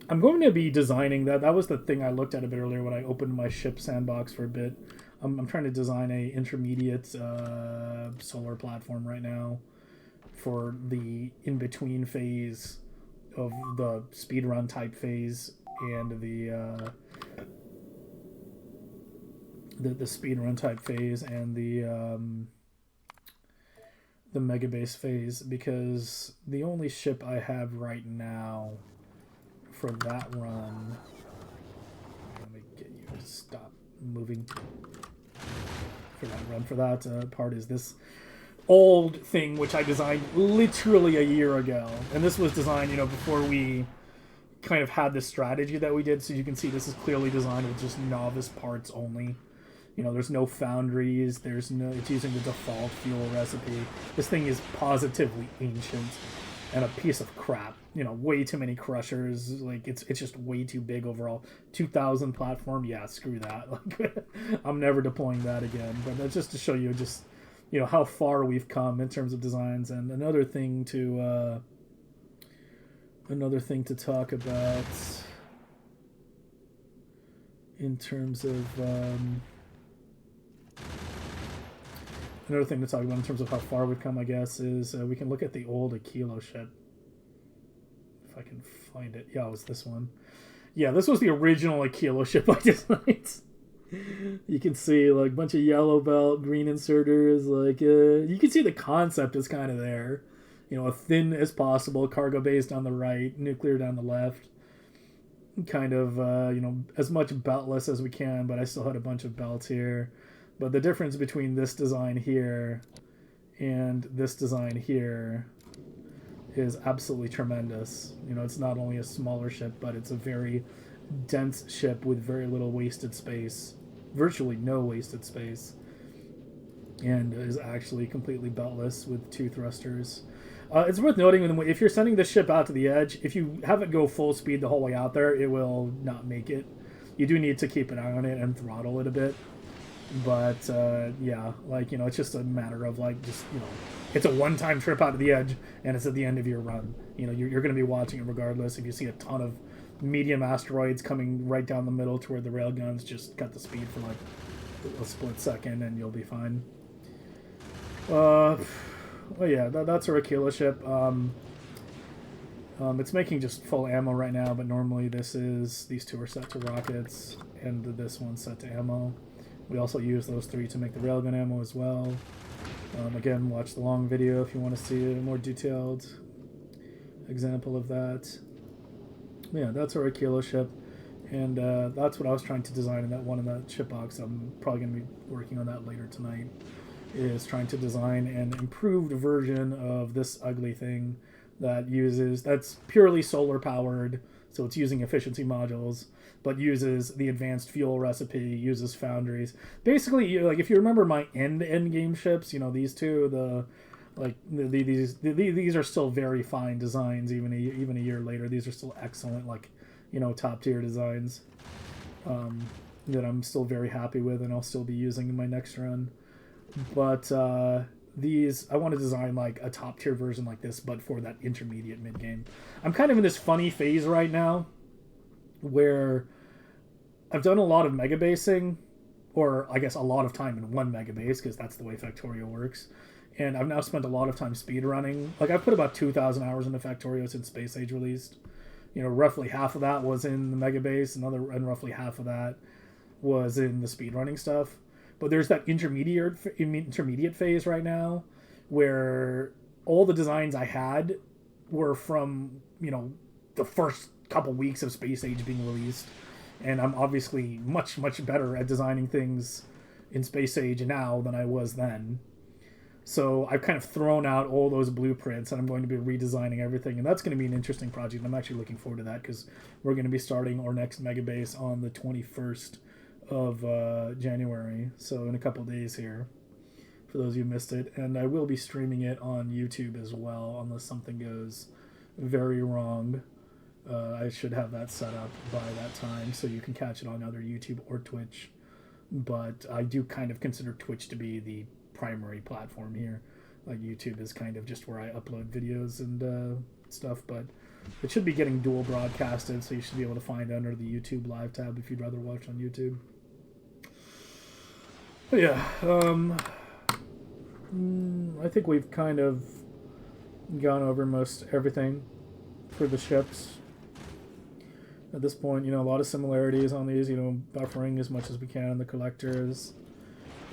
going to be designing that. That was the thing I looked at a bit earlier when I opened my ship sandbox for a bit. I'm trying to design a intermediate solar platform right now for the in-between phase of the speedrun type phase and the speedrun type phase and the Megabase phase, because the only ship I have right now for that run, let me get you to stop moving, for that part is this old thing which I designed literally a year ago, and this was designed, you know, before we kind of had this strategy that we did. So you can see this is clearly designed with just novice parts only. You know, there's no foundries, it's using the default fuel recipe. This thing is positively ancient and a piece of crap. You know, way too many crushers. Like, it's just way too big overall. 2000 platform, yeah, screw that. Like, I'm never deploying that again. But that's just to show you just, you know, how far we've come in terms of designs. And another thing to talk about in terms of another thing to talk about in terms of how far we've come, I guess, is we can look at the old Aquilo ship. If I can find it. Yeah, it was this one. Yeah, this was the original Aquilo ship I designed. You can see like a bunch of yellow belt, green inserters. Like you can see the concept is kind of there. You know, as thin as possible, cargo base down the right, nuclear down the left. Kind of, you know, as much beltless as we can, but I still had a bunch of belts here. But the difference between this design here and this design here is absolutely tremendous. You know, it's not only a smaller ship, but it's a very dense ship with very little wasted space. Virtually no wasted space. And is actually completely beltless with 2 thrusters. It's worth noting, if you're sending the ship out to the edge, if you have it go full speed the whole way out there, it will not make it. You do need to keep an eye on it and throttle it a bit. But, yeah, like, you know, it's just a matter of, like, just, you know, it's a one-time trip out to the edge, and it's at the end of your run. You know, you're going to be watching it regardless. If you see a ton of medium asteroids coming right down the middle to where the railguns, just cut the speed for, like, a split second, and you'll be fine. Well, yeah, that's our Aquilo ship. It's making just full ammo right now, but normally these 2 are set to rockets, and this one's set to ammo. We also use those 3 to make the railgun ammo as well. Again, watch the long video if you want to see a more detailed example of that. Yeah, that's our Aquilo ship, and that's what I was trying to design in that one in that ship box. I'm probably going to be working on that later tonight. Is trying to design an improved version of this ugly thing that's purely solar powered, so it's using efficiency modules, but uses the advanced fuel recipe, uses foundries. Basically, like if you remember my Endgame ships, you know, these 2, these are still very fine designs even a year later. These are still excellent, like, you know, top tier designs that I'm still very happy with and I'll still be using in my next run. But these, I want to design like a top tier version like this, but for that intermediate mid game. I'm kind of in this funny phase right now where I've done a lot of megabasing, or I guess a lot of time in one megabase, because that's the way Factorio works. And I've now spent a lot of time speedrunning. Like, I've put about 2,000 hours into Factorio since Space Age released. You know, roughly half of that was in the megabase, and roughly half of that was in the speedrunning stuff. But there's that intermediate phase right now where all the designs I had were from, you know, the first couple weeks of Space Age being released. And I'm obviously much, much better at designing things in Space Age now than I was then. So I've kind of thrown out all those blueprints and I'm going to be redesigning everything. And that's going to be an interesting project. I'm actually looking forward to that because we're going to be starting our next megabase on the 21st of January, so in a couple days here, for those of you who missed it. And I will be streaming it on YouTube as well, unless something goes very wrong. I should have that set up by that time, so you can catch it on either YouTube or Twitch. But I do kind of consider Twitch to be the primary platform here. Like, YouTube is kind of just where I upload videos and stuff, but it should be getting dual broadcasted, so you should be able to find it under the YouTube live tab if you'd rather watch on YouTube. But yeah, I think we've kind of gone over most everything for the ships. At this point, you know, a lot of similarities on these, you know, buffering as much as we can on the collectors.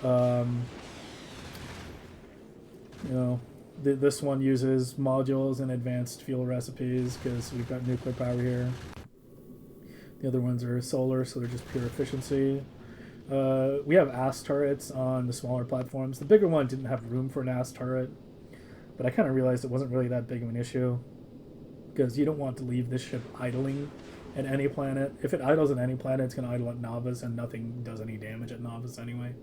You know, this one uses modules and advanced fuel recipes because we've got nuclear power here. The other ones are solar, so they're just pure efficiency. We have AST turrets on the smaller platforms. The bigger one didn't have room for an AST turret, but I kind of realized it wasn't really that big of an issue because you don't want to leave this ship idling at any planet. If it idles at any planet, it's going to idle at Navis, and nothing does any damage at Navis anyway.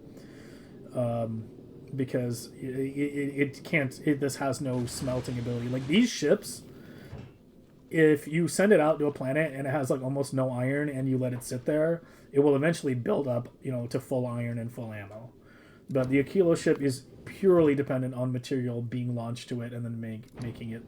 Because this has no smelting ability. Like, these ships, if you send it out to a planet and it has like almost no iron and you let it sit there, it will eventually build up, you know, to full iron and full ammo. But the Aquilo ship is purely dependent on material being launched to it and then making it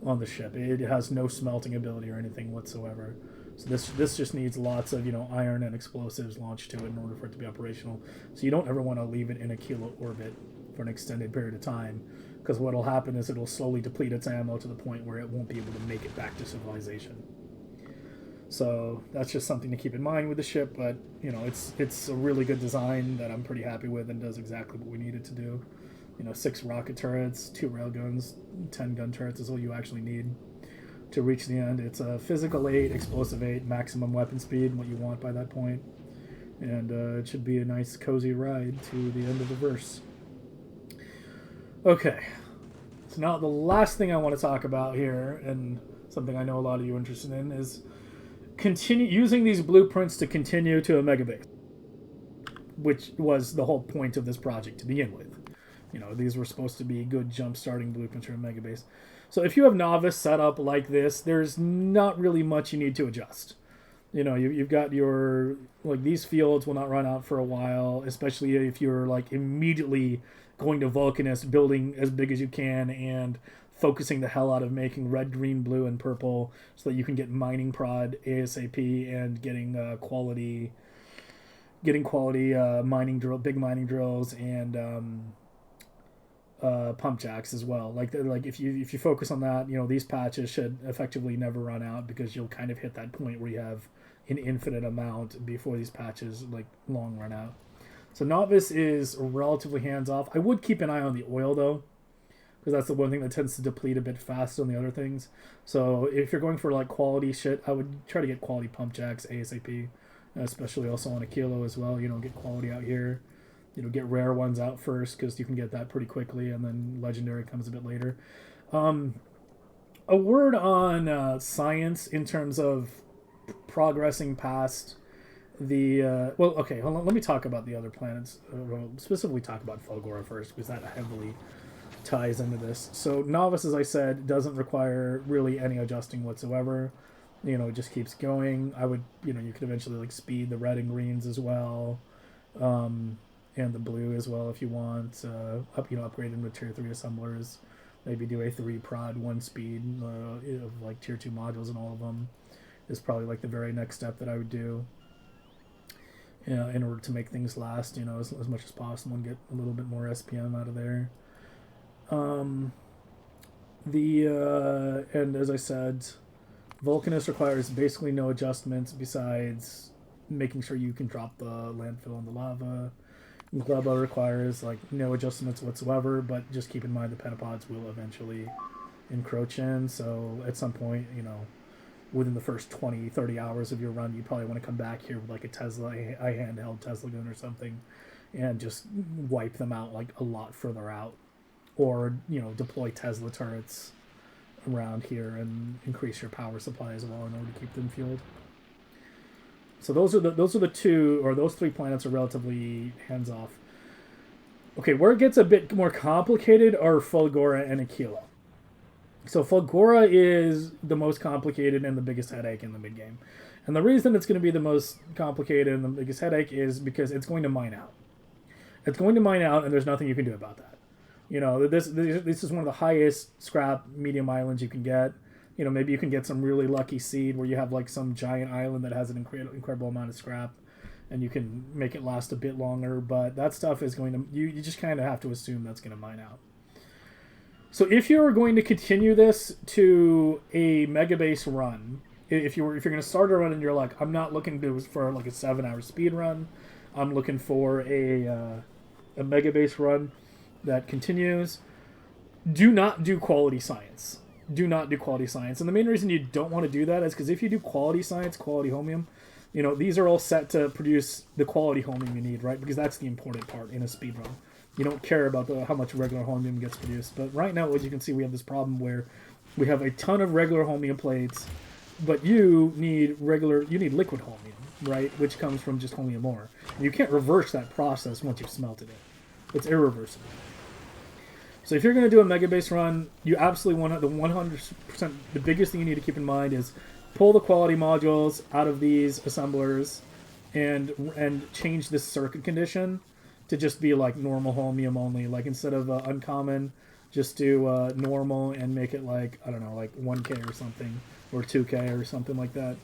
on the ship. It has no smelting ability or anything whatsoever. So this just needs lots of, you know, iron and explosives launched to it in order for it to be operational. So you don't ever want to leave it in a kilo orbit for an extended period of time, because what will happen is it'll slowly deplete its ammo to the point where it won't be able to make it back to civilization. So that's just something to keep in mind with the ship, but you know, it's a really good design that I'm pretty happy with and does exactly what we need it to do. You know, 6 rocket turrets, 2 railguns, 10 gun turrets is all you actually need to reach the end. It's a physical 8, explosive 8, maximum weapon speed, what you want by that point. And it should be a nice cozy ride to the end of the verse. Okay, so now the last thing I want to talk about here, and something I know a lot of you are interested in, is continue using these blueprints to continue to a megabase, which was the whole point of this project to begin with. You know, these were supposed to be good jump-starting blueprints for a megabase. So if you have Navis set up like this, there's not really much you need to adjust. You know, you've got your, like, these fields will not run out for a while, especially if you're, like, immediately going to Vulcanus, building as big as you can, and focusing the hell out of making red, green, blue, and purple so that you can get mining prod ASAP and getting quality mining drill, big mining drills, and pump jacks as well. Like if you focus on that, you know, these patches should effectively never run out, because you'll kind of hit that point where you have an infinite amount before these patches like long run out. So Navis is relatively hands off. I would keep an eye on the oil though, because that's the one thing that tends to deplete a bit faster than the other things. So if you're going for like quality shit, I would try to get quality pump jacks ASAP, especially also on Aquilo as well. You know, get quality out here. You know, get rare ones out first, because you can get that pretty quickly, and then legendary comes a bit later. A word on science in terms of progressing past the well, okay, hold on, let me talk about the other planets, specifically talk about Fulgora first, because that heavily ties into this. So Navis, as I said, doesn't require really any adjusting whatsoever. You know, it just keeps going. I would, you know, you could eventually like speed the red and greens as well, and the blue as well if you want. Upgrade them with tier 3 assemblers. Maybe do a 3 prod 1 speed of like tier 2 modules, and all of them is probably like the very next step that I would do. You know, in order to make things last, you know, as much as possible and get a little bit more SPM out of there. And as I said, Vulcanus requires basically no adjustments besides making sure you can drop the landfill on the lava. Gleba requires like no adjustments whatsoever, but just keep in mind the pentapods will eventually encroach in. So at some point, you know, within the first 20-30 hours of your run, you probably want to come back here with like a handheld Tesla gun or something, and just wipe them out like a lot further out, or you know, deploy Tesla turrets around here and increase your power supply as well in order to keep them fueled. So those are the 2, or those 3 planets are relatively hands off. Okay, where it gets a bit more complicated are Fulgora and Aquilo. So Fulgora is the most complicated and the biggest headache in the mid game, and the reason it's going to be the most complicated and the biggest headache is because it's going to mine out. It's going to mine out, and there's nothing you can do about that. You know, this is one of the highest scrap medium islands you can get. You know, maybe you can get some really lucky seed where you have like some giant island that has an incredible amount of scrap, and you can make it last a bit longer. But that stuff is going to, you just kind of have to assume that's going to mine out. So if you're going to continue this to a megabase run, if you're going to start a run and you're like, I'm not looking for like a 7-hour speed run, I'm looking for a megabase run that continues, do not do quality science. Do not do quality science. And the main reason you don't want to do that is because if you do quality science, quality holmium, you know, these are all set to produce the quality holmium you need, right? Because that's the important part in a speedrun. You don't care about how much regular holmium gets produced. But right now, as you can see, we have this problem where we have a ton of regular holmium plates, but you need liquid holmium, right? Which comes from just holmium ore. And you can't reverse that process once you've smelted it. It's irreversible. So if you're going to do a megabase run, you absolutely want the 100%. The biggest thing you need to keep in mind is pull the quality modules out of these assemblers, and change this circuit condition to just be like normal holmium only. Like instead of uncommon, just do normal and make it like, I don't know, like 1K or something, or 2K or something like that.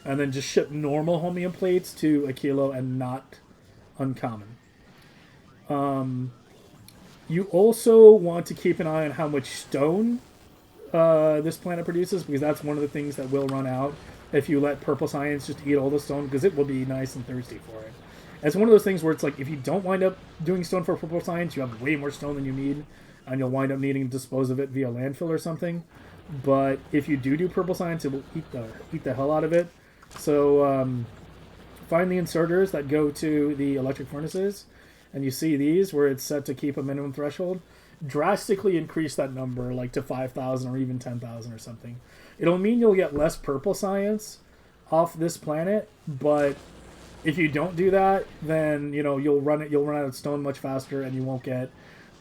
and then just ship normal holmium plates to Aquilo and not uncommon. You also want to keep an eye on how much stone this planet produces, because that's one of the things that will run out if you let purple science just eat all the stone, because it will be nice and thirsty for it. It's one of those things where it's like, if you don't wind up doing stone for purple science, you have way more stone than you need, and you'll wind up needing to dispose of it via landfill or something. But if you do purple science, it will eat the hell out of it. So find the inserters that go to the electric furnaces, and you see these where it's set to keep a minimum threshold. Drastically increase that number, like to 5,000 or even 10,000 or something. It'll mean you'll get less purple science off this planet, but if you don't do that, then you'll run out of stone much faster, and you won't get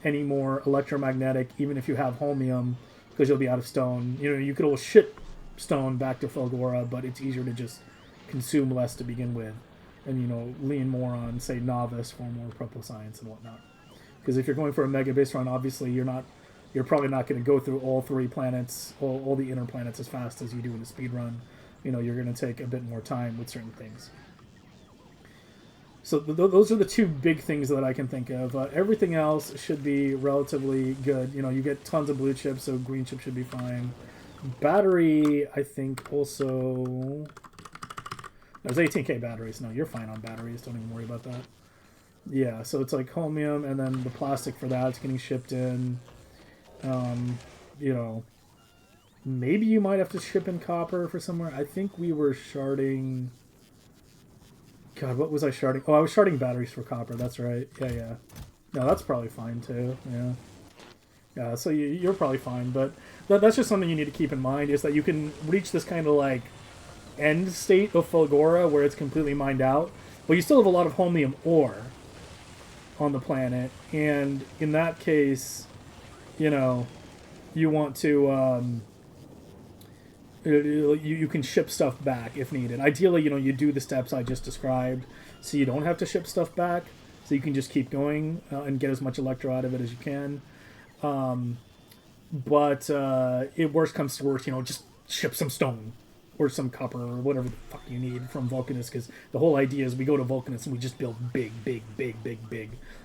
any more electromagnetic, even if you have holmium, because you'll be out of stone. You could always ship stone back to Fulgora, but it's easier to just consume less to begin with, and lean more on, say, Navis for more purple science and whatnot. Because if you're going for a Megabase run, obviously you're probably not going to go through all 3 planets, all the inner planets as fast as you do in a speed run. You're going to take a bit more time with certain things. So those are the 2 big things that I can think of. Everything else should be relatively good. You get tons of blue chips, so green chip should be fine. Battery, I think also... There's 18k batteries. No, you're fine on batteries. Don't even worry about that. Yeah, so it's like holmium, and then the plastic for that's getting shipped in. Maybe you might have to ship in copper for somewhere. I think we were sharding... God, what was I sharding? Oh, I was sharding batteries for copper. That's right. Yeah. No, that's probably fine too. Yeah, so you're probably fine, but that's just something you need to keep in mind, is that you can reach this kind of like end state of Fulgora where it's completely mined out, but you still have a lot of holmium ore on the planet, and in that case, you want to you can ship stuff back if needed. Ideally, you do the steps I just described, so you don't have to ship stuff back, so you can just keep going and get as much electro out of it as you can. But it worst comes to worst, just ship some stone or some copper or whatever the fuck you need from Vulcanus, because the whole idea is we go to Vulcanus and we just build big.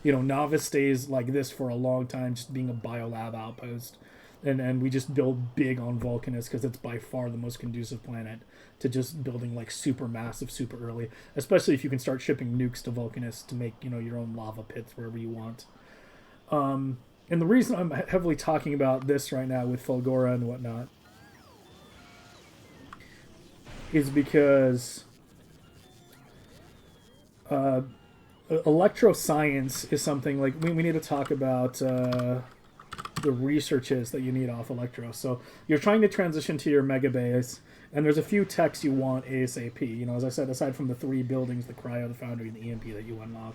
Navis stays like this for a long time, just being a biolab outpost. And we just build big on Vulcanus because it's by far the most conducive planet to just building like super massive, super early. Especially if you can start shipping nukes to Vulcanus to make your own lava pits wherever you want. And the reason I'm heavily talking about this right now with Fulgora and whatnot is because electroscience is something like we need to talk about. The researches that you need off Electro. So you're trying to transition to your Megabase, and there's a few techs you want ASAP. As I said, aside from the 3 buildings, the Cryo, the Foundry, and the EMP that you unlock,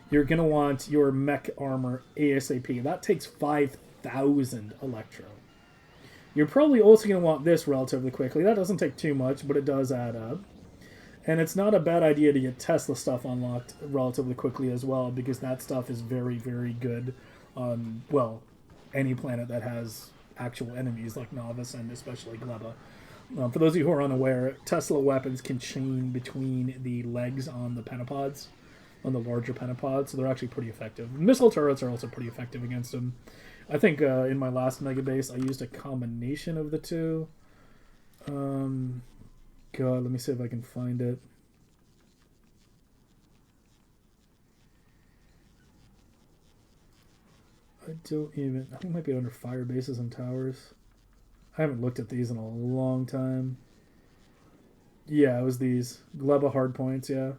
you're going to want your mech armor ASAP. That takes 5,000 Electro. You're probably also going to want this relatively quickly. That doesn't take too much, but it does add up. And it's not a bad idea to get Tesla stuff unlocked relatively quickly as well, because that stuff is very, very good on, any planet that has actual enemies like Navis and especially Gleba. For those of you who are unaware, Tesla weapons can chain between the legs on the pentapods, on the larger pentapods, so they're actually pretty effective. Missile turrets are also pretty effective against them. I think in my last Megabase I used a combination of the 2. God, let me see if I can find it. I think it might be under fire bases and towers. I haven't looked at these in a long time. Yeah, it was these. Gleba hardpoints, yeah.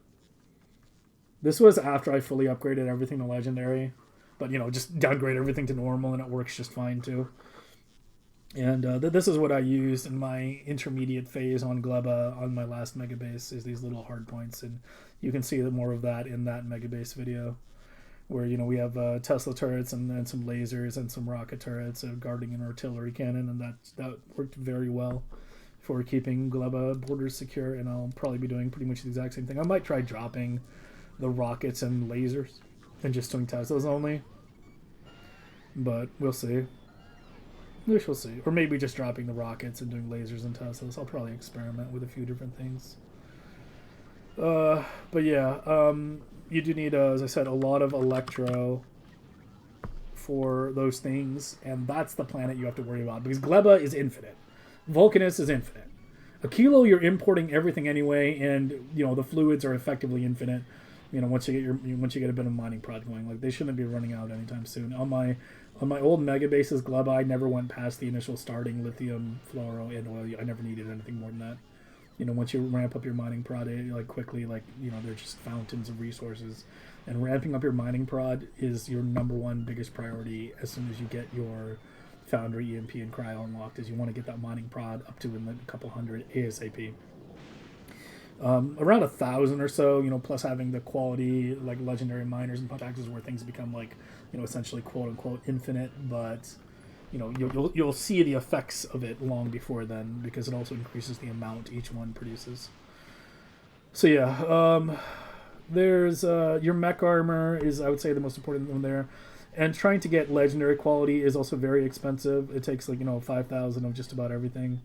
This was after I fully upgraded everything to legendary. But, just downgrade everything to normal and it works just fine too. And this is what I used in my intermediate phase on Gleba on my last Megabase, is these little hardpoints. And you can see more of that in that Megabase video, where we have Tesla turrets and then some lasers and some rocket turrets guarding an artillery cannon, and that worked very well for keeping Gleba borders secure. And I'll probably be doing pretty much the exact same thing. I might try dropping the rockets and lasers and just doing Teslas only, but we'll see. We shall see. Or maybe just dropping the rockets and doing lasers and Teslas. I'll probably experiment with a few different things. But yeah, you do need, as I said, a lot of electro for those things, and that's the planet you have to worry about, because Gleba is infinite. Vulcanus is infinite. Aquilo, you're importing everything anyway, and the fluids are effectively infinite. Once you get a bit of mining prod going, like they shouldn't be running out anytime soon. On my old Megabases Gleba, I never went past the initial starting lithium, fluoro, and oil. I never needed anything more than that. Once you ramp up your mining prod, quickly, they're just fountains of resources. And ramping up your mining prod is your number one biggest priority as soon as you get your Foundry, EMP, and Cryo unlocked, is you want to get that mining prod up to in a couple hundred ASAP. Around 1,000 or so, plus having the quality, like legendary miners and contactors where things become essentially quote unquote infinite, but you'll see the effects of it long before then, because it also increases the amount each one produces. So yeah, there's your mech armor is, I would say, the most important one there, and trying to get legendary quality is also very expensive. It takes 5,000 of just about everything.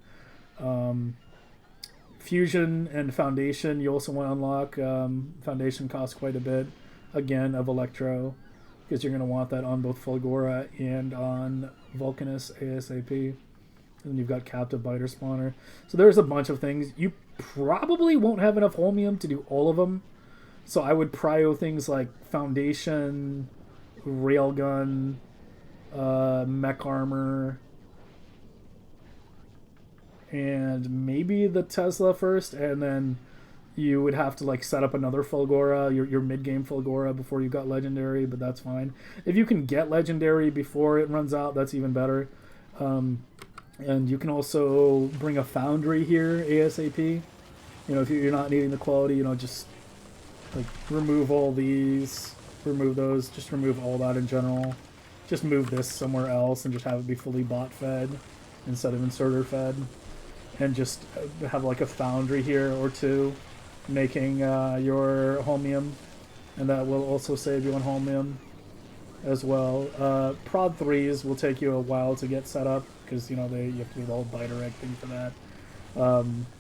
Fusion and Foundation you also want to unlock. Foundation costs quite a bit, again, of electro, because you're going to want that on both Fulgora and on Vulcanus ASAP. And you've got Captive Biter Spawner. So there's a bunch of things. You probably won't have enough holmium to do all of them. So I would prio things like Foundation, Railgun, Mech Armor, and maybe the Tesla first, and then you would have to set up another Fulgora, your mid-game Fulgora, before you got Legendary, but that's fine. If you can get Legendary before it runs out, that's even better. And you can also bring a Foundry here ASAP. If you're not needing the quality, just remove all these, remove those, just remove all that in general. Just move this somewhere else and just have it be fully bot fed instead of inserter fed. And just have a Foundry here or two making your holmium, and that will also save you on holmium as well. Prod 3s will take you a while to get set up, because you have to do the whole biter egg thing for that.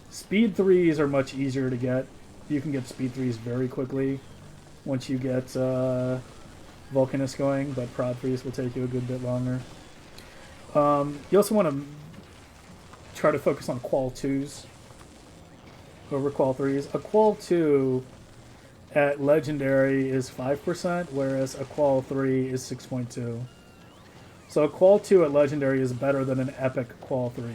Speed 3s are much easier to get. You can get speed 3s very quickly once you get Vulcanus going, but prod 3s will take you a good bit longer. You also want to try to focus on qual 2s over qual 3s. A qual 2 at Legendary is 5%, whereas a qual 3 is 6.2. So a qual 2 at Legendary is better than an epic qual 3.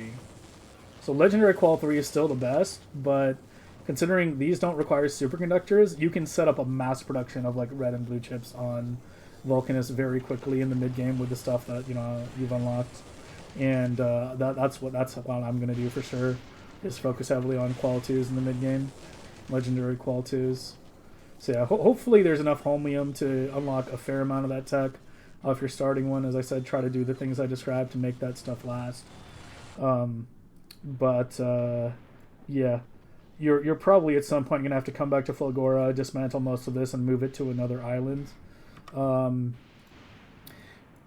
So Legendary qual 3 is still the best, but considering these don't require superconductors, you can set up a mass production of red and blue chips on Vulcanus very quickly in the mid game with the stuff that you've unlocked. And that's what I'm going to do for sure, is focus heavily on qual 2s in the mid game, legendary qual 2s. So yeah, hopefully there's enough holmium to unlock a fair amount of that tech if you're starting one. As I said, try to do the things I described to make that stuff last. Yeah, you're probably at some point going to have to come back to Fulgora, dismantle most of this, and move it to another island.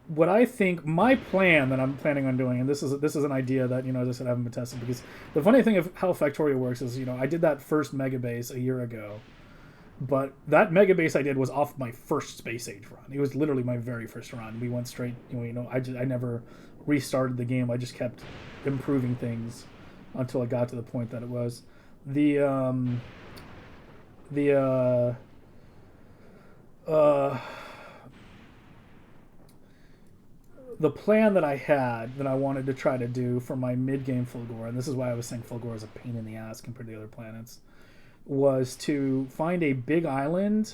What I think, my plan that I'm planning on doing, and this is an idea that, as I said, I haven't been tested, because the funny thing of how Factorio works is, I did that first Megabase a year ago, but that Megabase I did was off my first Space Age run. It was literally my very first run. We went straight, I never restarted the game. I just kept improving things until I got to the point that it was. The plan that I had, that I wanted to try to do for my mid-game Fulgora, and this is why I was saying Fulgora is a pain in the ass compared to the other planets, was to find a big island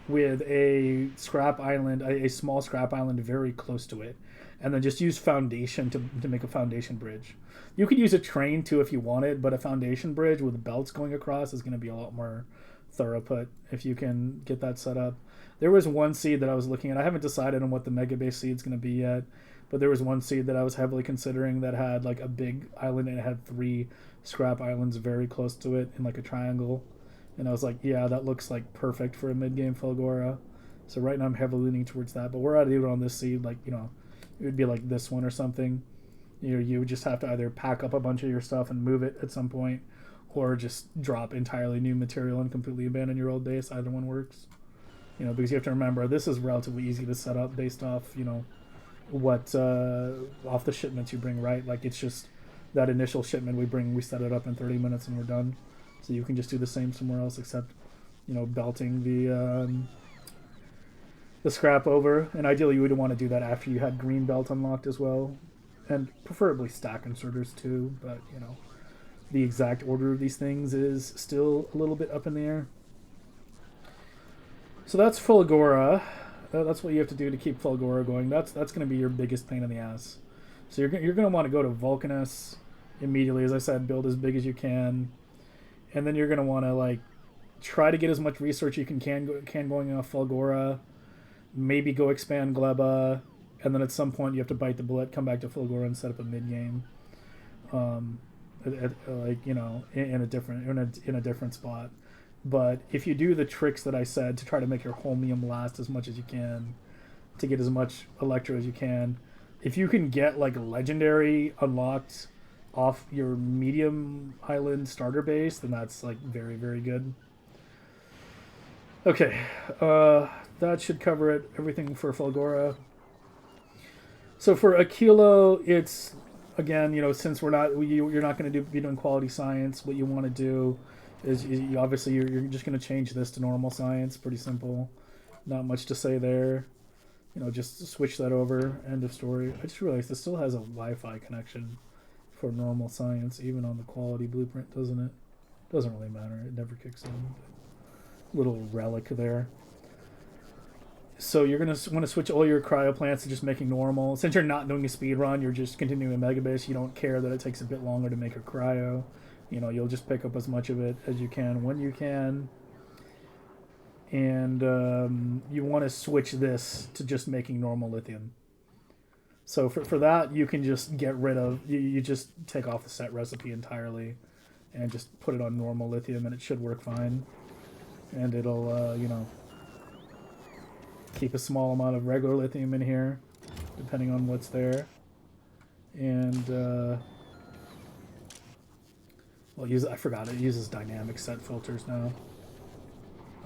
with a scrap island, a small scrap island very close to it, and then just use Foundation to make a Foundation bridge. You could use a train too if you wanted, but a Foundation bridge with belts going across is going to be a lot more throughput if you can get that set up. There was one seed that I was looking at. I haven't decided on what the Megabase seed's going to be yet, but there was one seed that I was heavily considering that had a big island, and it had 3 scrap islands very close to it in a triangle. And I was like, yeah, that looks perfect for a mid-game Fulgora. So right now I'm heavily leaning towards that. But we're out of it on this seed, it would be this one or something. You would just have to either pack up a bunch of your stuff and move it at some point, or just drop entirely new material and completely abandon your old base. Either one works. You know, because you have to remember, this is relatively easy to set up based off, you know, what, off the shipments you bring, right? Like, it's just that initial shipment we set it up in 30 minutes and we're done. So you can just do the same somewhere else, except, you know, belting the scrap over. And ideally you would want to do that after you had green belt unlocked as well. And preferably stack inserters too, but, you know, the exact order of these things is still a little bit up in the air. So that's Fulgora. That's what you have to do to keep Fulgora going. That's going to be your biggest pain in the ass. So you're going to want to go to Vulcanus immediately. As I said, build as big as you can. And then you're going to want to, like, try to get as much research you can going off Fulgora. Maybe go expand Gleba. And then at some point you have to bite the bullet, come back to Fulgora and set up a mid-game. Like, you know, in a different spot. But if you do the tricks that I said to try to make your holmium last as much as you can, to get as much electro as you can, if you can get, like, legendary unlocked off your medium island starter base, then that's, like, very, very good. Okay, that should cover it. Everything for Fulgora. So for Aquilo, it's, again, you know, since you're not going to be doing quality science, what you want to do is obviously you're just going to change this to normal science. Pretty simple. Not much to say there. You know, just switch that over. End of story. I just realized this still has a Wi-Fi connection for normal science, even on the quality blueprint, doesn't it? Doesn't really matter. It never kicks in. Little relic there. So you're going to want to switch all your cryo plants to just making normal. Since you're not doing a speed run, you're just continuing a Megabase. You don't care that it takes a bit longer to make a cryo. You know, you'll just pick up as much of it as you can when you can. And you want to switch this to just making normal lithium. So for that, you can just get rid of... You just take off the set recipe entirely and just put it on normal lithium, and it should work fine. And it'll, you know, keep a small amount of regular lithium in here, depending on what's there. And... well, I forgot it uses dynamic set filters now.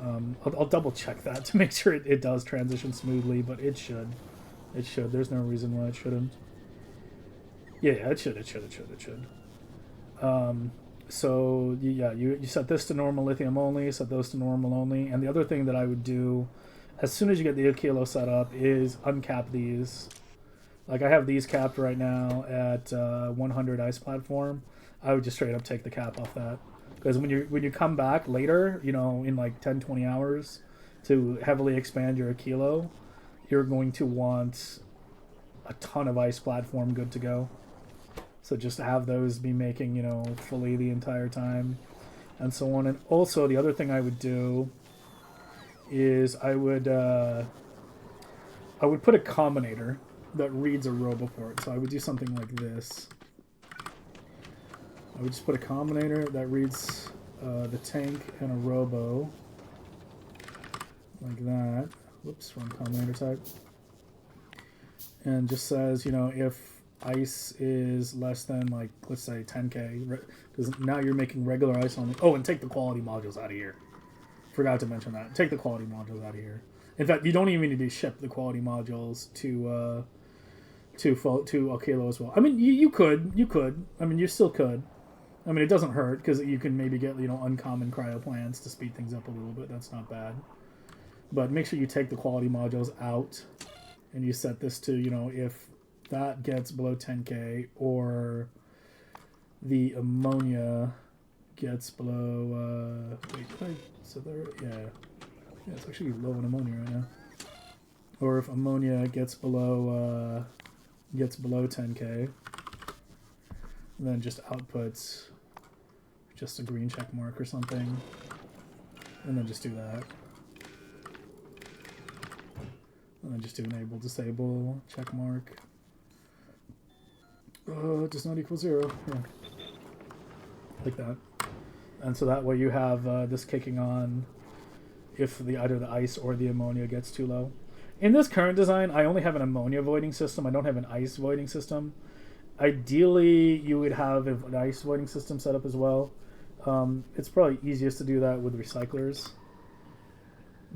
I'll double check that to make sure it does transition smoothly, but it should. It should. There's no reason why it shouldn't. Yeah, it should. So yeah, you set this to normal lithium only, set those to normal only, and the other thing that I would do as soon as you get the Aquilo set up is uncap these. Like, I have these capped right now at 100 ice platform. I would just straight up take the cap off that. Because when you come back later, you know, in like 10, 20 hours to heavily expand your Aquilo, you're going to want a ton of ice platform good to go. So just have those be making, you know, fully the entire time and so on. And also the other thing I would do is I would put a combinator that reads a roboport. So I would do something like this. I would just put a combinator that reads the tank and a robo, like that. Whoops, wrong combinator type. And just says, you know, if ice is less than, like, let's say 10k, because now you're making regular ice only. Oh, and take the quality modules out of here. Forgot to mention that. Take the quality modules out of here. In fact, you don't even need to ship the quality modules to Aquilo as well. I mean, you could. I mean, you still could. I mean, it doesn't hurt, because you can maybe get, you know, uncommon cryo plants to speed things up a little bit. That's not bad. But make sure you take the quality modules out, and you set this to, you know, if that gets below 10k, or the ammonia gets below, yeah, it's actually low in ammonia right now. Or if ammonia gets below 10k, then just outputs just a green check mark or something, and then just do that. And then just do enable, disable, check mark. It does not equal 0. Yeah. Like that. And so that way you have this kicking on if either the ice or the ammonia gets too low. In this current design, I only have an ammonia voiding system. I don't have an ice voiding system. Ideally, you would have an ice voiding system set up as well. It's probably easiest to do that with recyclers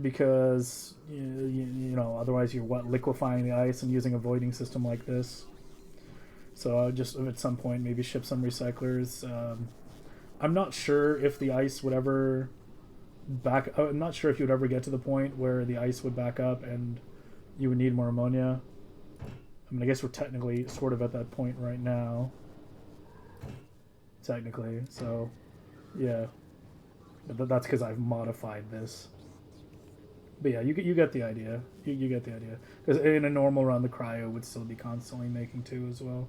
because you know otherwise you're liquefying the ice and using a voiding system like this. So I'll just at some point maybe ship some recyclers. I'm not sure if the ice would ever I'm not sure if you would ever get to the point where the ice would back up and you would need more ammonia. I mean, I guess we're technically sort of at that point right now. Technically, so yeah. But that's because I've modified this. But yeah, you get the idea. You get the idea. Because in a normal run, the cryo would still be constantly making two as well.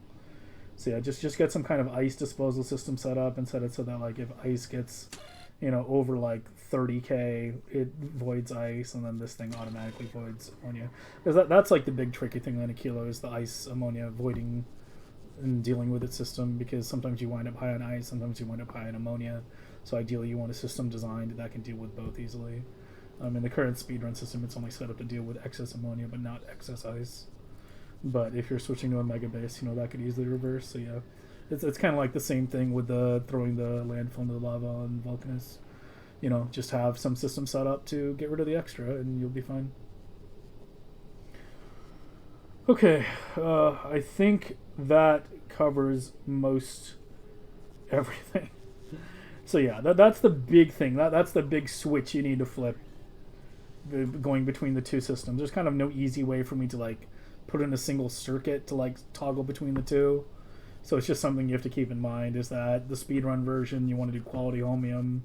So yeah, just get some kind of ice disposal system set up and set it so that like if ice gets, you know, over like 30k, it voids ice, and then this thing automatically voids ammonia. Because that's like the big tricky thing on Aquilo is the ice ammonia voiding and dealing with its system. Because sometimes you wind up high on ice, sometimes you wind up high on ammonia. So ideally, you want a system designed that can deal with both easily. In the current speedrun system, it's only set up to deal with excess ammonia, but not excess ice. But if you're switching to a Megabase, you know, that could easily reverse. So yeah, it's kind of like the same thing with throwing the landfill into the lava on Vulcanus. You know, just have some system set up to get rid of the extra, and you'll be fine. Okay, I think that covers most everything. So yeah, that's the big thing. That's the big switch you need to flip. Going between the two systems. There's kind of no easy way for me to like put in a single circuit to like toggle between the two. So it's just something you have to keep in mind is that the speedrun version you want to do quality holmium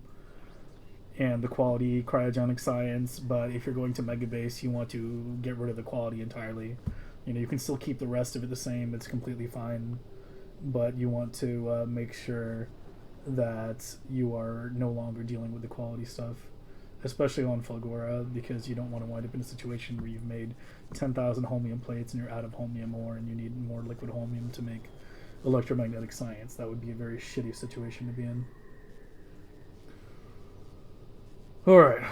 and the quality cryogenic science, but if you're going to Megabase you want to get rid of the quality entirely. You know, you can still keep the rest of it the same, it's completely fine, but you want to make sure that you are no longer dealing with the quality stuff. Especially on Fulgora, because you don't want to wind up in a situation where you've made 10,000 holmium plates and you're out of holmium ore and you need more liquid holmium to make electromagnetic science. That would be a very shitty situation to be in. Alright.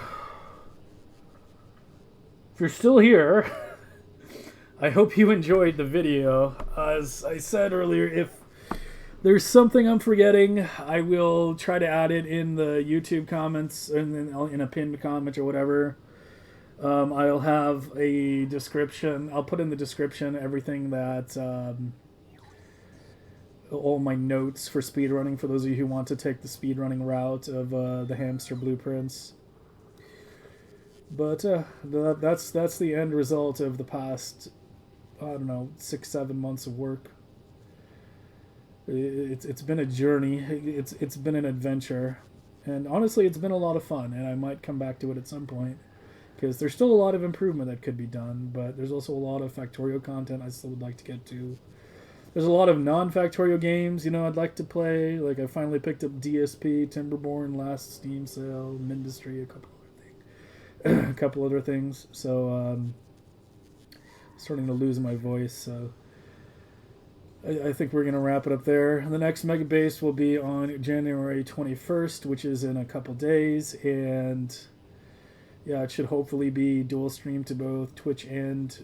If you're still here, I hope you enjoyed the video. As I said earlier, if there's something I'm forgetting, I will try to add it in the YouTube comments and in a pinned comment or whatever. I'll have a description. I'll put in the description everything that all my notes for speedrunning for those of you who want to take the speedrunning route of the hamster blueprints. But that's the end result of the past, I don't know, 6-7 months of work. It's been a journey. It's been an adventure, and honestly, it's been a lot of fun. And I might come back to it at some point because there's still a lot of improvement that could be done. But there's also a lot of Factorio content I still would like to get to. There's a lot of non-Factorio games, you know, I'd like to play. Like I finally picked up DSP, Timberborn, last Steam sale, Mindustry, a couple other things. So starting to lose my voice. So. I think we're going to wrap it up there. The next Megabase will be on January 21st, which is in a couple days. And yeah, it should hopefully be dual stream to both Twitch and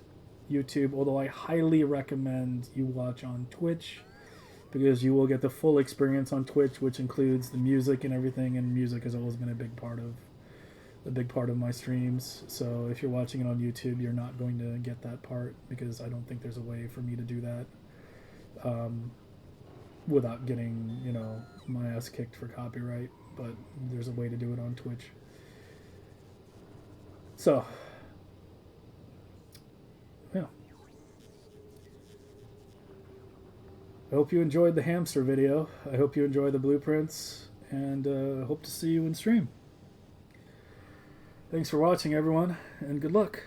YouTube. Although I highly recommend you watch on Twitch because you will get the full experience on Twitch, which includes the music and everything. And music has always been a big part of my streams. So if you're watching it on YouTube, you're not going to get that part because I don't think there's a way for me to do that. Without getting, you know, my ass kicked for copyright, but there's a way to do it on Twitch. So, yeah. I hope you enjoyed the hamster video. I hope you enjoy the blueprints, and hope to see you in stream. Thanks for watching, everyone, and good luck.